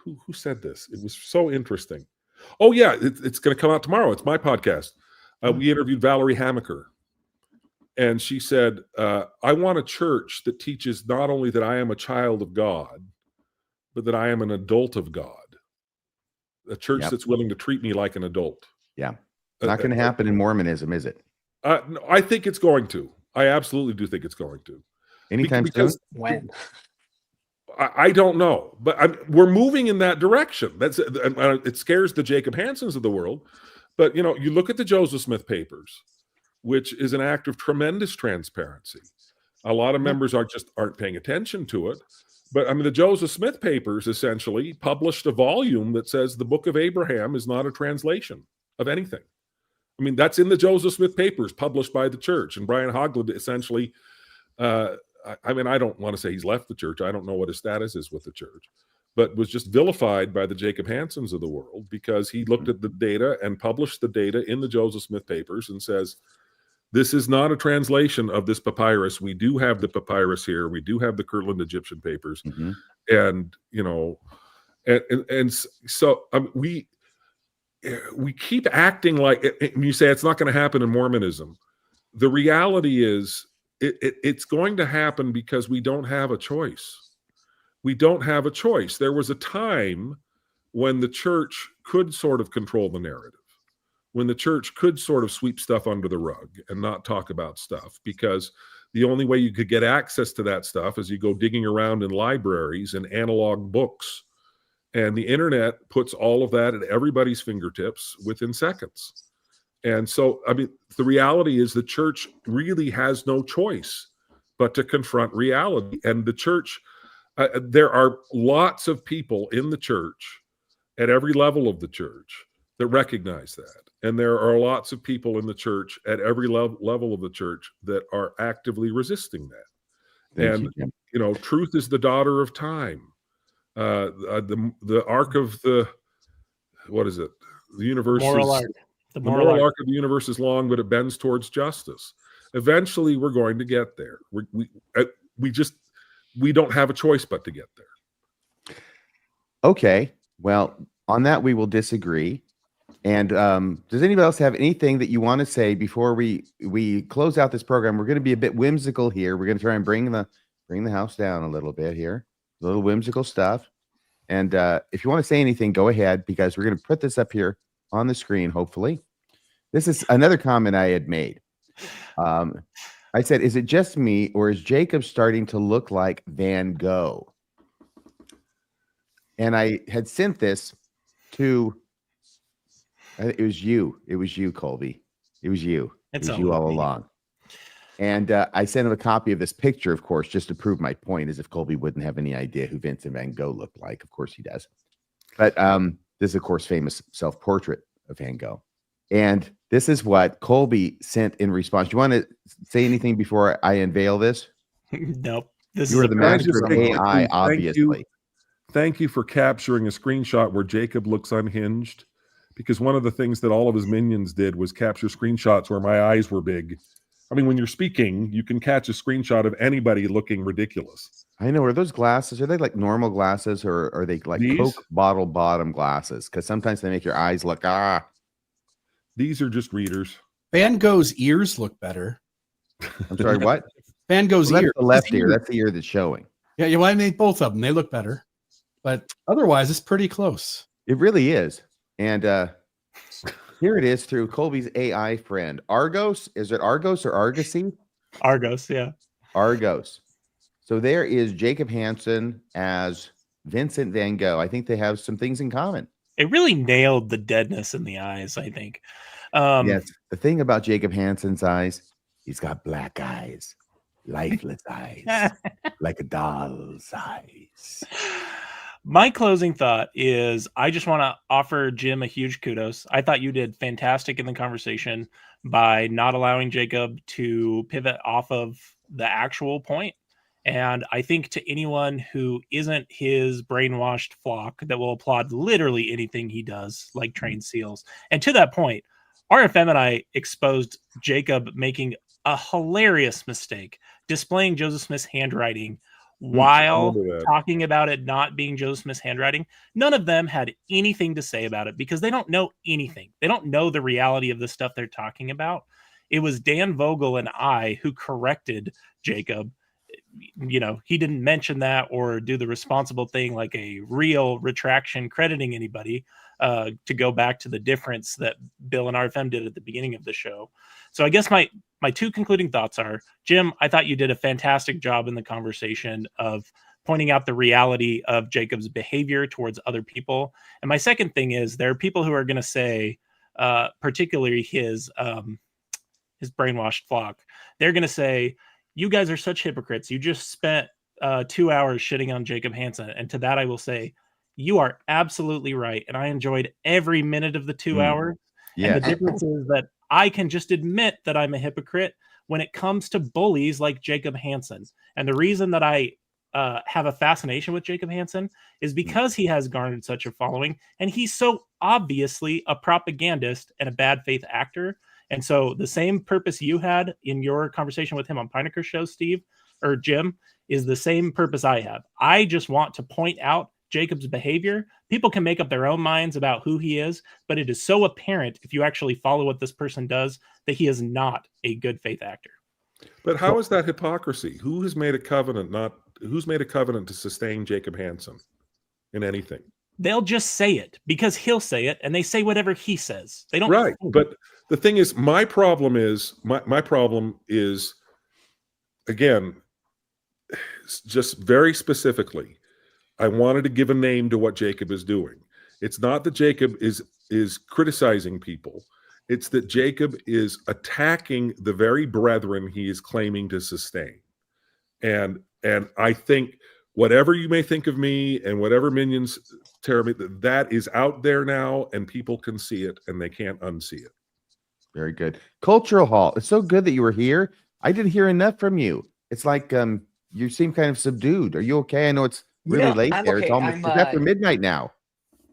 who said this? It was so interesting. Oh yeah, it's going to come out tomorrow. It's my podcast. We interviewed Valerie Hammaker, and she said, I want a church that teaches not only that I am a child of God, but that I am an adult of God. A church that's willing to treat me like an adult. Yeah. It's not going to happen in Mormonism, is it? No, I think it's going to. I absolutely do think it's going to. Anytime soon? When? I don't know, but we're moving in that direction. It scares the Jacob Hansons of the world, but you look at the Joseph Smith papers, which is an act of tremendous transparency. A lot of members aren't paying attention to it, but I mean, the Joseph Smith papers essentially published a volume that says the Book of Abraham is not a translation of anything. I mean, that's in the Joseph Smith papers published by the church, and Brian Hoglund essentially. I mean, I don't want to say he's left the church. I don't know what his status is with the church, but was just vilified by the Jacob Hansons of the world because he looked at the data and published the data in the Joseph Smith papers and says, this is not a translation of this papyrus. We do have the papyrus here. We do have the Kirtland Egyptian papers. Mm-hmm. And, so we keep acting like, and you say it's not going to happen in Mormonism. The reality is, it's going to happen because we don't have a choice. We don't have a choice. There was a time when the church could sort of control the narrative, when the church could sort of sweep stuff under the rug and not talk about stuff, because the only way you could get access to that stuff is you go digging around in libraries and analog books. And the internet puts all of that at everybody's fingertips within seconds. And so, I mean, the reality is the church really has no choice but to confront reality. And the church, there are lots of people in the church at every level of the church that recognize that. And there are lots of people in the church at every level of the church that are actively resisting that. Truth is the daughter of time. The arc of the, what is it? The universe moral is... arc. The moral arc of the universe is long, but it bends towards justice. Eventually, we're going to get there. We don't have a choice but to get there. Okay. Well, on that, we will disagree. And does anybody else have anything that you want to say before we close out this program? We're going to be a bit whimsical here. We're going to try and bring the house down a little bit here. A little whimsical stuff. And if you want to say anything, go ahead, because we're going to put this up here on the screen, hopefully. This is another comment I had made. I said, is it just me, or is Jacob starting to look like Van Gogh? And I had sent this to, it was you. It was you, Colby. It was you. It was you all along. And I sent him a copy of this picture, of course, just to prove my point, as if Colby wouldn't have any idea who Vincent Van Gogh looked like. Of course he does. But this is, of course, famous self-portrait of Van Gogh. And this is what Colby sent in response. Do you want to say anything before I unveil this? Nope. This you is are the master of AI, obviously. Thank you for capturing a screenshot where Jacob looks unhinged, because one of the things that all of his minions did was capture screenshots where my eyes were big. I mean, when you're speaking, you can catch a screenshot of anybody looking ridiculous. I know. Are those glasses? Are they like normal glasses, or are they like Coke bottle bottom glasses? Because sometimes they make your eyes look These are just readers. Van Gogh's ears look better. I'm sorry, what? Van Gogh's ear. The left ear. That's the ear that's showing. Yeah, well, I made both of them. They look better, but otherwise, it's pretty close. It really is. And Here it is through Colby's AI friend. Argos. Is it Argos or Argosy? Argos, yeah. Argos. So there is Jacob Hansen as Vincent Van Gogh. I think they have some things in common. It really nailed the deadness in the eyes, I think. Yes. The thing about Jacob Hansen's eyes, he's got black eyes, lifeless eyes, like a doll's eyes. My closing thought is I just want to offer Jim a huge kudos. I thought you did fantastic in the conversation by not allowing Jacob to pivot off of the actual point. And I think to anyone who isn't his brainwashed flock that will applaud literally anything he does, like train seals. And to that point, RFM and I exposed Jacob making a hilarious mistake, displaying Joseph Smith's handwriting while talking about it not being Joseph Smith's handwriting. None of them had anything to say about it because they don't know anything. They don't know the reality of the stuff they're talking about. It was Dan Vogel and I who corrected Jacob. You know, he didn't mention that or do the responsible thing like a real retraction crediting anybody to go back to the difference that Bill and RFM did at the beginning of the show. So I guess my two concluding thoughts are, Jim, I thought you did a fantastic job in the conversation of pointing out the reality of Jacob's behavior towards other people. And my second thing is there are people who are going to say, particularly his brainwashed flock, they're going to say, you guys are such hypocrites. You just spent 2 hours shitting on Jacob Hansen. And to that, I will say, you are absolutely right. And I enjoyed every minute of the 2 hours. Yeah. And the difference is that I can just admit that I'm a hypocrite when it comes to bullies like Jacob Hansen. And the reason that I have a fascination with Jacob Hansen is because he has garnered such a following. And he's so obviously a propagandist and a bad faith actor. And so the same purpose you had in your conversation with him on Pineker's show, Steve, or Jim, is the same purpose I have. I just want to point out Jacob's behavior. People can make up their own minds about who he is, but it is so apparent if you actually follow what this person does that he is not a good faith actor. But how is that hypocrisy? Who has made a covenant who's made a covenant to sustain Jacob Hansen in anything? They'll just say it because he'll say it and they say whatever he says. They don't. Right. But the thing is, my problem is, again, just very specifically, I wanted to give a name to what Jacob is doing. It's not that Jacob is criticizing people. It's that Jacob is attacking the very brethren he is claiming to sustain. And I think whatever you may think of me and whatever minions tear me, that is out there now and people can see it and they can't unsee it. Very good. Cultural Hall. It's so good that you were here. I didn't hear enough from you. It's like you seem kind of subdued. Are you okay? I know it's really late there. Okay. It's almost it's after midnight now.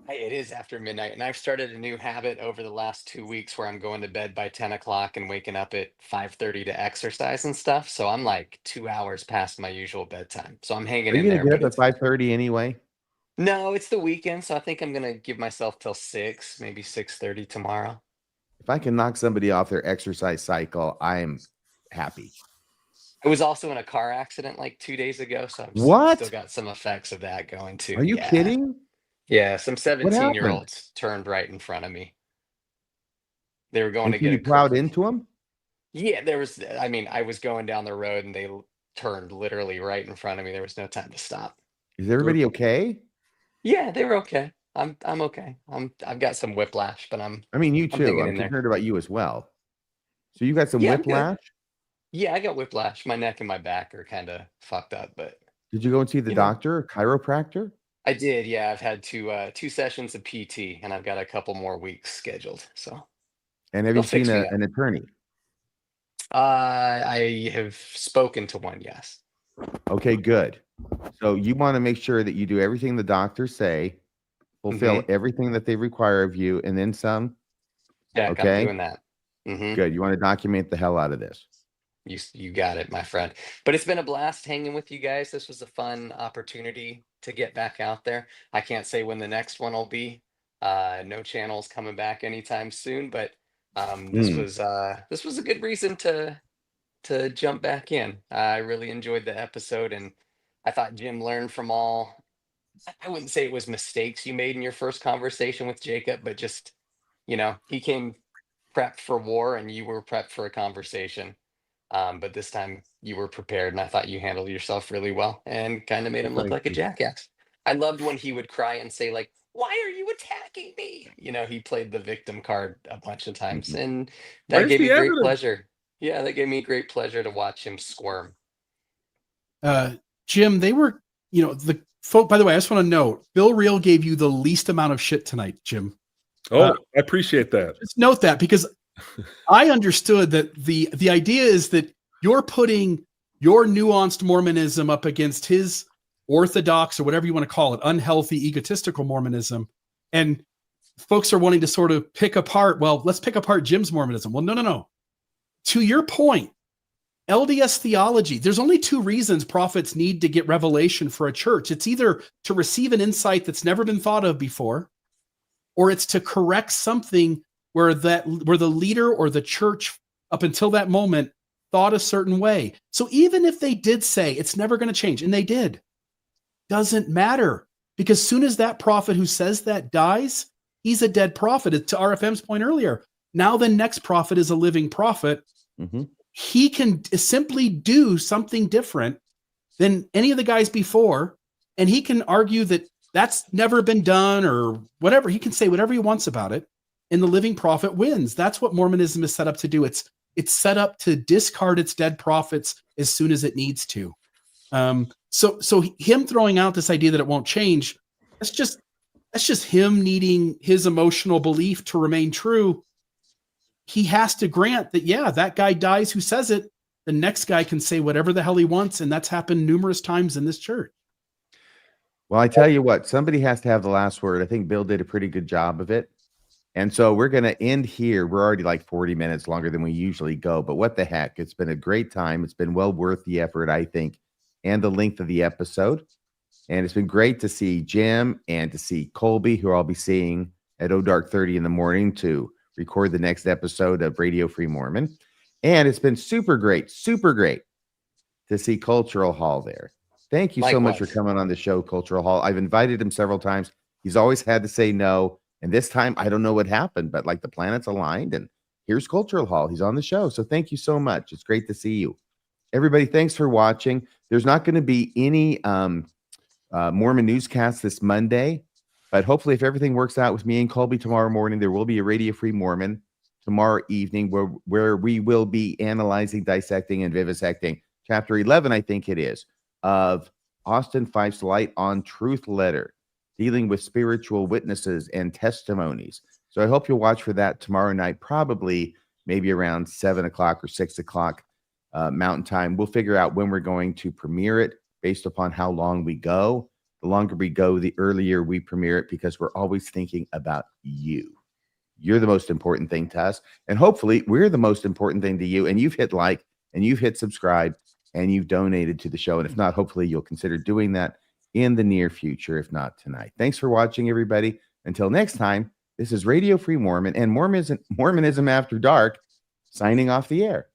It is after midnight, and I've started a new habit over the last 2 weeks where I'm going to bed by 10 o'clock and waking up at 5:30 to exercise and stuff. So I'm like 2 hours past my usual bedtime. So I'm hanging in there. Are you going to get up at 5:30 anyway? No, it's the weekend, so I think I'm going to give myself till 6, maybe 6:30 tomorrow. If I can knock somebody off their exercise cycle, I'm happy. I was also in a car accident like 2 days ago, so I've still got some effects of that going too. Are you kidding? Yeah, some 17-year-olds turned right in front of me. They were going to get you plowed into them? Yeah, I was going down the road and they turned literally right in front of me. There was no time to stop. Is everybody okay? Yeah, they were okay. I'm okay. I've got some whiplash, but you too. I'm concerned about you as well. So you got some whiplash? Yeah, I got whiplash. My neck and my back are kind of fucked up, but did you go and see the doctor or chiropractor? I did, yeah. I've had two sessions of PT, and I've got a couple more weeks scheduled. So, and have you seen an attorney? I have spoken to one, yes. Okay, good. So you want to make sure that you do everything the doctors say, fulfill everything that they require of you, and then some. Yeah, okay. I'm doing that. Good. You want to document the hell out of this. You got it, my friend. But it's been a blast hanging with you guys. This was a fun opportunity to get back out there. I can't say when the next one will be. No channels coming back anytime soon, but this was a good reason to jump back in. I really enjoyed the episode, and I thought Jim learned from all. I wouldn't say it was mistakes you made in your first conversation with Jacob, but just you know, he came prepped for war and you were prepped for a conversation. But this time you were prepared, and I thought you handled yourself really well and kind of made him look Thank like a you. jackass. I loved when he would cry and say, like, "Why are you attacking me?" You know, he played the victim card a bunch of times, Mhm. and that Where's gave the me great evidence? pleasure. Yeah, that gave me great pleasure to watch him squirm. Jim, they were, the folk, by the way, I just want to note, Bill Reel gave you the least amount of shit tonight, Jim. Oh, I appreciate that. Just note that, because I understood that the idea is that you're putting your nuanced Mormonism up against his orthodox, or whatever you want to call it, unhealthy, egotistical Mormonism. And folks are wanting to sort of pick apart, well, let's pick apart Jim's Mormonism. Well, no. To your point, LDS theology, there's only two reasons prophets need to get revelation for a church. It's either to receive an insight that's never been thought of before, or it's to correct something where the leader or the church up until that moment thought a certain way. So even if they did say it's never going to change, and they did, doesn't matter, because soon as that prophet who says that dies, he's a dead prophet. To RFM's point earlier, now the next prophet is a living prophet. Mm-hmm. He can simply do something different than any of the guys before, and he can argue that that's never been done or whatever. He can say whatever he wants about it, and the living prophet wins. That's what Mormonism is set up to do. It's set up to discard its dead prophets as soon as it needs to. So him throwing out this idea that it won't change, that's just him needing his emotional belief to remain true. He has to grant that, yeah, that guy dies who says it. The next guy can say whatever the hell he wants, and that's happened numerous times in this church. Well, I tell you what, somebody has to have the last word. I think Bill did a pretty good job of it. And so we're going to end here. We're already like 40 minutes longer than we usually go, but what the heck? It's been a great time. It's been well worth the effort, I think, and the length of the episode. And it's been great to see Jim and to see Colby, who I'll be seeing at dark 30 in the morning to record the next episode of Radio Free Mormon. And it's been super great to see Cultural Hall there. Thank you so much for coming on the show, Cultural Hall. I've invited him several times. He's always had to say no. And this time, I don't know what happened, but like the planets aligned, and here's Cultural Hall. He's on the show. So thank you so much. It's great to see you. Everybody, thanks for watching. There's not going to be any Mormon newscasts this Monday, but hopefully if everything works out with me and Colby tomorrow morning, there will be a Radio Free Mormon tomorrow evening where we will be analyzing, dissecting, and vivisecting chapter 11, I think it is, of Austin Fife's Light on Truth letter, dealing with spiritual witnesses and testimonies. So I hope you'll watch for that tomorrow night, probably maybe around 7 o'clock or 6 o'clock Mountain Time. We'll figure out when we're going to premiere it based upon how long we go. The longer we go, the earlier we premiere it, because we're always thinking about you. You're the most important thing to us. And hopefully we're the most important thing to you. And you've hit like, and you've hit subscribe, and you've donated to the show. And if not, hopefully you'll consider doing that in the near future, if not tonight. Thanks for watching, everybody. Until next time, this is Radio Free Mormon and Mormonism After Dark, signing off the air.